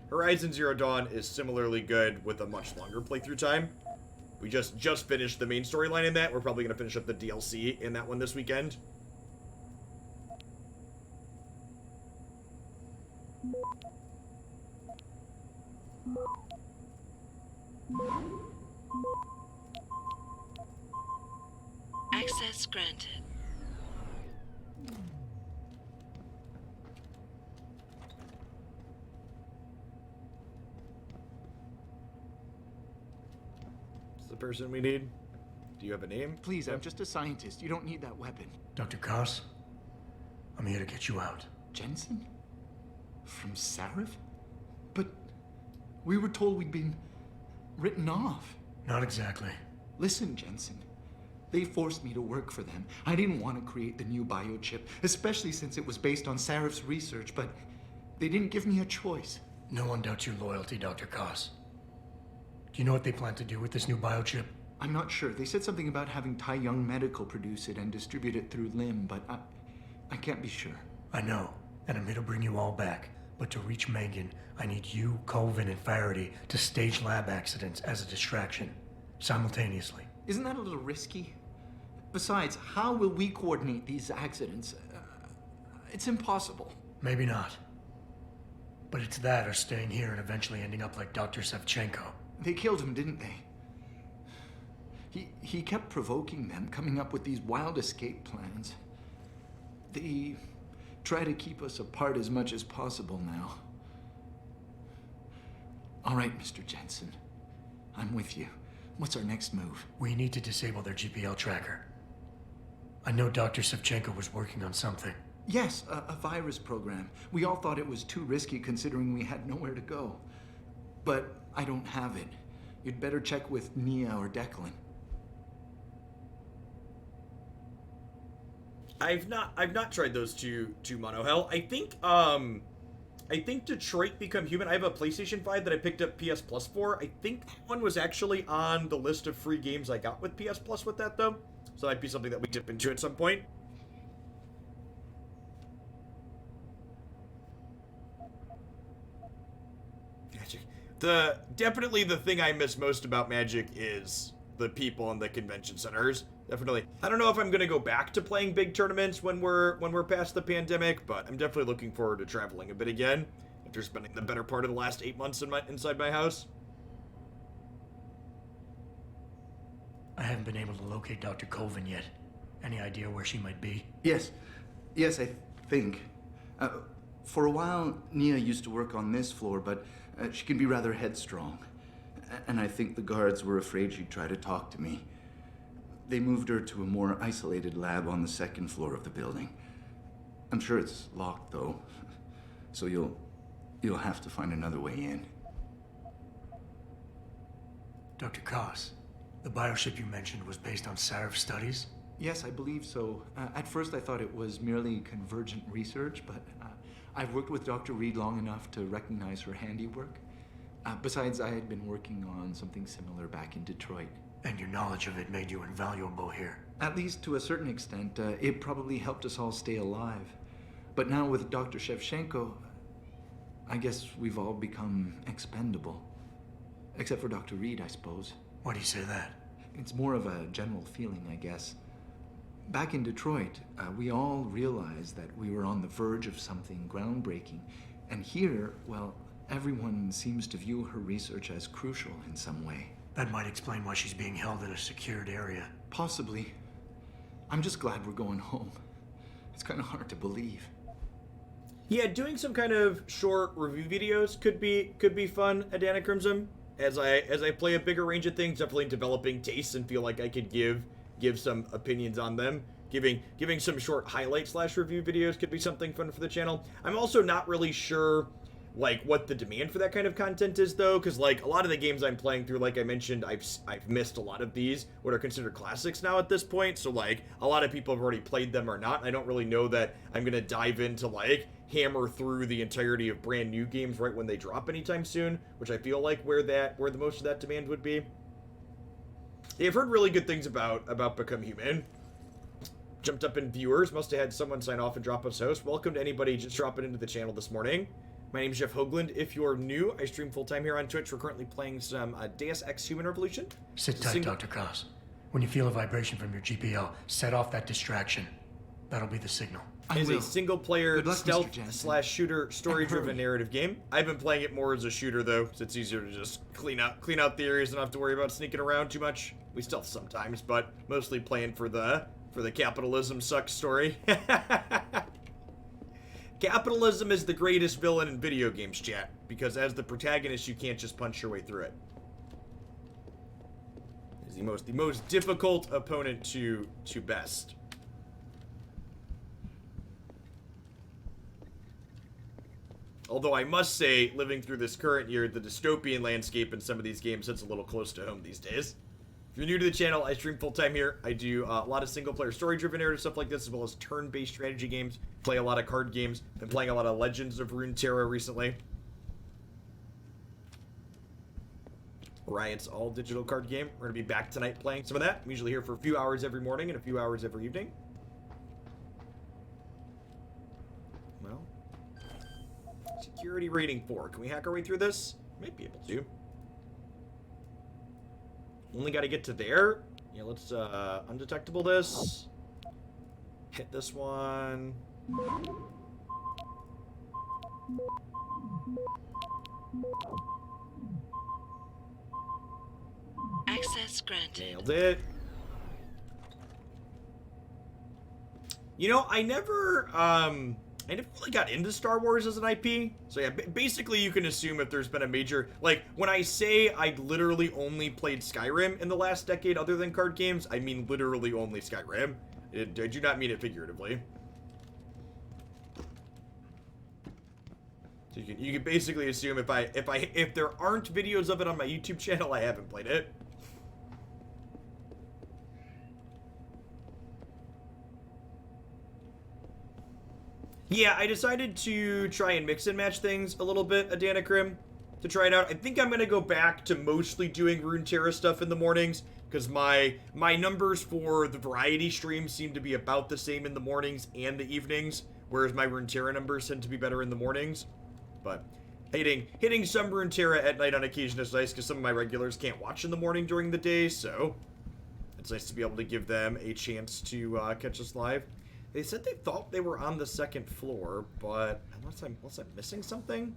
Horizon Zero Dawn is similarly good with a much longer playthrough time. We just finished the main storyline in that. We're probably going to finish up the DLC in that one this weekend. Access granted. The person we need. Do you have a name? Please, I'm just a scientist. You don't need that weapon. Dr. Koss, I'm here to get you out. Jensen? From Sarif? But we were told we'd been written off. Not exactly. Listen, Jensen. They forced me to work for them. I didn't want to create the new biochip, especially since it was based on Sarif's research, but they didn't give me a choice. No one doubts your loyalty, Dr. Koss. Do you know what they plan to do with this new biochip? I'm not sure. They said something about having Tai Young Medical produce it and distribute it through LIM, but I can't be sure. I know, and I'm here to bring you all back. But to reach Megan, I need you, Colvin, and Faraday to stage lab accidents as a distraction, simultaneously. Isn't that a little risky? Besides, how will we coordinate these accidents? It's impossible. Maybe not. But it's that or staying here and eventually ending up like Dr. Sevchenko. They killed him, didn't they? He kept provoking them, coming up with these wild escape plans. They try to keep us apart as much as possible now. All right, Mr. Jensen. I'm with you. What's our next move? We need to disable their GPL tracker. I know Dr. Sevchenko was working on something. Yes, a virus program. We all thought it was too risky considering we had nowhere to go. But I don't have it. You'd better check with Nia or Declan. I've not tried those two Mono Hell. I think Detroit Become Human. I have a PlayStation 5 that I picked up PS Plus for. I think that one was actually on the list of free games I got with PS Plus with that though. So that might be something that we dip into at some point. Magic. Definitely the thing I miss most about Magic is the people in the convention centers. Definitely. I don't know if I'm gonna go back to playing big tournaments when we're past the pandemic, but I'm definitely looking forward to traveling a bit again after spending the better part of the last 8 months inside my house. I haven't been able to locate Dr. Colvin yet. Any idea where she might be? Yes, I think. For a while, Nia used to work on this floor, but she can be rather headstrong. And I think the guards were afraid she'd try to talk to me. They moved her to a more isolated lab on the second floor of the building. I'm sure it's locked, though. So you'll have to find another way in. Dr. Koss, the bioship you mentioned was based on Sarif's studies? Yes, I believe so. At first I thought it was merely convergent research, but I've worked with Dr. Reed long enough to recognize her handiwork. Besides, I had been working on something similar back in Detroit. And your knowledge of it made you invaluable here. At least to a certain extent, it probably helped us all stay alive. But now with Dr. Shevchenko, I guess we've all become expendable. Except for Dr. Reed, I suppose. Why do you say that? It's more of a general feeling, I guess. Back in Detroit, we all realized that we were on the verge of something groundbreaking. And here, well, everyone seems to view her research as crucial in some way. That might explain why she's being held in a secured area. Possibly. I'm just glad we're going home. It's kind of hard to believe. Yeah, doing some kind of short review videos could be fun at Dana Crimson. As I play a bigger range of things, definitely developing tastes and feel like I could give some opinions on them. Giving some short highlight / review videos could be something fun for the channel. I'm also not really sure like what the demand for that kind of content is though, because like a lot of the games I'm playing through, like I mentioned, I've missed a lot of these, what are considered classics now at this point, so like a lot of people have already played them or not. I don't really know that I'm gonna dive into like hammer through the entirety of brand new games right when they drop anytime soon, which I feel like where the most of that demand would be. Yeah, I've heard really good things about Become Human. Jumped up in viewers, must have had someone sign off and drop us host. Welcome to anybody just dropping into the channel this morning. My name is Jeff Hoagland. If you're new, I stream full-time here on Twitch. We're currently playing some Deus Ex Human Revolution. Sit tight, Dr. Koss. When you feel a vibration from your GPL, set off that distraction. That'll be the signal. It's a single-player stealth / shooter story-driven narrative game. I've been playing it more as a shooter though, so it's easier to just clean out the areas and not have to worry about sneaking around too much. We stealth sometimes, but mostly playing for the capitalism sucks story. Capitalism is the greatest villain in video games, chat, because as the protagonist, you can't just punch your way through it. It's the most difficult opponent to best. Although I must say, living through this current year, the dystopian landscape in some of these games hits a little close to home these days. If you're new to the channel, I stream full-time here. I do a lot of single-player story-driven narrative stuff like this, as well as turn-based strategy games. Play a lot of card games. Been playing a lot of Legends of Runeterra recently. Riot's all-digital card game. We're going to be back tonight playing some of that. I'm usually here for a few hours every morning and a few hours every evening. Well, security rating 4. Can we hack our way through this? Might be able to. Only got to get to there. Yeah, let's undetectable this. Hit this one. Access granted. Nailed it. You know, I never really got into Star Wars as an IP. So yeah, basically you can assume if there's been a major, like, when I say I literally only played Skyrim in the last decade other than card games, I mean literally only Skyrim. I do not mean it figuratively. So you can basically assume if there aren't videos of it on my YouTube channel, I haven't played it. Yeah, I decided to try and mix and match things a little bit, Adanacrim, to try it out. I think I'm going to go back to mostly doing Runeterra stuff in the mornings, because my numbers for the variety streams seem to be about the same in the mornings and the evenings, whereas my Runeterra numbers tend to be better in the mornings. But hitting some Runeterra at night on occasion is nice, because some of my regulars can't watch in the morning during the day, so it's nice to be able to give them a chance to catch us live. They said they thought they were on the second floor, but unless I'm missing something.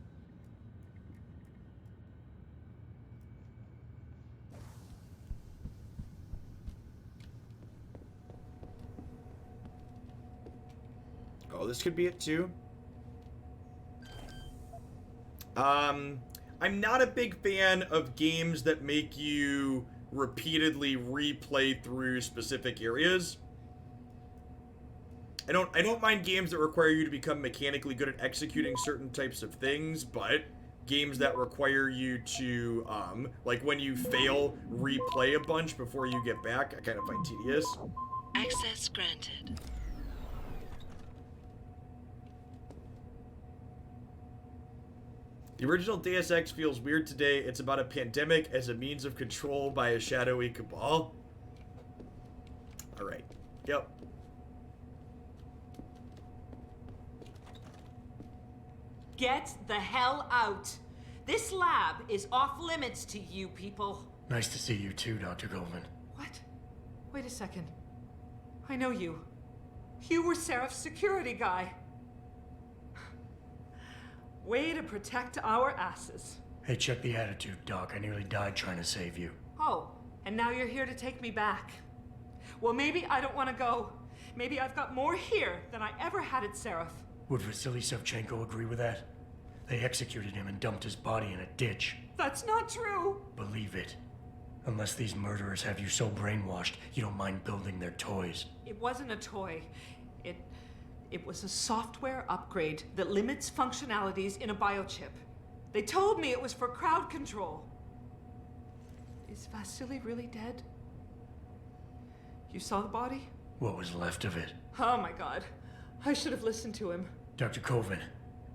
Oh, this could be it too. I'm not a big fan of games that make you repeatedly replay through specific areas. I don't mind games that require you to become mechanically good at executing certain types of things, but games that require you to, like when you fail, replay a bunch before you get back, I kind of find tedious. Access granted. The original Deus Ex feels weird today. It's about a pandemic as a means of control by a shadowy cabal. Alright. Yep. Get the hell out. This lab is off limits to you people. Nice to see you too, Dr. Goldman. What? Wait a second. I know you. You were Seraph's security guy. Way to protect our asses. Hey, check the attitude, Doc. I nearly died trying to save you. Oh, and now you're here to take me back. Well, maybe I don't want to go. Maybe I've got more here than I ever had at Seraph. Would Vasily Sevchenko agree with that? They executed him and dumped his body in a ditch. That's not true. Believe it. Unless these murderers have you so brainwashed, you don't mind building their toys. It wasn't a toy. It was a software upgrade that limits functionalities in a biochip. They told me it was for crowd control. Is Vasily really dead? You saw the body? What was left of it? Oh my god. I should have listened to him. Dr. Koven,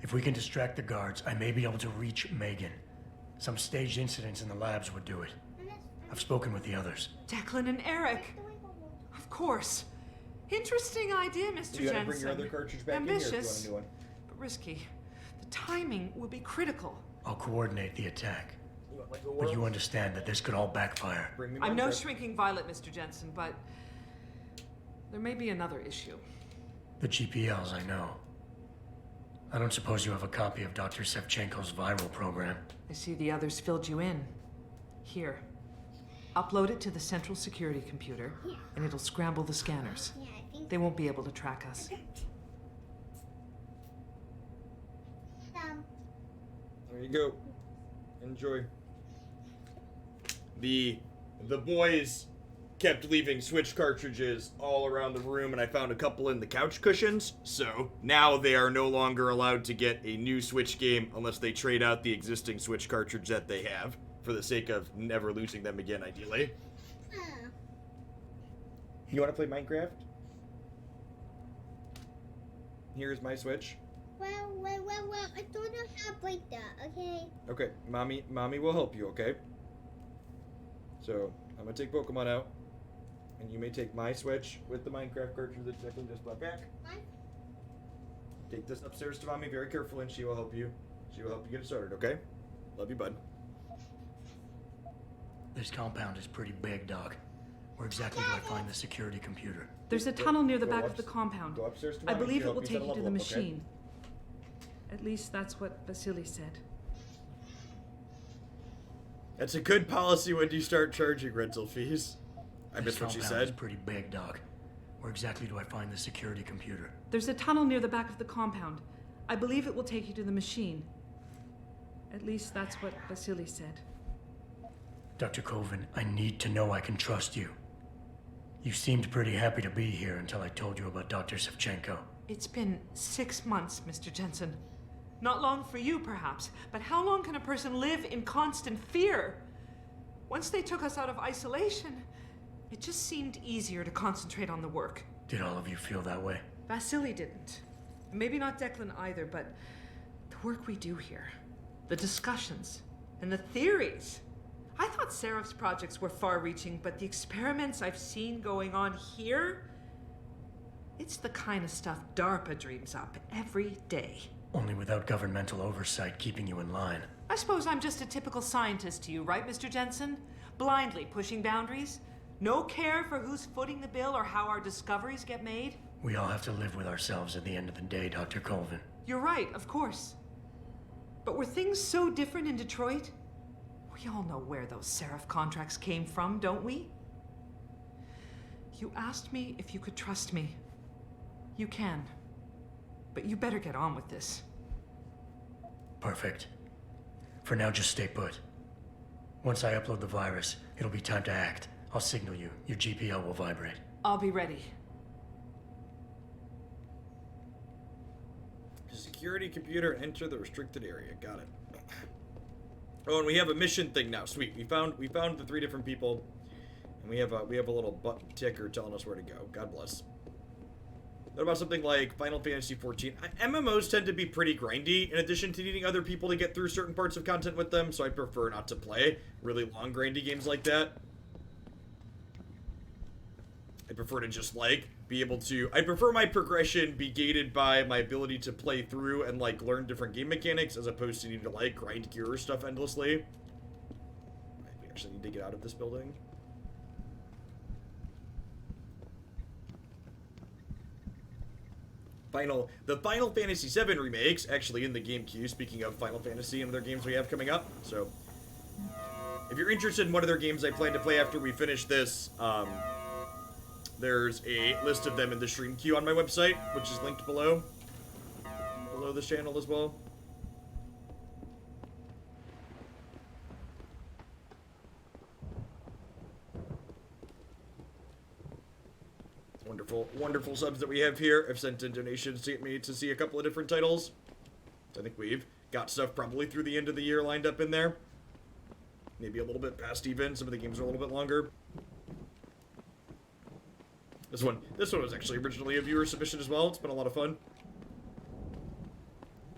if we can distract the guards, I may be able to reach Megan. Some staged incidents in the labs would do it. I've spoken with the others. Declan and Eric. Of course. Interesting idea, Mr. You gotta Jensen. bring your other cartridge back Ambitious, in here if you want a new one. but risky. The timing will be critical. I'll coordinate the attack. But you understand that this could all backfire. I'm no shrinking violet, Mr. Jensen, but there may be another issue. The GPLs, I know. I don't suppose you have a copy of Dr. Sevchenko's viral program. I see the others filled you in. Here. Upload it to the central security computer, and it'll scramble the scanners. They won't be able to track us. There you go. Enjoy. The boys kept leaving Switch cartridges all around the room, and I found a couple in the couch cushions, so now they are no longer allowed to get a new Switch game unless they trade out the existing Switch cartridge that they have, for the sake of never losing them again, ideally. You want to play Minecraft? Here's my Switch. Well, I don't know how to break that, okay? Okay, mommy will help you, okay? So, I'm gonna take Pokemon out, and you may take my Switch with the Minecraft cartridge that Declan just brought back. Take this upstairs to mommy very carefully, and she will help you. She will help you get it started, okay? Love you, bud. This compound is pretty big, Doc. Where exactly do I find the security computer? There's a tunnel near the back of the compound. Go upstairs to I mommy. believe She'll it will help you take set you a to the level up, okay? machine. At least that's what Vasily said. That's a good policy when you start charging rental fees. I missed what she This compound is said. pretty big, Doc. Where exactly do I find the security computer? There's a tunnel near the back of the compound. I believe it will take you to the machine. At least that's what Vasily said. Dr. Colvin, I need to know I can trust you. You seemed pretty happy to be here until I told you about Dr. Savchenko. It's been 6 months, Mr. Jensen. Not long for you, perhaps, but how long can a person live in constant fear? Once they took us out of isolation, it just seemed easier to concentrate on the work. Did all of you feel that way? Vasily didn't. Maybe not Declan either, but the work we do here, the discussions, and the theories. I thought Seraph's projects were far-reaching, but the experiments I've seen going on here, it's the kind of stuff DARPA dreams up every day. Only without governmental oversight keeping you in line. I suppose I'm just a typical scientist to you, right, Mr. Jensen? Blindly pushing boundaries? No care for who's footing the bill or how our discoveries get made? We all have to live with ourselves at the end of the day, Dr. Colvin. You're right, of course. But were things so different in Detroit? We all know where those Seraph contracts came from, don't we? You asked me if you could trust me. You can. But you better get on with this. Perfect. For now, just stay put. Once I upload the virus, it'll be time to act. I'll signal you. Your GPL will vibrate. I'll be ready. Security computer, enter the restricted area. Got it. Oh, and we have a mission thing now. Sweet. We found the 3 different people, and we have a little button ticker telling us where to go. God bless. What about something like Final Fantasy XIV? MMOs tend to be pretty grindy, in addition to needing other people to get through certain parts of content with them, so I prefer not to play really long, grindy games like that. I prefer to just, like, be able to... I prefer my progression be gated by my ability to play through and, like, learn different game mechanics, as opposed to needing to, like, grind gear or stuff endlessly. We actually need to get out of this building. The Final Fantasy VII remakes, actually in the game queue, speaking of Final Fantasy and other games we have coming up, so... If you're interested in what other games I plan to play after we finish this, there's a list of them in the stream queue on my website, which is linked below this channel as well. Wonderful subs that we have here. I've sent in donations to get me to see a couple of different titles. I think we've got stuff probably through the end of the year lined up in there. Maybe a little bit past even. Some of the games are a little bit longer. This one was actually originally a viewer submission as well. It's been a lot of fun.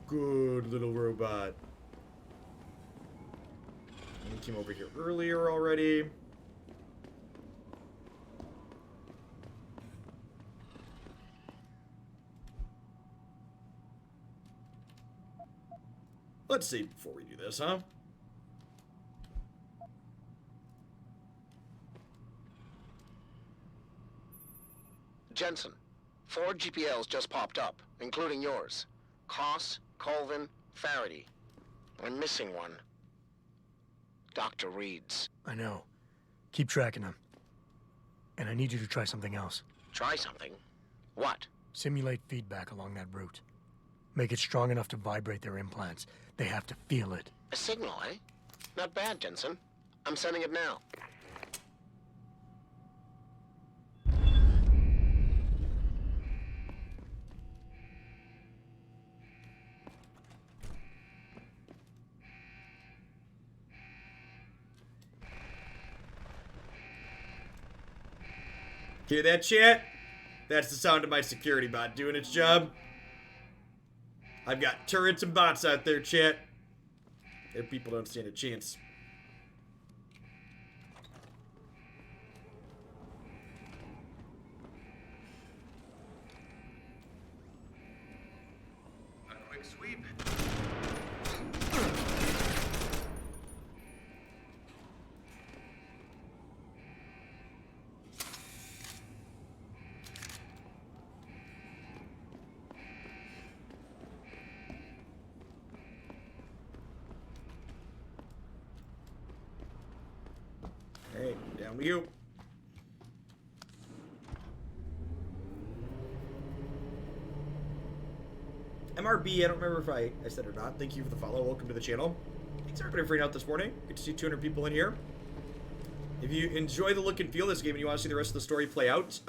Good little robot. And he came over here earlier already. Let's see before we do this, huh? Jensen, 4 GPLs just popped up, including yours. Koss, Colvin, Faraday. I'm missing one. Dr. Reed's. I know. Keep tracking them. And I need you to try something else. Try something? What? Simulate feedback along that route. Make it strong enough to vibrate their implants. They have to feel it. A signal, eh? Not bad, Jensen. I'm sending it now. Hear that, chat? That's the sound of my security bot doing its job. I've got turrets and bots out there, chat. Their people don't stand a chance. A quick sweep. Down we go. MRB, I don't remember if I said it or not. Thank you for the follow. Welcome to the channel. Thanks everybody for out this morning. Good to see 200 people in here. If you enjoy the look and feel of this game and you want to see the rest of the story play out,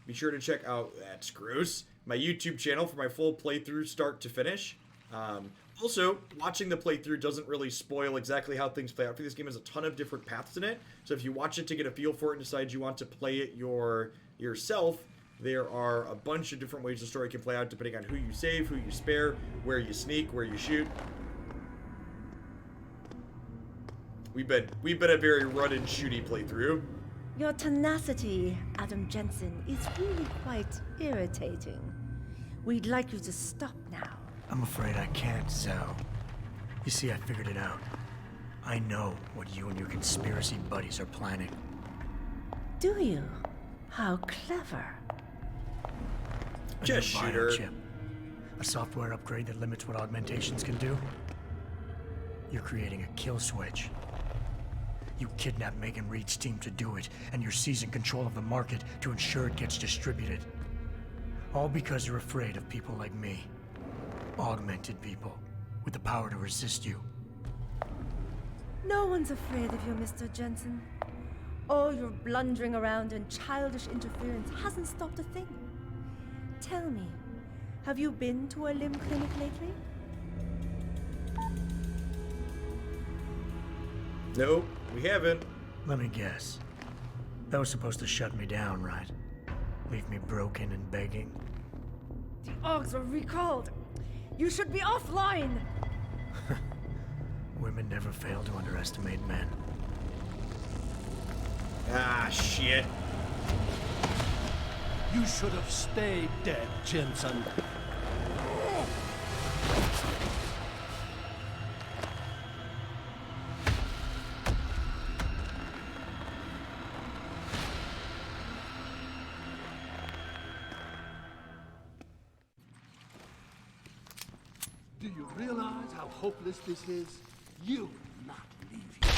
be sure to check out, that's gross, my YouTube channel for my full playthrough start to finish. Also, watching the playthrough doesn't really spoil exactly how things play out for this game. Has a ton of different paths in it. So if you watch it to get a feel for it and decide you want to play it yourself, there are a bunch of different ways the story can play out depending on who you save, who you spare, where you sneak, where you shoot. We've been a very run and shooty playthrough. Your tenacity, Adam Jensen, is really quite irritating. We'd like you to stop now. I'm afraid I can't, Zoe. You see, I figured it out. I know what you and your conspiracy buddies are planning. Do you? How clever. Just shoot her. Biochip. A software upgrade that limits what augmentations can do. You're creating a kill switch. You kidnapped Megan Reed's team to do it, and you're seizing control of the market to ensure it gets distributed. All because you're afraid of people like me. Augmented people, with the power to resist you. No one's afraid of you, Mr. Jensen. All your blundering around and childish interference hasn't stopped a thing. Tell me, have you been to a limb clinic lately? Nope, we haven't. Let me guess. That was supposed to shut me down, right? Leave me broken and begging. The Augs were recalled. You should be offline. Women never fail to underestimate men. Ah, shit. You should have stayed dead, Jensen. Do you realize how hopeless this is? You will not leave here.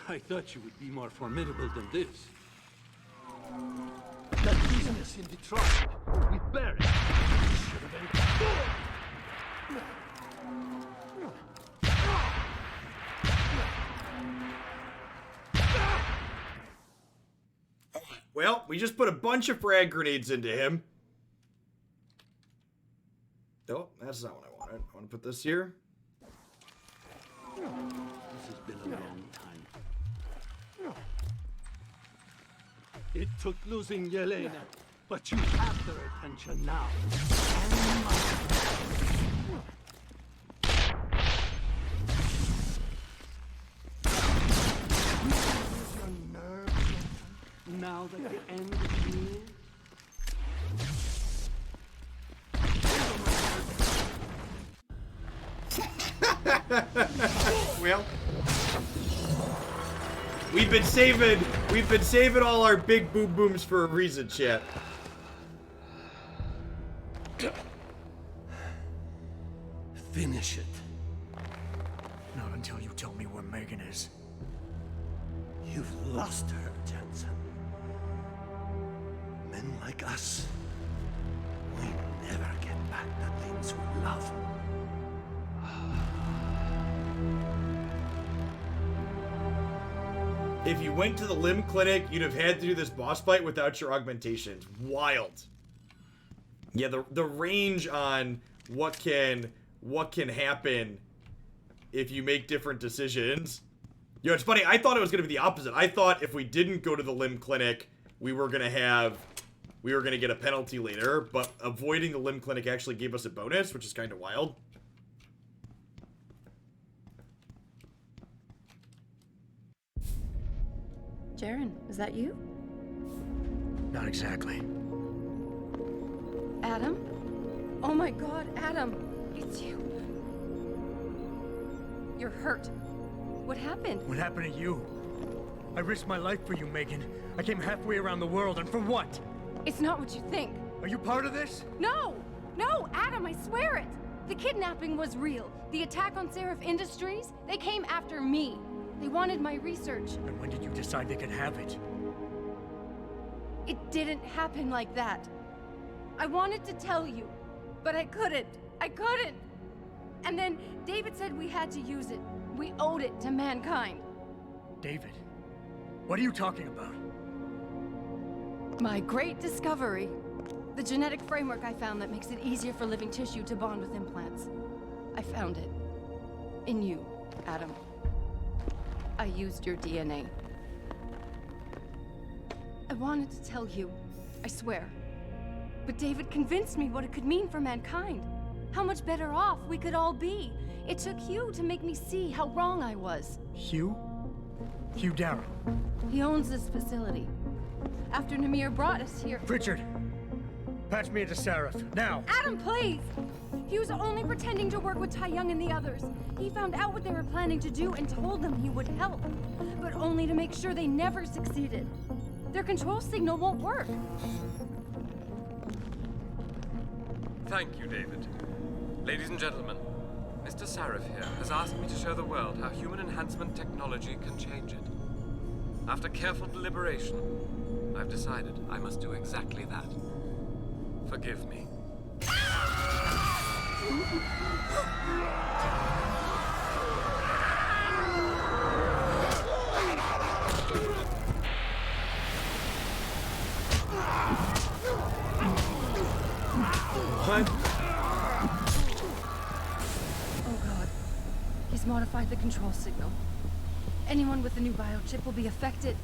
I thought you would be more formidable than this. That business in Detroit with Barry should have been... Well, we just put a bunch of frag grenades into him. Oh, that's not what I wanted. I want to put this here. This has been a long time. It took losing Yelena, but you have their attention now. Now that the end is near. Well, we've been saving all our big boom booms for a reason, chat. Finish it. Not until you tell me where Megan is. You've lost her, Jensen. Men like us, we never get back the things we love. If you went to the limb clinic, you'd have had to do this boss fight without your augmentations. Wild. Yeah, the range on what can happen if you make different decisions. You know, it's funny, I thought it was gonna be the opposite. I thought if we didn't go to the limb clinic, we were gonna get a penalty later, but avoiding the limb clinic actually gave us a bonus, which is kind of wild. Jaren, is that you? Not exactly. Adam? Oh my god, Adam! It's you. You're hurt. What happened? What happened to you? I risked my life for you, Megan. I came halfway around the world, and for what? It's not what you think. Are you part of this? No! No, Adam, I swear it! The kidnapping was real. The attack on Seraph Industries, they came after me. They wanted my research. And when did you decide they could have it? It didn't happen like that. I wanted to tell you, but I couldn't. I couldn't! And then David said we had to use it. We owed it to mankind. David? What are you talking about? My great discovery. The genetic framework I found that makes it easier for living tissue to bond with implants. I found it. In you, Adam. I used your DNA. I wanted to tell you, I swear. But David convinced me what it could mean for mankind. How much better off we could all be. It took Hugh to make me see how wrong I was. Hugh? Hugh Darrow. He owns this facility. After Namir brought us here... Richard! Patch me into Seraph, now! Adam, please! He was only pretending to work with Tai Young and the others. He found out what they were planning to do and told them he would help. But only to make sure they never succeeded. Their control signal won't work. Thank you, David. Ladies and gentlemen, Mr. Sarif here has asked me to show the world how human enhancement technology can change it. After careful deliberation, I've decided I must do exactly that. Forgive me. What? Oh God. He's modified the control signal. Anyone with the new biochip will be affected.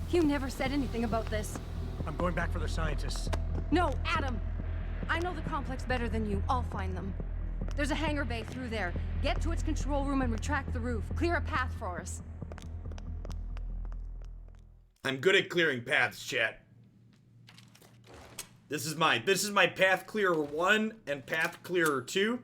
Hugh never said anything about this. I'm going back for the scientists. No, Adam! I know the complex better than you. I'll find them. There's a hangar bay through there. Get to its control room and retract the roof. Clear a path for us. I'm good at clearing paths, chat. This is my path clearer 1 and path clearer 2.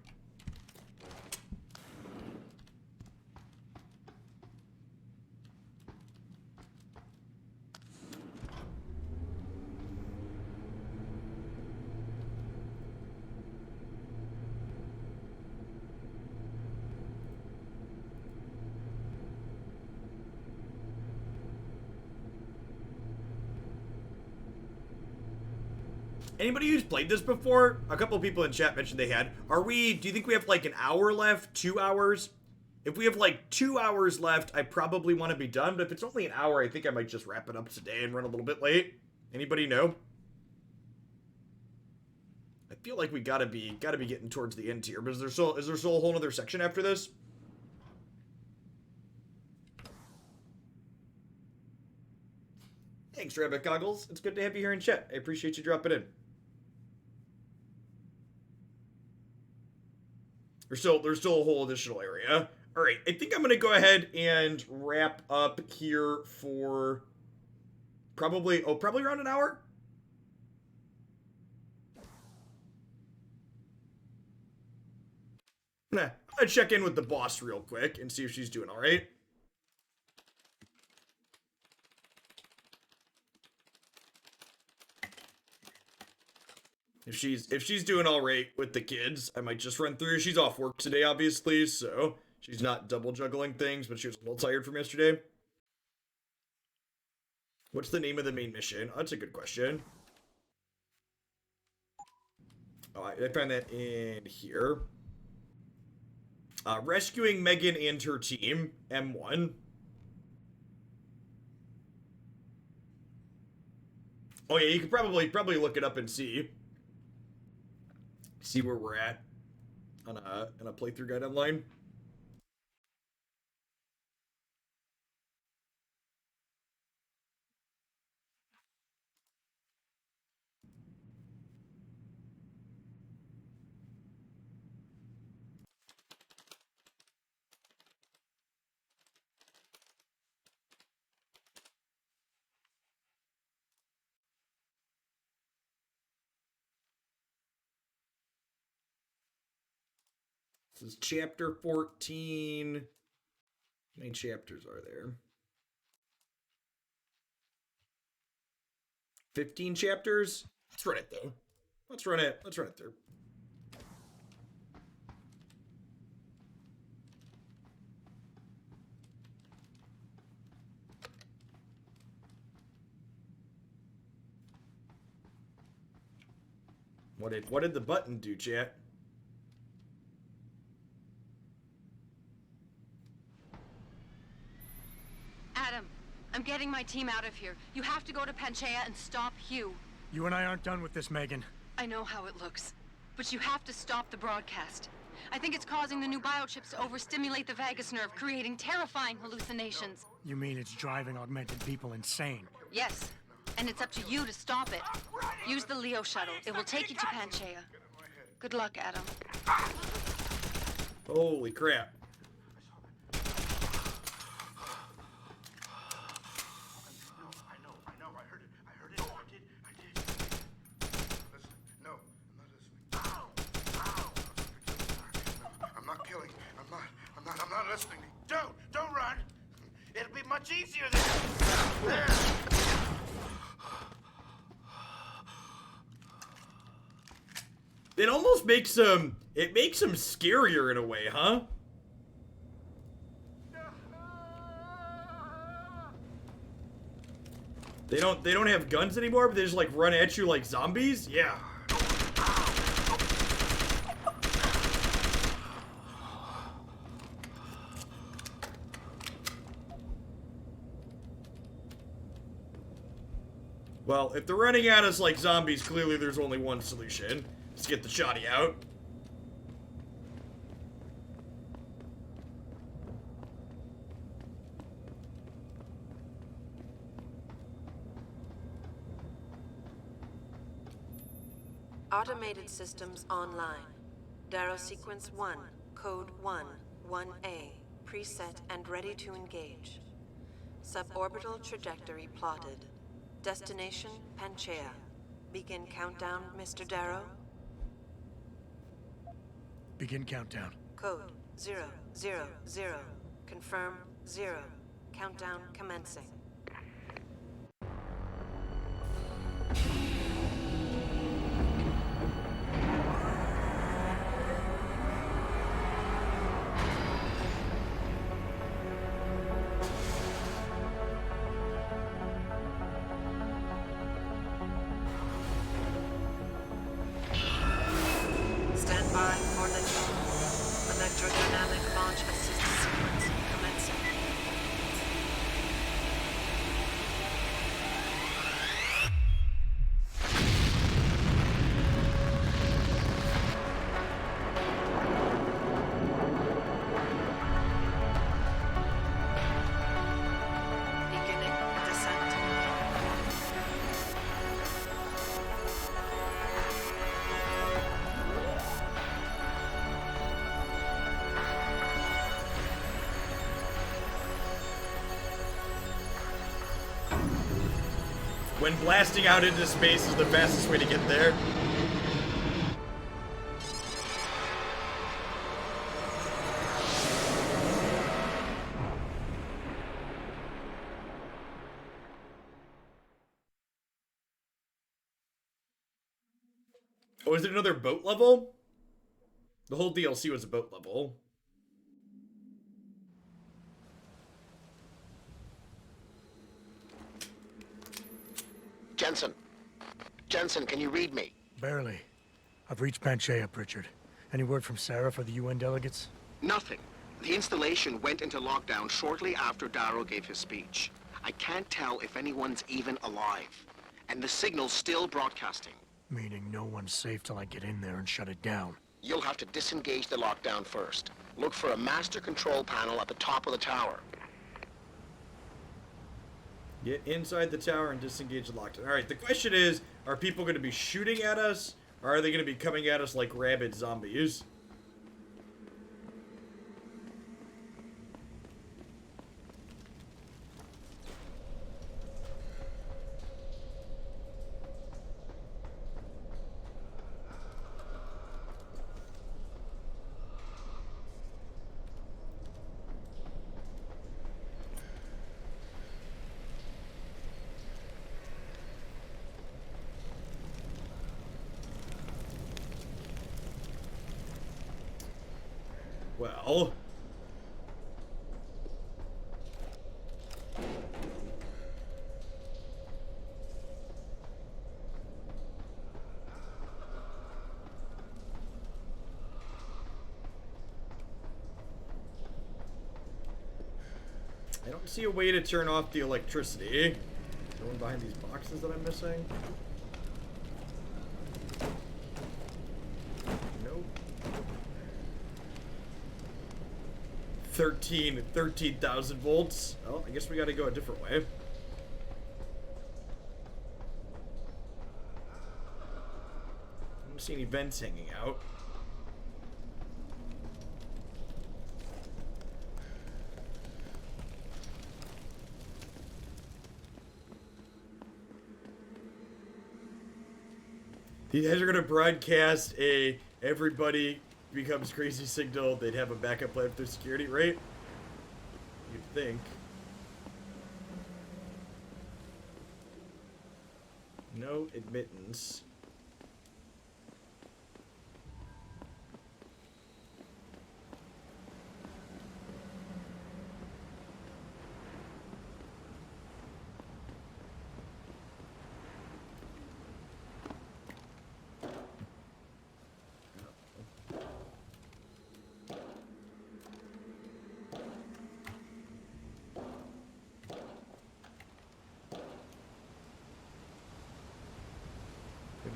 Anybody who's played this before? A couple people in chat mentioned they had. Do you think we have like an hour left? 2 hours? If we have like 2 hours left, I probably want to be done. But if it's only an hour, I think I might just wrap it up today and run a little bit late. Anybody know? I feel like we gotta be getting towards the end here. But is there still a whole other section after this? Thanks, Rabbit Goggles. It's good to have you here in chat. I appreciate you dropping in. There's still a whole additional area. All right, I think I'm gonna go ahead and wrap up here for probably around an hour. Nah, I'm gonna check in with the boss real quick and see if she's doing all right. If she's doing all right with the kids, I might just run through. She's off work today, obviously, so she's not double juggling things, but she was a little tired from yesterday. What's the name of the main mission? Oh, that's a good question. Oh, I found that in here. Rescuing Megan and her team, M1. Oh yeah, you could probably look it up and see where we're at on a playthrough guide online. This is chapter 14. How many chapters are there? 15 chapters. Let's run it though. Let's run it through. What did the button do, chat? Adam, I'm getting my team out of here. You have to go to Panchaea and stop Hugh. You and I aren't done with this, Megan. I know how it looks, but you have to stop the broadcast. I think it's causing the new biochips to overstimulate the vagus nerve, creating terrifying hallucinations. You mean it's driving augmented people insane? Yes, and it's up to you to stop it. Use the Leo shuttle. It will take you to Panchaea. Good luck, Adam. Holy crap. I'm not listening. Don't run. It'll be much easier than there. It almost makes him, it makes him scarier in a way, huh? They don't have guns anymore, but they just like run at you like zombies? Yeah. Well, if they're running at us like zombies, clearly there's only one solution. Let's get the shoddy out. Automated systems online. Darrow sequence 1, code 1, 1A, preset and ready to engage. Suborbital trajectory plotted. Destination, Panchaea. Begin countdown, Mr. Darrow. Begin countdown. Code 000. Confirm 0. Countdown commencing. Stand by for liftoff. Electrodynamic launch assist sequence commencing. Beginning descent. When blasting out into space is the fastest way to get there. Oh, is it another boat level? The whole DLC was a boat level. Jensen, can you read me? Barely. I've reached Panchaea, Pritchard. Any word from Sarah for the UN delegates? Nothing. The installation went into lockdown shortly after Darrow gave his speech. I can't tell if anyone's even alive. And the signal's still broadcasting. Meaning no one's safe till I get in there and shut it down. You'll have to disengage the lockdown first. Look for a master control panel at the top of the tower. Get inside the tower and disengage the lockdown. Alright, the question is, are people going to be shooting at us? Or are they going to be coming at us like rabid zombies? Well... I don't see a way to turn off the electricity. Is there one behind these boxes that I'm missing? Nope. 13,000 volts. Oh, I guess we gotta go a different way. I don't see any vents hanging out. These guys are gonna broadcast a everybody becomes crazy signal. They'd have a backup plan for security, right? You'd think. No admittance.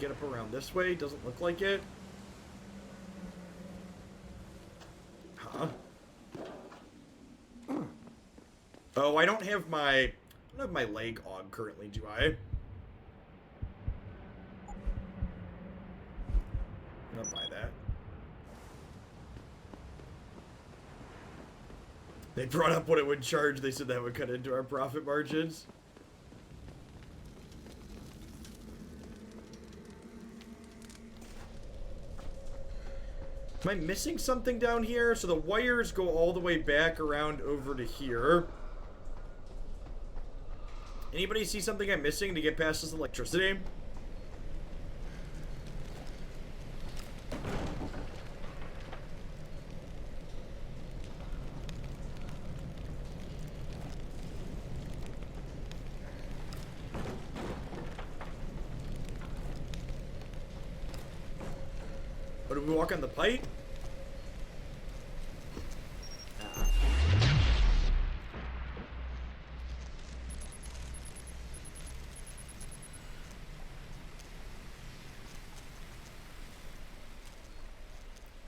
Get up around this way, doesn't look like it. Huh? Oh, I don't have my leg on currently, do I? I'll buy that. They brought up what it would charge. They said that would cut into our profit margins. Am I missing something down here? So the wires go all the way back around over to here. Anybody see something I'm missing to get past this electricity? Or do we walk on the pipe?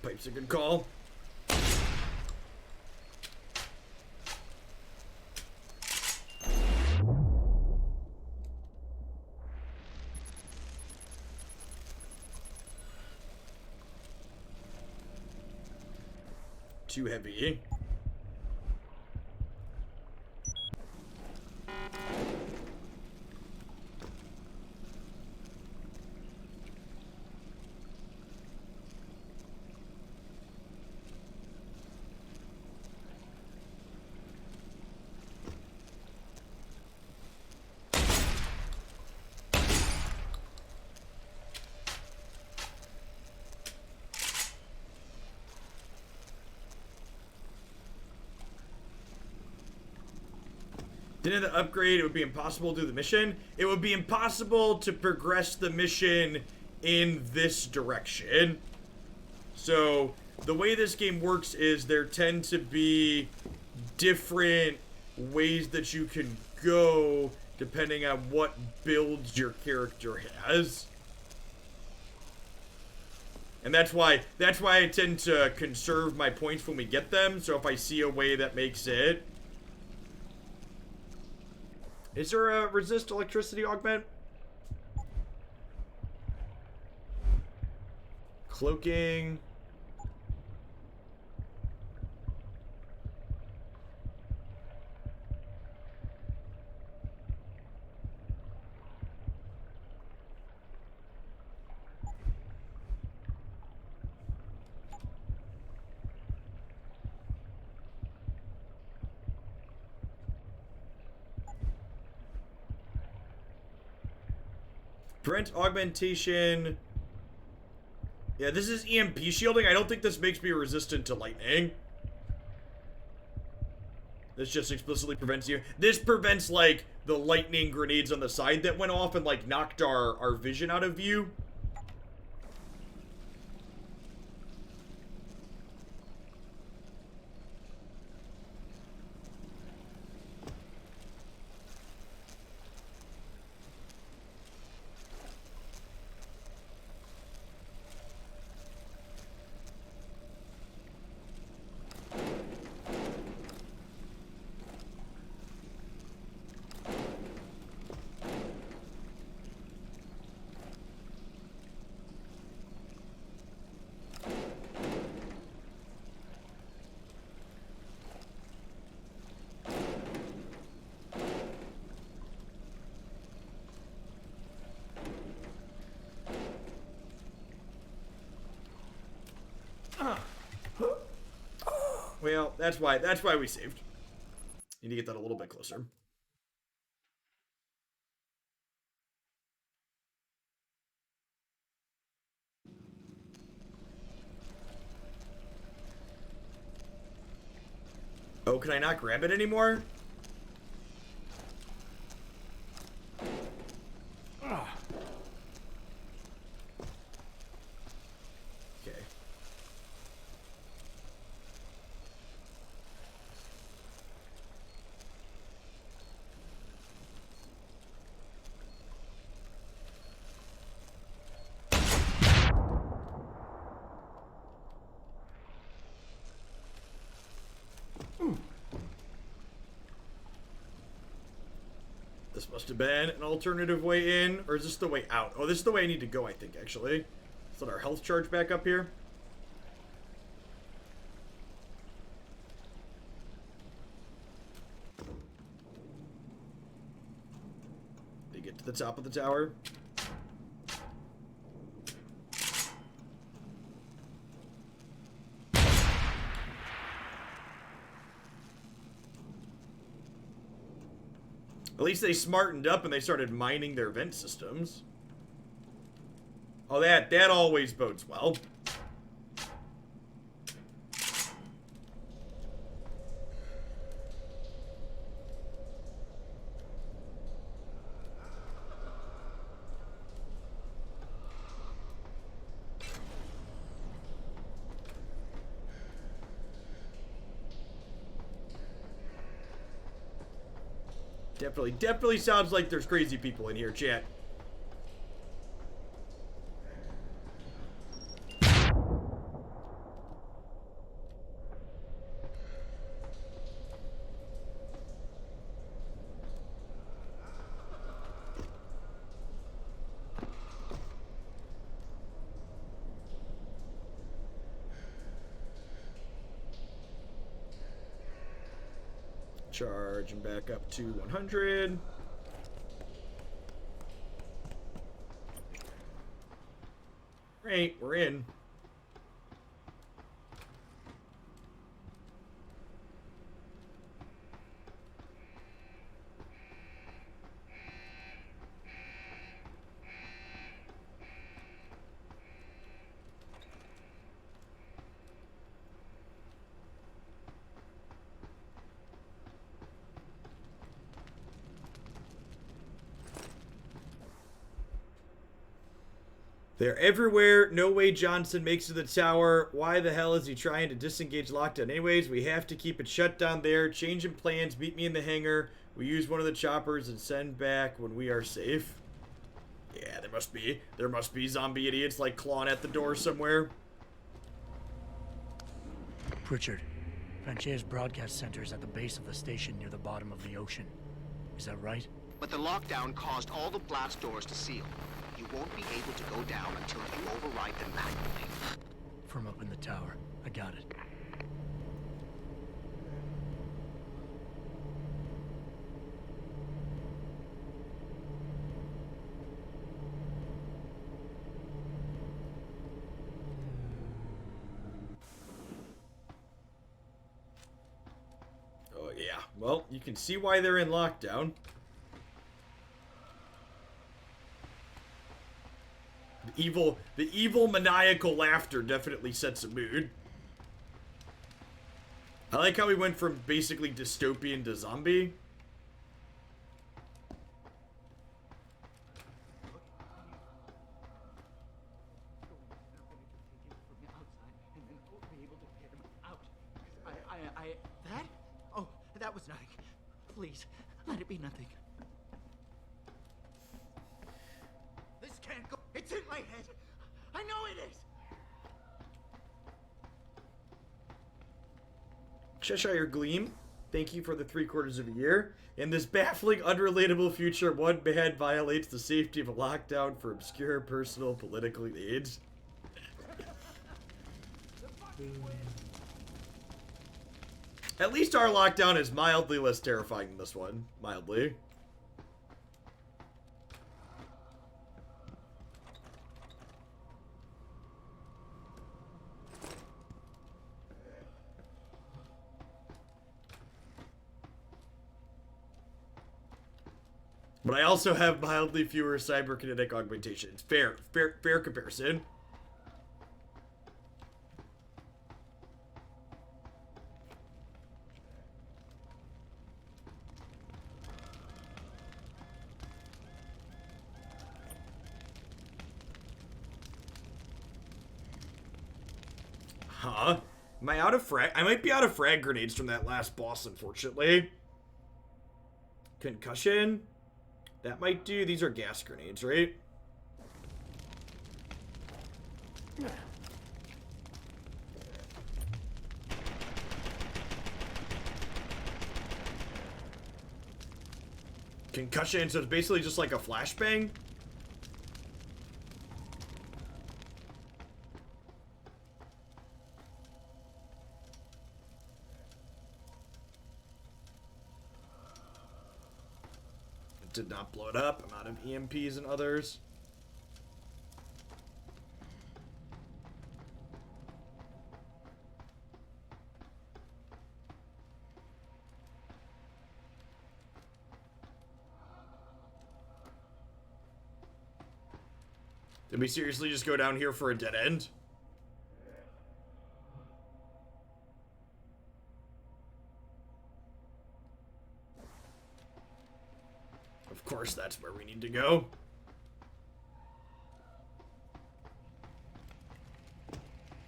Pipe's a good call. Too heavy. Didn't the upgrade, it would be impossible to do the mission. It would be impossible to progress the mission in this direction. So, the way this game works is there tend to be different ways that you can go depending on what builds your character has. And that's why I tend to conserve my points when we get them. So if I see a way that makes it. Is there a resist electricity augment? Cloaking. Prevent augmentation. Yeah, this is EMP shielding. I don't think this makes me resistant to lightning. This just explicitly prevents you. This prevents, like, the lightning grenades on the side that went off and, like, knocked our vision out of view. Well, that's why we saved. Need to get that a little bit closer. Oh, can I not grab it anymore? Okay. This must have been an alternative way in, or is this the way out? Oh, this is the way I need to go, I think, actually. Let's let our health charge back up here. To get to the top of the tower. At least they smartened up and they started mining their vent systems. Oh, that always bodes well. Definitely sounds like there's crazy people in here, chat. Charge and back up to 100. Right, we're in. They're everywhere. No way Johnson makes it to the tower. Why the hell is he trying to disengage lockdown? Anyways, we have to keep it shut down there. Changing plans. Meet me in the hangar. We use one of the choppers and send back when we are safe. Yeah, there must be zombie idiots like clawing at the door somewhere. Pritchard, Franchia's broadcast center is at the base of the station near the bottom of the ocean. Is that right? But the lockdown caused all the blast doors to seal. You won't be able to go down until you override them manually. From up in the tower. I got it. Oh, yeah. Well, you can see why they're in lockdown. The evil maniacal laughter definitely sets a mood. I like how we went from basically dystopian to zombie. That? Oh, that was nothing. Please, let it be nothing. This can't go. It's in my head. I know it is. Cheshire Gleam, thank you for the 3/4 of a year. In this baffling, unrelatable future, one man violates the safety of a lockdown for obscure personal political needs. At least our lockdown is mildly less terrifying than this one. Mildly. But I also have mildly fewer cyberkinetic augmentations. Fair comparison. Huh? Am I out of frag? I might be out of frag grenades from that last boss, unfortunately. Concussion? That might do. These are gas grenades, right? Concussion, so it's basically just like a flashbang? Did not blow it up. I'm out of EMPs and others. Did we seriously just go down here for a dead end? Of course, that's where we need to go.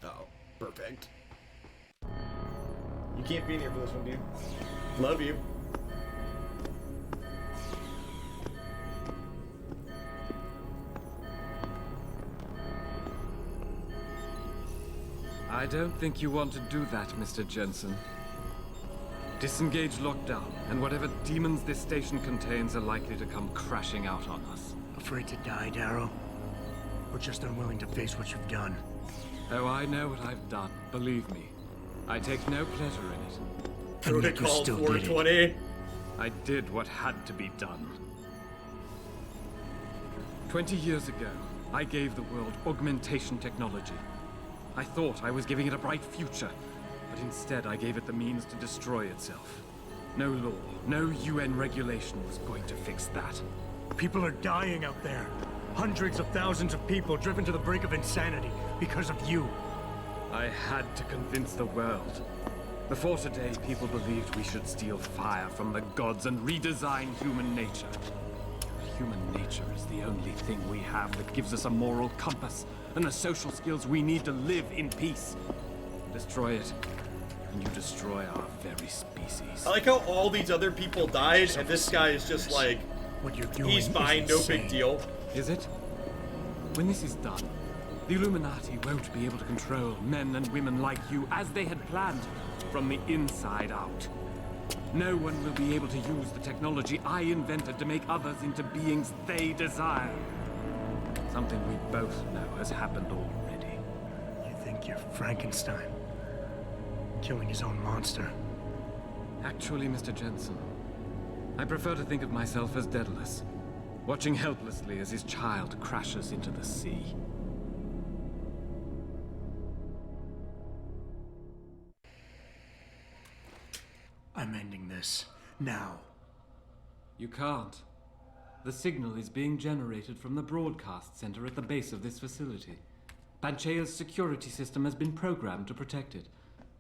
Oh, perfect. You can't be in here for this one, dude. Love you. I don't think you want to do that, Mr. Jensen. Disengage lockdown, and whatever demons this station contains are likely to come crashing out on us. Afraid to die, Darrow? Or just unwilling to face what you've done? Oh, I know what I've done. Believe me. I take no pleasure in it. And yet you still did it. I did what had to be done. 20 years ago, I gave the world augmentation technology. I thought I was giving it a bright future, but instead I gave it the means to destroy itself. No law, no UN regulation was going to fix that. People are dying out there. Hundreds of thousands of people driven to the brink of insanity because of you. I had to convince the world. Before today, people believed we should steal fire from the gods and redesign human nature. Human nature is the only thing we have that gives us a moral compass and the social skills we need to live in peace. Destroy it, and you destroy our very species. I like how all these other people died, and this guy is just like, what you're doing he's fine, no big deal. Is it? When this is done, the Illuminati won't be able to control men and women like you as they had planned, from the inside out. No one will be able to use the technology I invented to make others into beings they desire. Something we both know has happened already. You think you're Frankenstein? Killing his own monster? Actually, Mr. Jensen, I prefer to think of myself as Daedalus, watching helplessly as his child crashes into the sea. I'm ending this. Now. You can't. The signal is being generated from the broadcast center at the base of this facility. Panchea's security system has been programmed to protect it.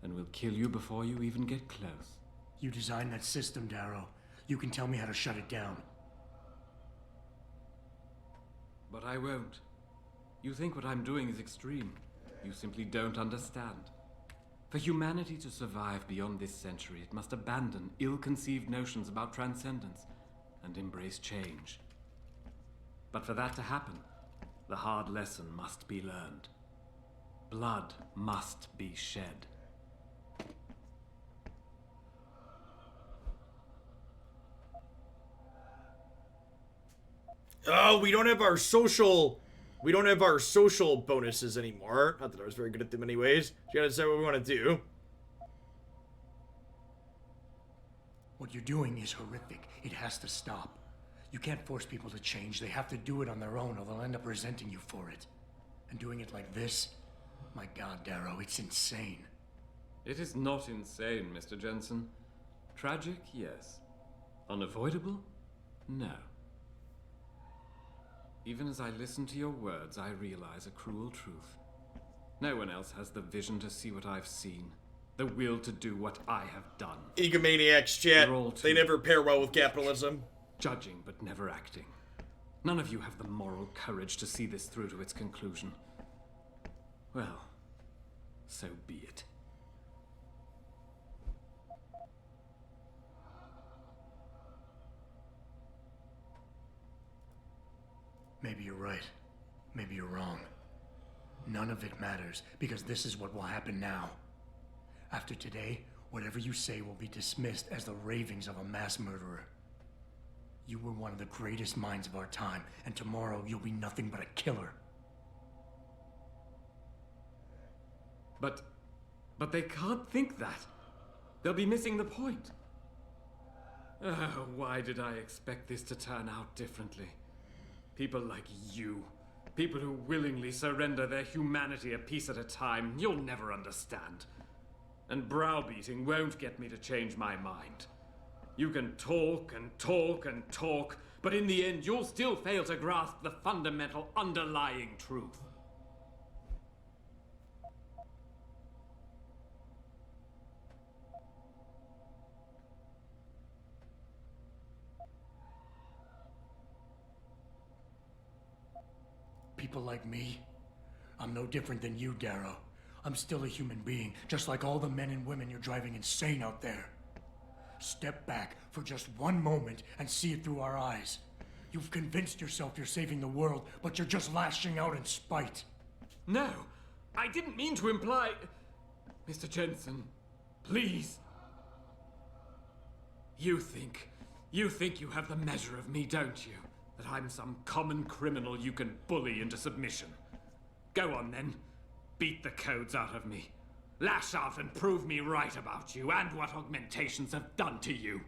and will kill you before you even get close. You designed that system, Darrow. You can tell me how to shut it down. But I won't. You think what I'm doing is extreme. You simply don't understand. For humanity to survive beyond this century, it must abandon ill-conceived notions about transcendence and embrace change. But for that to happen, the hard lesson must be learned. Blood must be shed. Oh, we don't have our social bonuses anymore. Not that I was very good at them anyways. You gotta decide what we want to do. What you're doing is horrific. It has to stop. You can't force people to change. They have to do it on their own, or they'll end up resenting you for it. And doing it like this? My God, Darrow, it's insane. It is not insane, Mr. Jensen. Tragic, yes. Unavoidable? No. Even as I listen to your words, I realize a cruel truth. No one else has the vision to see what I've seen. The will to do what I have done. Egomaniacs, chat. They never pair well with capitalism. Judging, but never acting. None of you have the moral courage to see this through to its conclusion. Well, so be it. Maybe you're right. Maybe you're wrong. None of it matters, because this is what will happen now. After today, whatever you say will be dismissed as the ravings of a mass murderer. You were one of the greatest minds of our time, and tomorrow you'll be nothing but a killer. But they can't think that. They'll be missing the point. Oh, why did I expect this to turn out differently? People like you, people who willingly surrender their humanity a piece at a time, you'll never understand. And browbeating won't get me to change my mind. You can talk and talk and talk, but in the end, you'll still fail to grasp the fundamental underlying truth. People like me? I'm no different than you, Darrow. I'm still a human being, just like all the men and women you're driving insane out there. Step back for just one moment and see it through our eyes. You've convinced yourself you're saving the world, but you're just lashing out in spite. No, I didn't mean to imply... Mr. Jensen, please. You think you have the measure of me, don't you? That I'm some common criminal you can bully into submission. Go on then. Beat the codes out of me. Lash out and prove me right about you and what augmentations have done to you.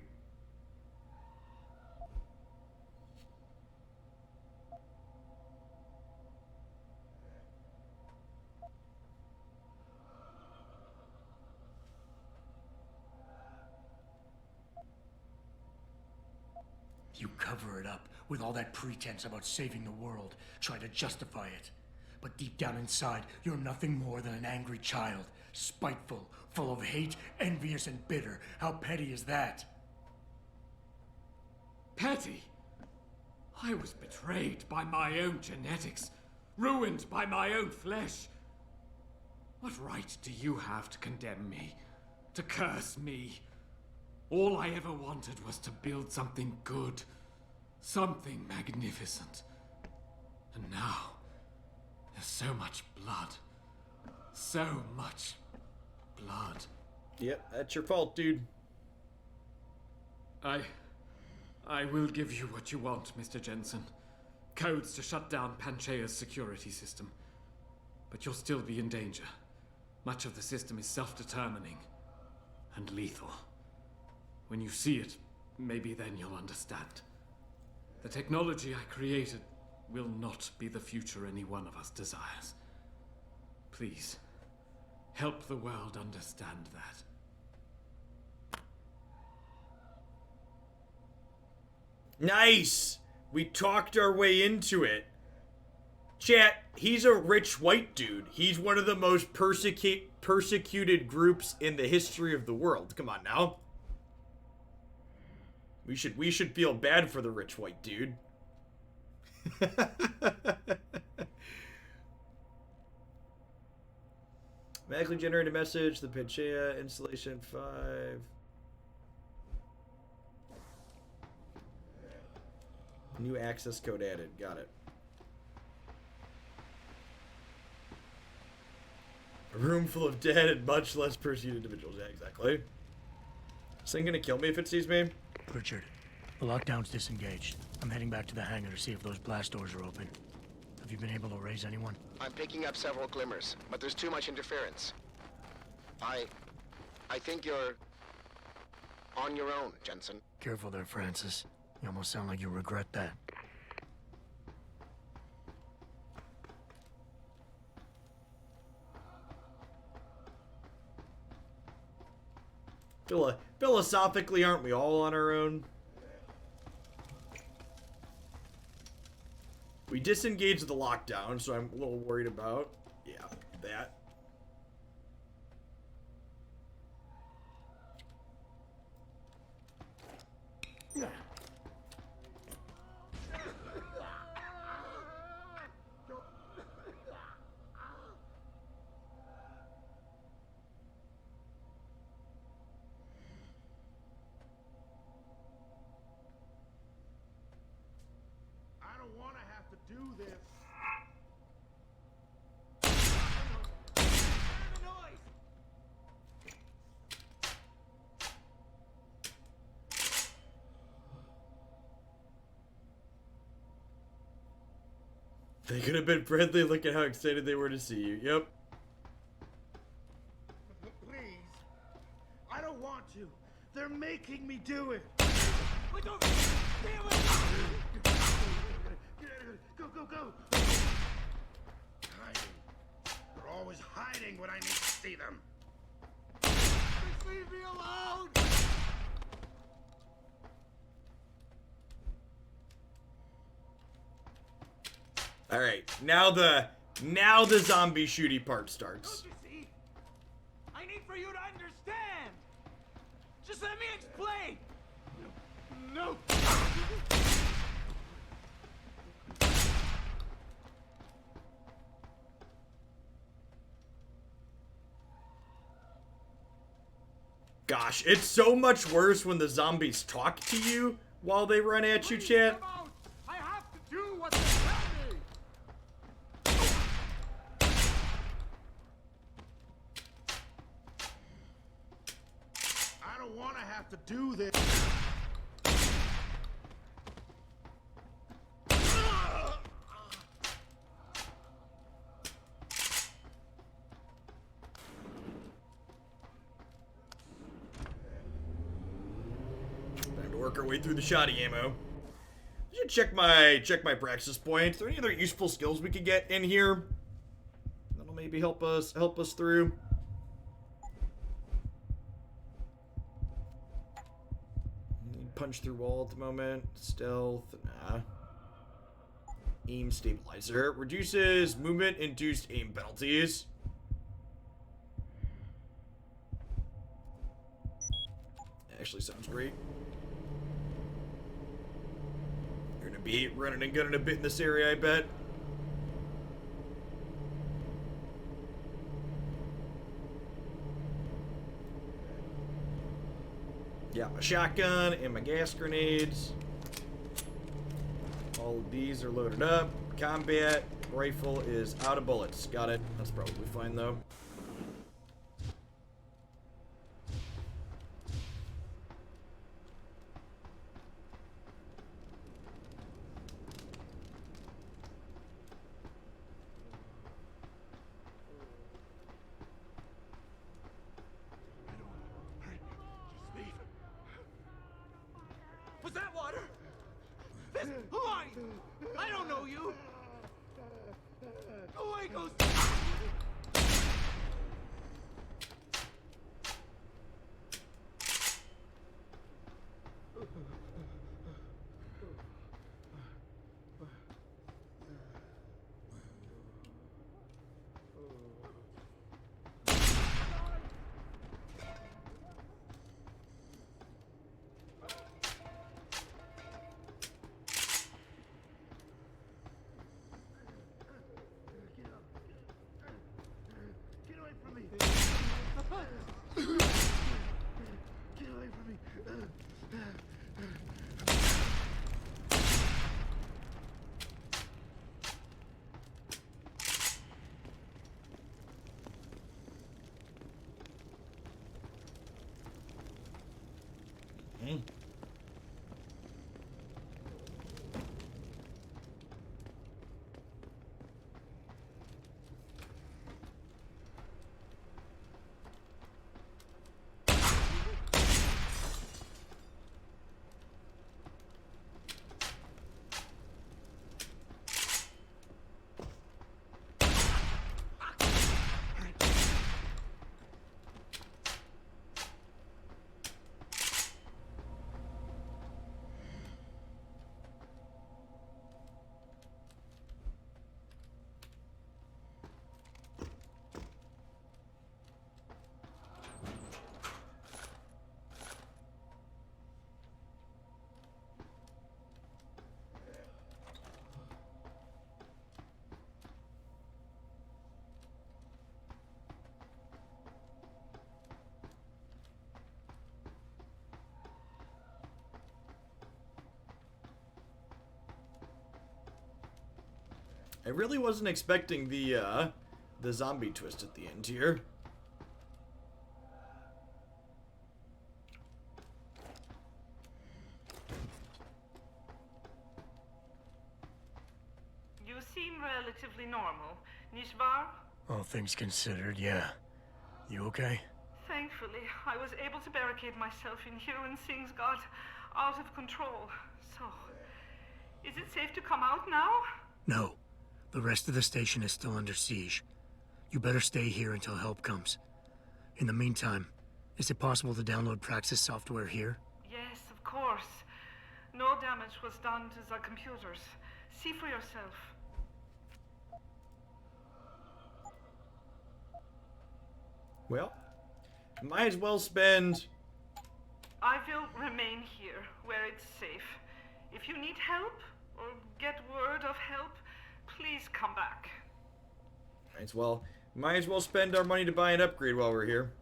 You cover it up with all that pretense about saving the world, try to justify it. But deep down inside, you're nothing more than an angry child, spiteful, full of hate, envious, and bitter. How petty is that? Petty? I was betrayed by my own genetics, ruined by my own flesh. What right do you have to condemn me, to curse me? All I ever wanted was to build something good, something magnificent. And now, there's so much blood. So much blood. Yep, that's your fault, dude. I will give you what you want, Mr. Jensen. Codes to shut down Panchaea's security system. But you'll still be in danger. Much of the system is self-determining and lethal. When you see it, maybe then you'll understand. The technology I created will not be the future any one of us desires. Please, help the world understand that. Nice! We talked our way into it. Chat, he's a rich white dude. He's one of the most persecuted... persecuted groups in the history of the world. Come on now. We should feel bad for the rich white dude. Magically generated message, the Panchaea installation 5. New access code added. Got it. A room full of dead and much less persecuted individuals. Yeah, exactly. Is this thing gonna kill me if it sees me? Richard, the lockdown's disengaged. I'm heading back to the hangar to see if those blast doors are open. Have you been able to raise anyone? I'm picking up several glimmers, but there's too much interference. I think you're on your own, Jensen. Careful there, Francis. You almost sound like you regret that. Philosophically, aren't we all on our own? We disengaged the lockdown, so I'm a little worried about, yeah, that. Yeah. I don't want to have to do this. They could have been friendly. Look at how excited they were to see you. Yep. Please. I don't want to. They're making me do it. Go, go. Hiding. They're always hiding when I need to see them. Please leave me alone! All right, now the zombie shooty part starts. Don't you see? I need for you to understand. Just let me explain. No. Gosh, it's so much worse when the zombies talk to you while they run at you, chat. I have to do what they tell me. I don't want to have to do this. Time to work our way through the shoddy ammo. I should check my praxis points. Are there any other useful skills we could get in here that'll maybe help us through? Punch through wall at the moment. Stealth, nah. Aim stabilizer. Reduces movement induced aim penalties. Actually sounds great. You're gonna be running and gunning a bit in this area, I bet. Got my shotgun and my gas grenades. All of these are loaded up. Combat rifle is out of bullets. Got it. That's probably fine though. Was that water? This line! I don't know you! Go away, Ghost! away from me. I really wasn't expecting the zombie twist at the end here. You seem relatively normal, Nishbar? All things considered, yeah. You okay? Thankfully, I was able to barricade myself in here when things got out of control. So, is it safe to come out now? No. The rest of the station is still under siege. You better stay here until help comes. In the meantime, is it possible to download Praxis software here? Yes, of course. No damage was done to the computers. See for yourself. Well, might as well spend... I will remain here, where it's safe. If you need help, or get word of help, please come back. Might as well spend our money to buy an upgrade while we're here.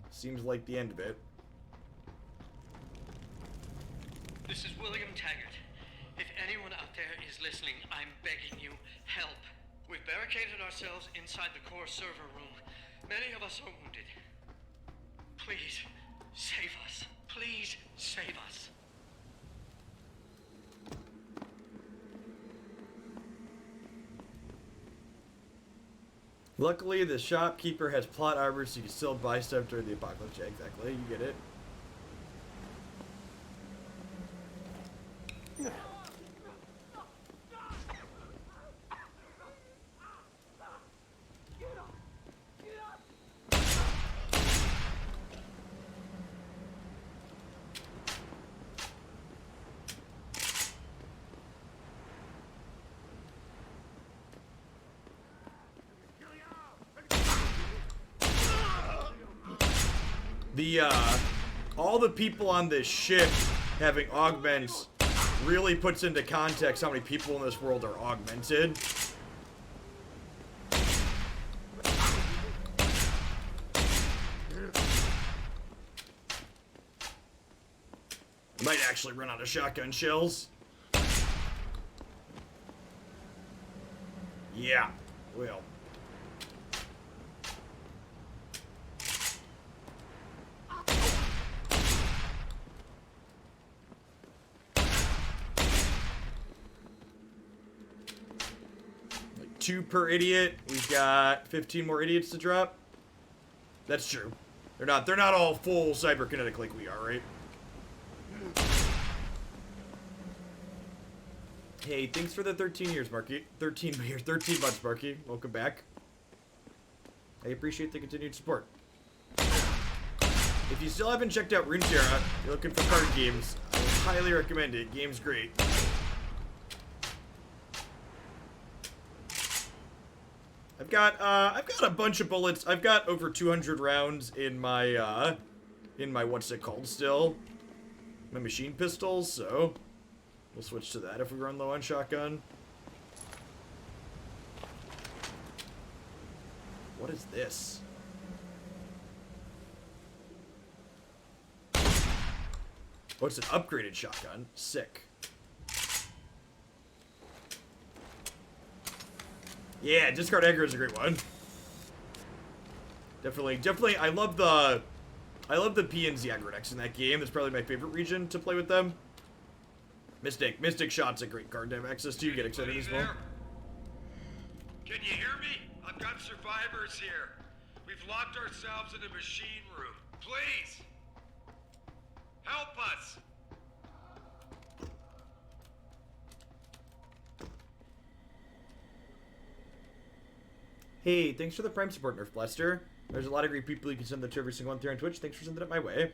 Seems like the end of it. This is William Taggart. If anyone out there is listening, I'm begging you, help. We've barricaded ourselves inside the core server room. Many of us are wounded. Please, save us. Please, save us. Luckily, the shopkeeper has plot armor, so you can still buy stuff during the apocalypse. Yeah, exactly. You get it. All the people on this ship having augments really puts into context how many people in this world are augmented. Might actually run out of shotgun shells. Yeah, well. Like 2 per idiot. We've got 15 more idiots to drop. That's true. They're not all full cyberkinetic like we are, right? Hey, thanks for the 13 years, Marky. 13 months, Marky. Welcome back. I appreciate the continued support. If you still haven't checked out Runeterra, you're looking for card games, I would highly recommend it. Game's great. I've got a bunch of bullets. I've got over 200 rounds in my what's it called still? My machine pistols, so we'll switch to that if we run low on shotgun. What is this? Oh, it's an upgraded shotgun. Sick. Yeah, discard aggro is a great one. Definitely. I love the P and Z aggro decks in that game. That's probably my favorite region to play with them. Mystic Shot's a great card to have access to. You get excited as well. Can you hear me? I've got survivors here. We've locked ourselves in a machine room. Please! Help us! Hey, thanks for the Prime support, Nerf Blaster. There's a lot of great people you can send that to every single one here on Twitch. Thanks for sending it my way.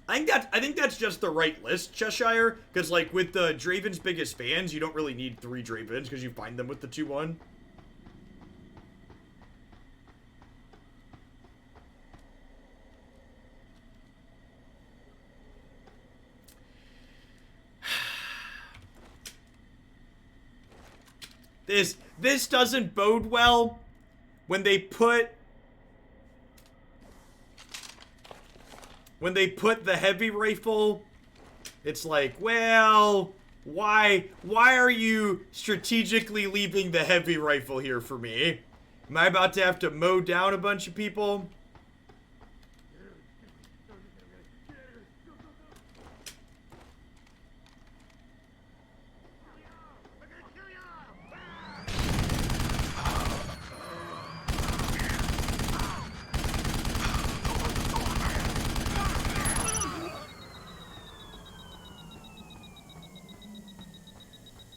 I think that's just the right list, Cheshire, because like with the Draven's biggest fans, you don't really need 3 Dravens because you find them with the 2-1. This doesn't bode well when they put the heavy rifle. It's like, well, why are you strategically leaving the heavy rifle here for me? Am I about to have to mow down a bunch of people?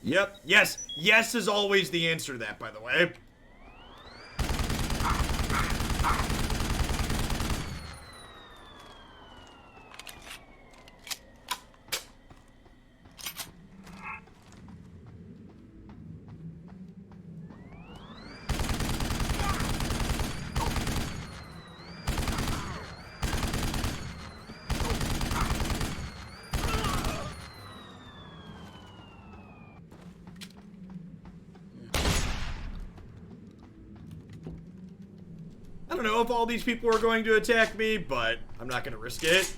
Yep. Yes. Yes is always the answer to that, by the way. I don't know if all these people are going to attack me, but I'm not going to risk it.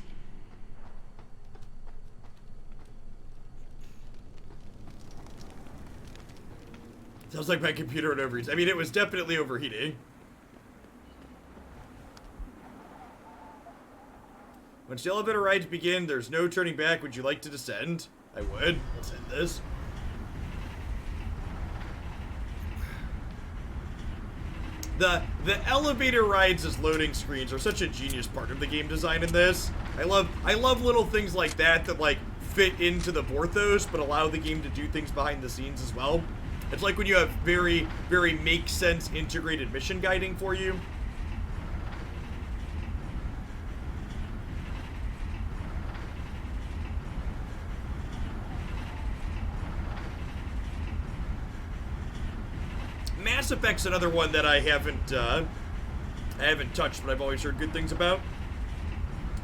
Sounds like my computer would overheat. I mean, it was definitely overheating. Once the elevator rides begin, there's no turning back. Would you like to descend? I would. Let's end this. The elevator rides as loading screens are such a genius part of the game design in this. I love little things like that like fit into the Vorthos but allow the game to do things behind the scenes as well. It's like when you have very, very make sense integrated mission guiding for you. Mass Effect's another one that I haven't touched, but I've always heard good things about.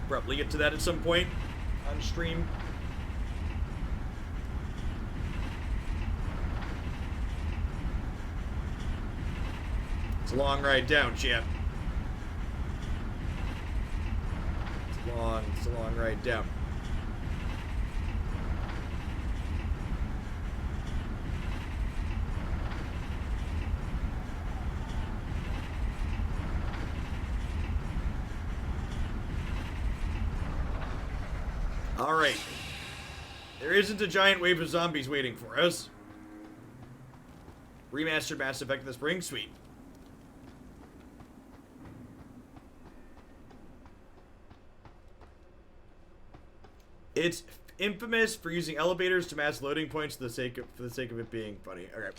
Probably get to that at some point on stream. It's a long ride down, champ. It's a long ride down. Alright. There isn't a giant wave of zombies waiting for us. Remastered Mass Effect in the spring? Sweet. It's infamous for using elevators to mass loading points for the sake of it being funny. Okay.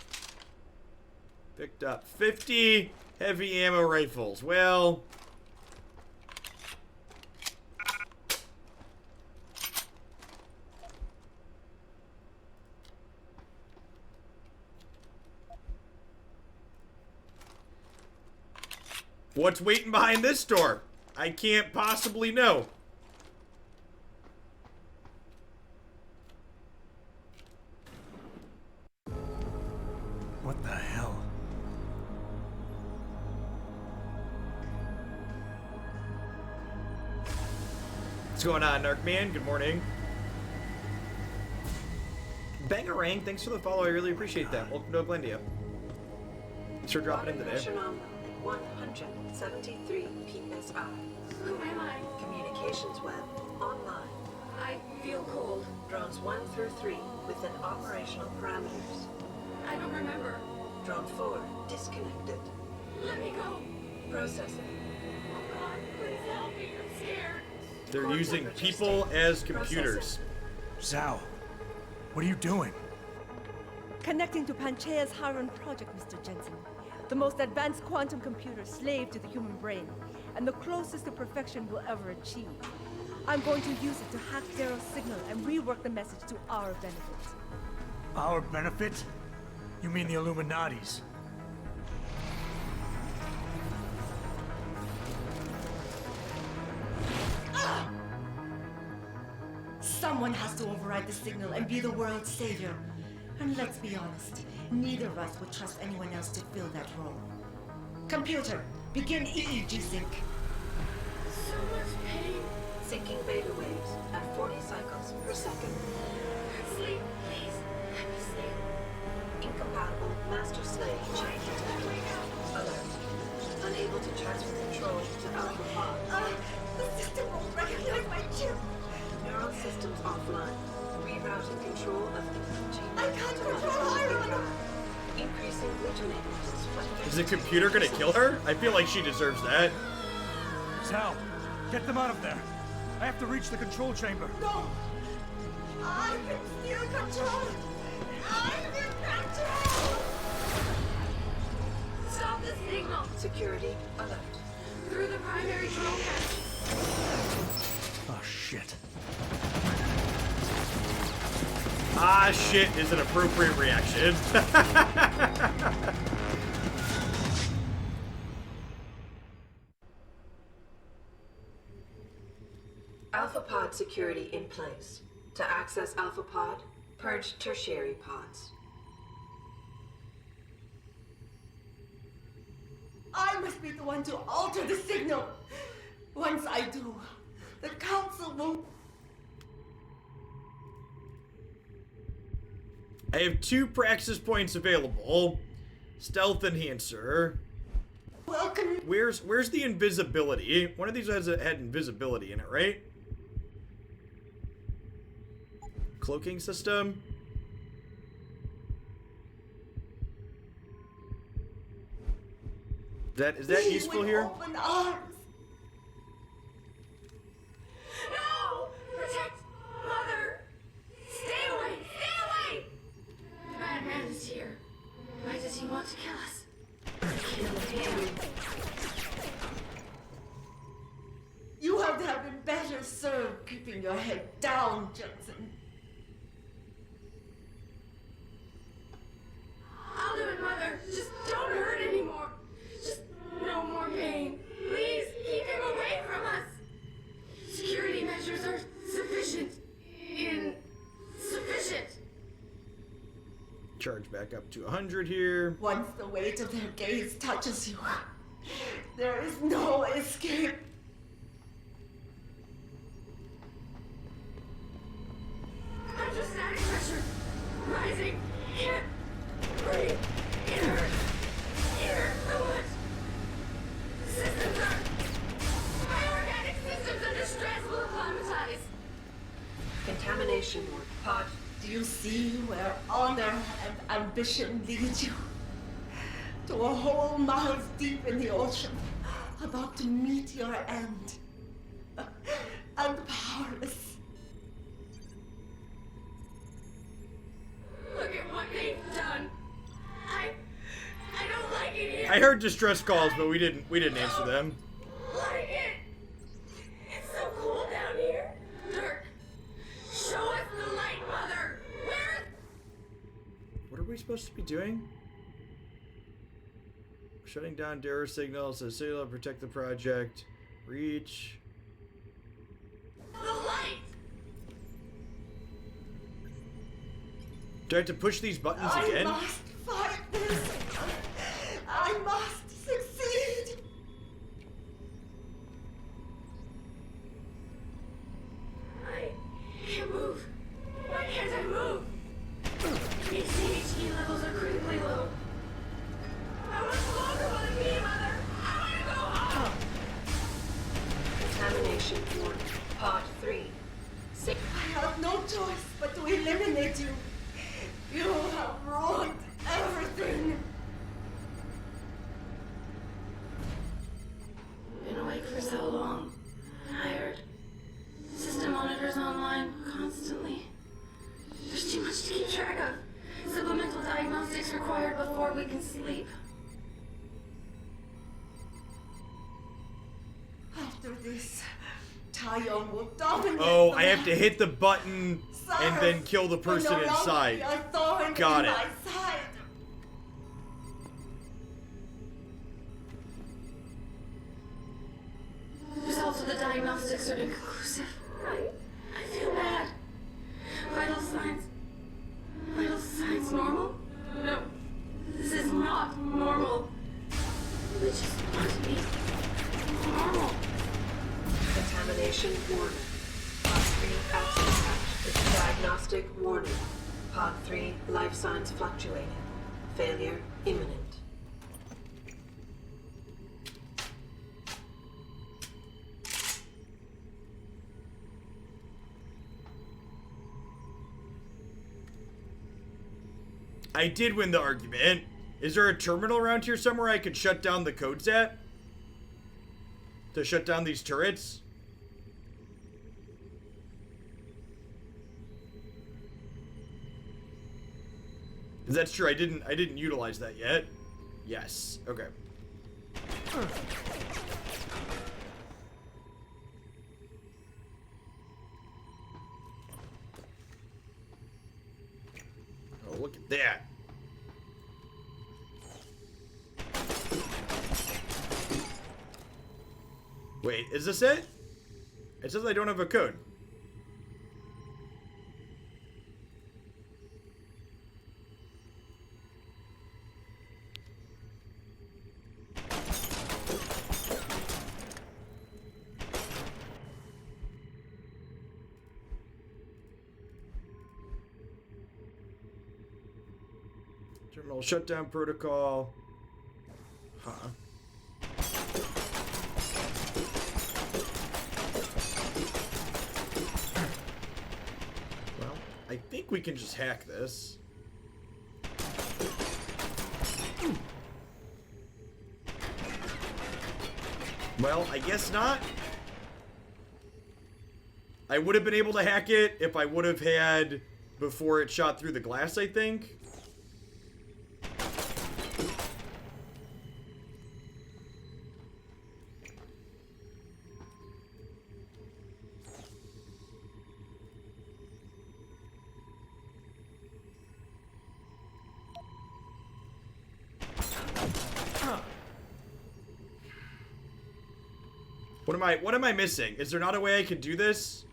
Picked up 50 heavy ammo rifles. Well, what's waiting behind this door? I can't possibly know. What the hell? going on, Narkman? Good morning. Bangarang, thanks for the follow. I really appreciate that. Welcome to Oaklandia. Thanks for dropping in today. 173 PSI. Who am I? Communications web online. I feel cold. Drones 1 through 3 within operational parameters. I don't remember. Drone 4 disconnected. Let me go. Processing. Oh God, please help me. I'm scared. They're using people as computers. Zhao, what are you doing? Connecting to Panchaea's Haran project, Mr. Jensen. The most advanced quantum computer slave to the human brain, and the closest to perfection we'll ever achieve. I'm going to use it to hack Darrow's signal and rework the message to our benefit. Our benefit? You mean the Illuminati's? Someone has to override the signal and be the world's savior. And let's be honest, neither of us would trust anyone else to fill that role. Computer, begin EEG sync. So much pain. Syncing beta waves at 40 cycles per second. Sleep, please. Let me sleep. Incompatible master-slave chain detected. Alert. Unable to transfer control to Alpha Pod. The system won't recognize my chip. Neural systems offline. Rerouting control of the chain. I can't control Iron. Increasing glutamate. Is the computer gonna kill her? I feel like she deserves that. Zhao, get them out of there. I have to reach the control chamber. No! I can still control it! I'm in control! Stop the signal. Security alert. Through the primary drone hatch. Oh, shit. Ah, shit is an appropriate reaction. Alpha Pod security in place. To access Alpha Pod, purge tertiary pods. I must be the one to alter the signal. Once I do, the council won't. I have 2 praxis points available. Stealth enhancer. Welcome. Where's the invisibility? One of these had invisibility in it, right? Cloaking system. Is that useful here? Open arms. No! Protect Mother! Stay away! Stay away! The bad man is here. Why does he want to kill us? Kill him. You have to have been better served keeping your head down, Jensen. I'll do it, Mother. Just don't hurt anymore. Just no more pain. Please keep him away from us. Security measures are sufficient. Insufficient. Charge back up to 100 here. Once the weight of their gaze touches you, there is no escape. Hydrostatic pressure rising. Can't breathe. It hurts. It hurts so much. Systems are. My organic systems under stress will acclimatize. Contamination ward. Pod. Do you see where honor and ambition lead you? To a hole miles deep in the ocean, about to meet your end. And powerless. Look at what they've done. I don't like it here. I heard distress calls, but we didn't answer them. Like it. It's so cool down here. Dirk, show us the light, Mother. Where? What are we supposed to be doing? Shutting down Darrow signals, so signal protect the project. Reach. The light. Do I have to push these buttons again? I must fight this. I must succeed. eliminate you. You have ruined everything. Been awake for so long. Tired. System monitors online constantly. There's too much to keep track of. Supplemental diagnostics required before we can sleep. After this, Tyon will dominate. Oh, the I have to land. hit the button and then kill the person will no longer inside. be a thorn Got in it. my side. Results of the diagnostics are inconclusive. I feel bad. Vital signs. Vital signs normal? No. This is not normal. We just want to be normal. Contamination warning. Pod 3 access hatch with diagnostic warning. Pod 3 life signs fluctuating. Failure imminent. I did win the argument. Is there a terminal around here somewhere I could shut down the codes at? To shut down these turrets? That's true. I didn't utilize that yet. Yes. Okay. Oh, look at that. Wait, is this it? It says I don't have a code. Terminal shutdown protocol. Huh. Well, I think we can just hack this. Well, I guess not. I would have been able to hack it if I would have had before it shot through the glass, I think. What am I missing? Is there not a way I could do this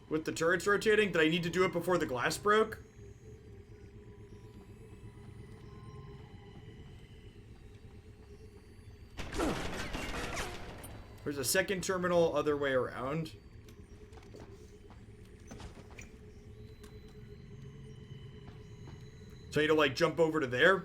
with the turrets rotating? Did I need to do it before the glass broke? There's a second terminal other way around. So I need to like jump over to there?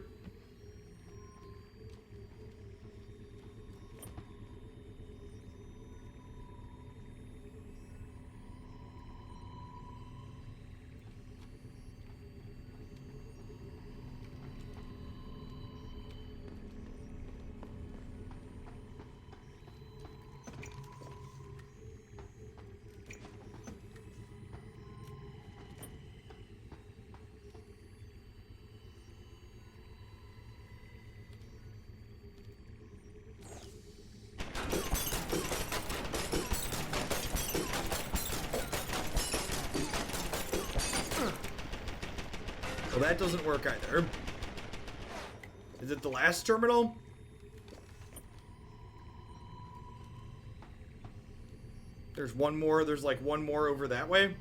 Well, that doesn't work either. Is it the last terminal? There's one more. There's like one more over that way.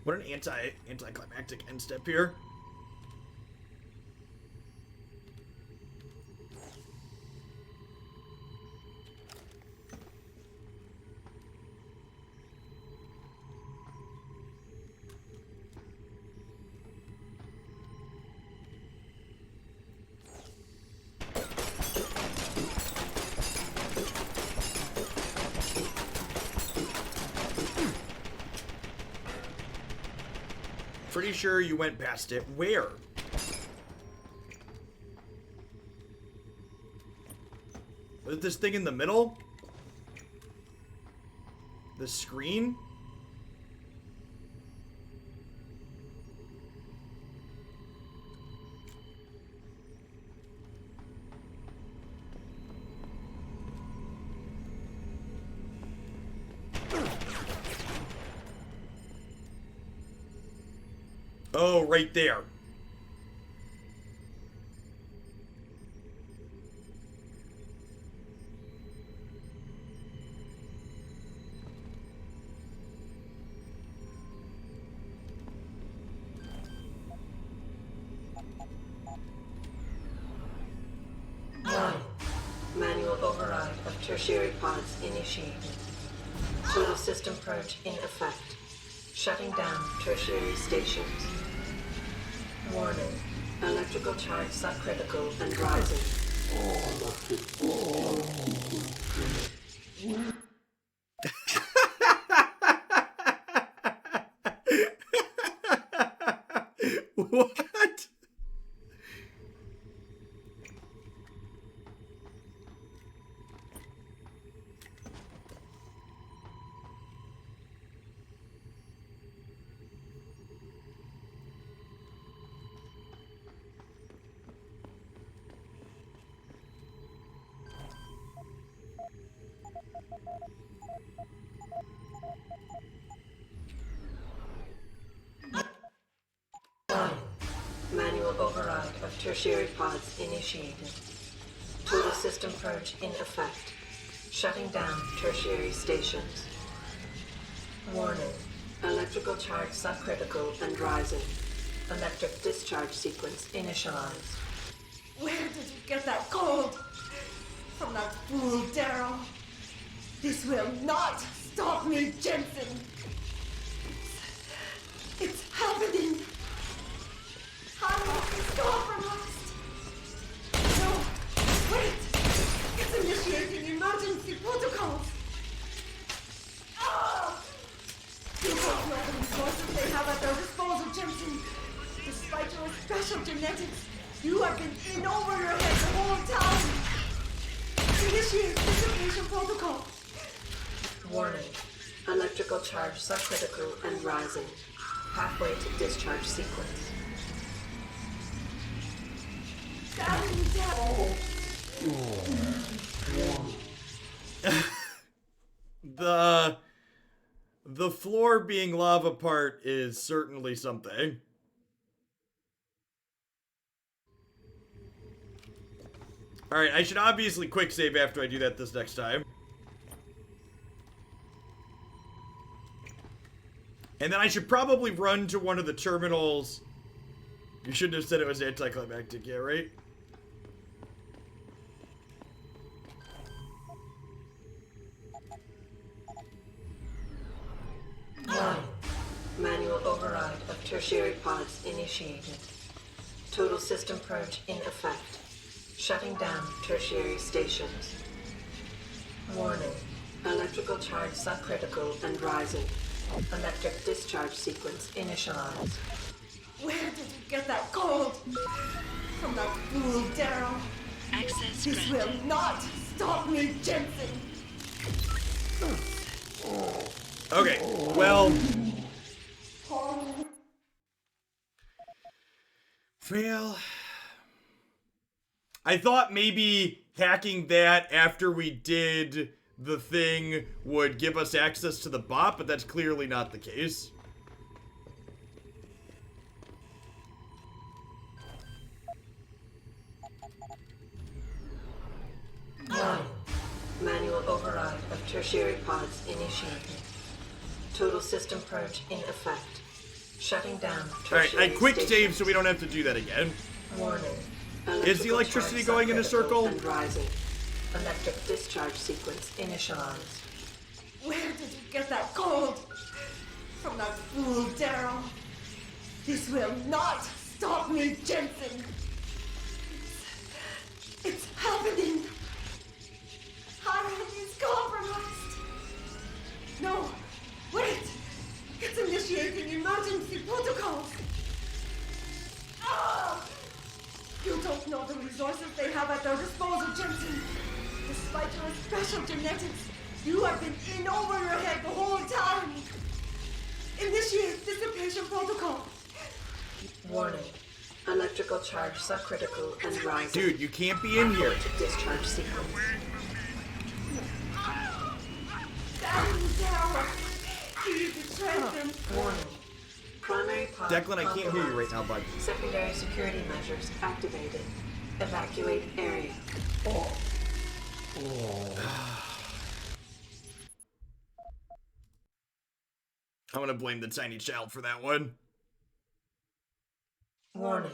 What an anticlimactic end step here. Pretty sure you went past it. Where? Was it this thing in the middle? The screen? Oh, right there. Manual override of tertiary pods initiated. Total system purge in effect. Shutting down tertiary stations. Warning. Electrical charge subcritical and rising. What? Manual override of tertiary pods initiated. Total system purge in effect. Shutting down tertiary stations. Warning. Electrical charge subcritical and rising. Electric discharge sequence initialized. Where did you get that gold? From that fool Darrow. This will not stop me, Jensen. It's happening. How will this go from us? No, wait. It's initiating emergency protocols. Ah! You don't know the resources they have at their disposal, Jensen. Despite your special genetics, you have been in over your head the whole time. Initiate dissipation protocol. Warning. Electrical charge subcritical and rising. Halfway to discharge sequence. The floor being lava part is certainly something. Alright, I should obviously quick save after I do that this next time. And then I should probably run to one of the terminals. You shouldn't have said it was anticlimactic, yeah, right? Manual override of tertiary pods initiated. Total system purge in effect. Shutting down tertiary stations. Warning. Electrical charge subcritical and rising. Electric discharge sequence initialized. Where did you get that gold? From that fool Darrow. Access This will not stop me, Jensen. Okay, well... Well... I thought maybe hacking that after we did the thing would give us access to the bot, but that's clearly not the case. Manual override of tertiary pods initiated. Total system purge in effect. Shutting down. Alright, I quick save so we don't have to do that again. Warning. Is the electricity going in a circle? And rising. Electric discharge sequence initialized. Where did you get that gold? From that fool Daryl. This will not stop me, Jensen. It's happening. Hiram is compromised. No, wait. It's initiating emergency protocols. Ah! You don't know the resources they have at their disposal, Jensen. Despite your special genetics, you have been in over your head the whole time. Initiate dissipation protocol. Warning. Electrical charge subcritical and rising. Dude, you can't be in here. Discharge sequence. Damn, Daryl. You betrayed them. Warning. Primary pod Declan, I can't hear you right now, bud. Secondary security measures activated. Evacuate area. I'm gonna blame the tiny child for that one. Warning.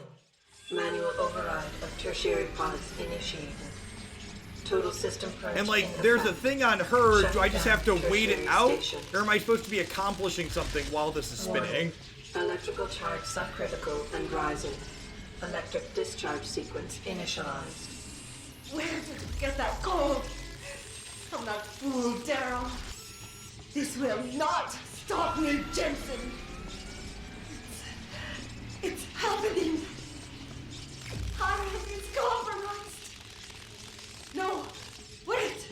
Manual override of tertiary pods initiated. Total system purge. And like, in there's a effect. thing on her. Shutting Do I just down have to wait it tertiary out? stations. Or am I supposed to be accomplishing something while this is spinning? Warning. Electrical charge subcritical and rising. Electric discharge sequence initialized. Where did you get that gold? From that fool Daryl. This will not stop me, Jensen. It's happening. Hiram is compromised. No, wait.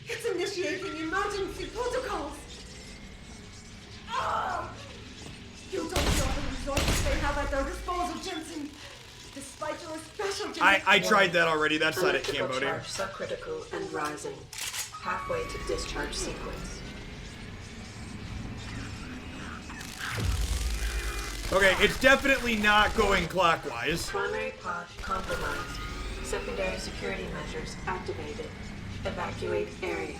It's initiating emergency protocols. Ah! You don't know the resources they have at their disposal, Jensen. Despite your special I tried that already. That's not it, Electrical Cambodia. charge subcritical and rising. Halfway to discharge sequence. Okay, it's definitely not going clockwise. Primary pod compromised. Secondary security measures activated. Evacuate area.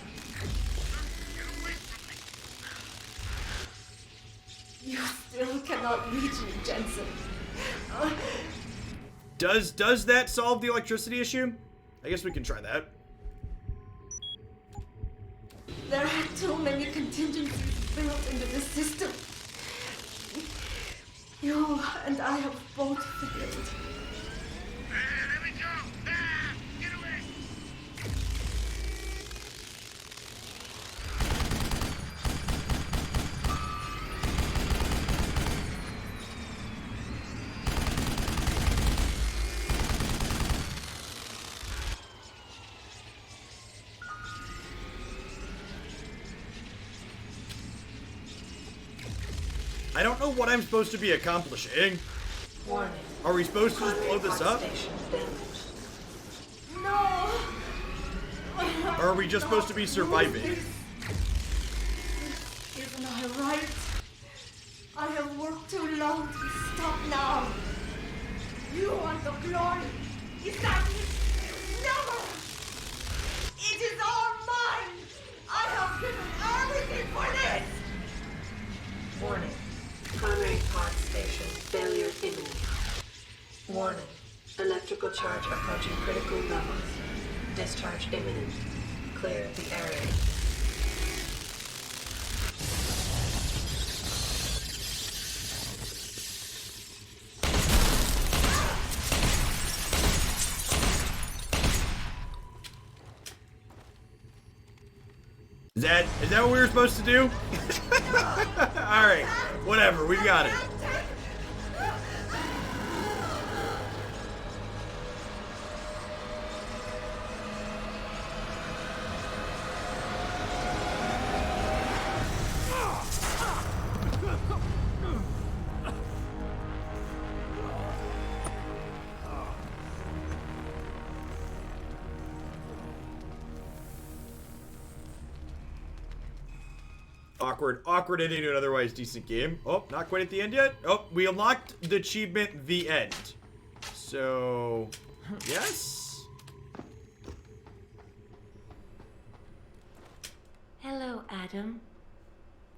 You still cannot reach me, Jensen. Does that solve the electricity issue? I guess we can try that. There are too many contingencies built into the system. You and I have both failed. I don't know what I'm supposed to be accomplishing. Warning. Are we supposed to just blow this up? No! Or are we just supposed to be surviving? Isn't I right? I have worked too long to stop now. You want the glory? Is that it? Never! It is all mine! I have given everything for this! Warning. Primary pod station failure imminent. Warning. Electrical charge approaching critical levels. Discharge imminent. Clear the area. Is that what we were supposed to do? Alright, whatever, we got it. Awkward ending to an otherwise decent game. Oh, not quite at the end yet. Oh, we unlocked the achievement, the end. So, yes? Hello, Adam.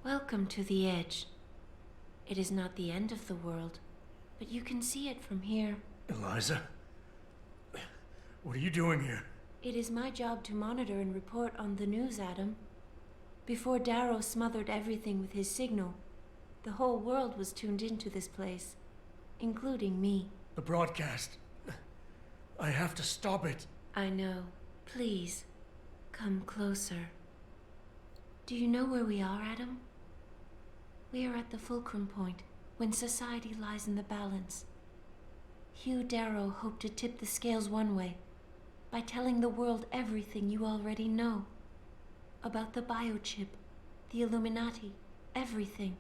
Welcome to the Edge. It is not the end of the world, but you can see it from here. Eliza? What are you doing here? It is my job to monitor and report on the news, Adam. Before Darrow smothered everything with his signal, the whole world was tuned into this place, including me. The broadcast. I have to stop it. I know. Please, come closer. Do you know where we are, Adam? We are at the fulcrum point, when society lies in the balance. Hugh Darrow hoped to tip the scales one way, by telling the world everything you already know. About the biochip, the Illuminati, everything.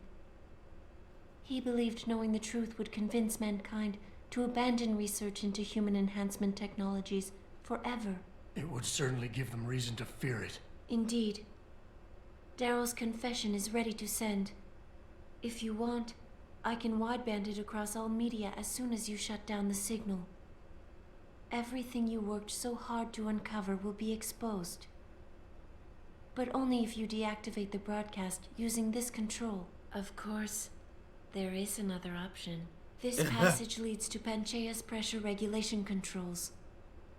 He believed knowing the truth would convince mankind to abandon research into human enhancement technologies forever. It would certainly give them reason to fear it. Indeed. Darrow's confession is ready to send. If you want, I can wideband it across all media as soon as you shut down the signal. Everything you worked so hard to uncover will be exposed. But only if you deactivate the broadcast using this control. Of course, there is another option. This passage leads to Panchaea's pressure regulation controls.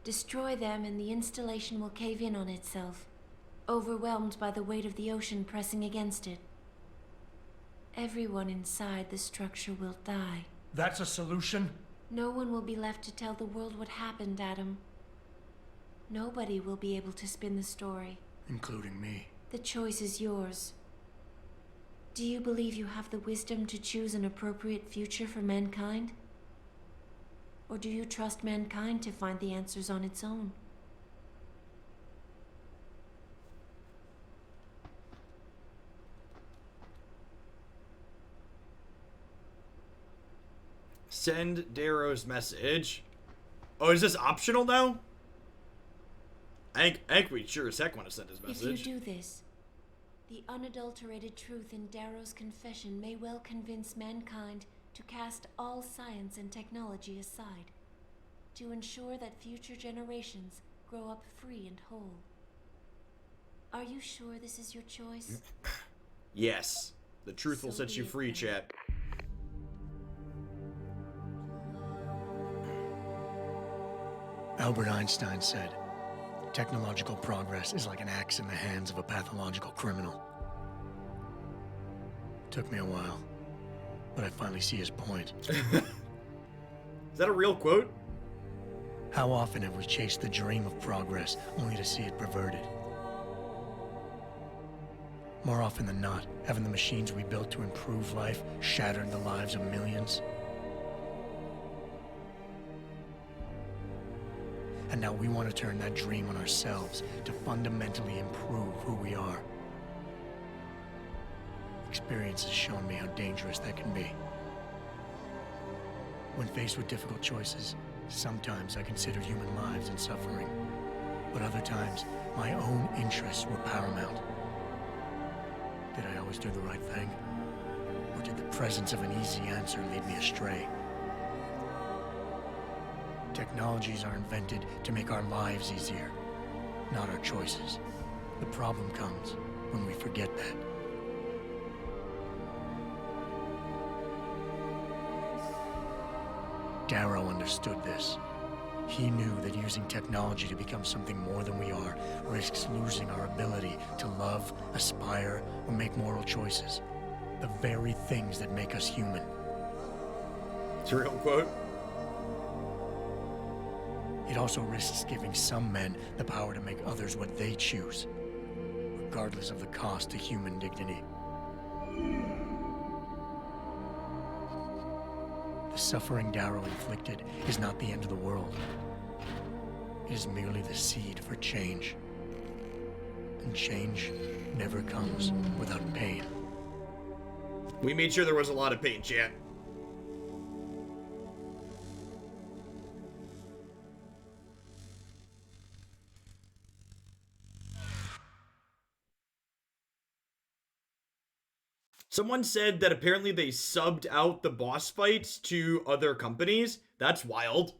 Destroy them and the installation will cave in on itself, overwhelmed by the weight of the ocean pressing against it. Everyone inside the structure will die. That's a solution? No one will be left to tell the world what happened, Adam. Nobody will be able to spin the story. Including me. The choice is yours. Do you believe you have the wisdom to choose an appropriate future for mankind? Or do you trust mankind to find the answers on its own? Send Darrow's message. Oh, is this optional now? I think we sure as heck want to send his message. If you do this, the unadulterated truth in Darrow's confession may well convince mankind to cast all science and technology aside, to ensure that future generations grow up free and whole. Are you sure this is your choice? Yes. The truth will set you free, chat. Albert Einstein said, technological progress is like an axe in the hands of a pathological criminal. Took me a while, but I finally see his point. Is that a real quote? How often have we chased the dream of progress only to see it perverted? More often than not, haven't the machines we built to improve life shattered the lives of millions? And now we want to turn that dream on ourselves to fundamentally improve who we are. Experience has shown me how dangerous that can be. When faced with difficult choices, sometimes I considered human lives and suffering, but other times my own interests were paramount. Did I always do the right thing? Or did the presence of an easy answer lead me astray? Technologies are invented to make our lives easier, not our choices. The problem comes when we forget that. Darrow understood this. He knew that using technology to become something more than we are risks losing our ability to love, aspire, or make moral choices. The very things that make us human. It's a real quote. It also risks giving some men the power to make others what they choose, regardless of the cost to human dignity. The suffering Darrow inflicted is not the end of the world. It is merely the seed for change. And change never comes without pain. We made sure there was a lot of pain, chat. Someone said that apparently they subbed out the boss fights to other companies. That's wild.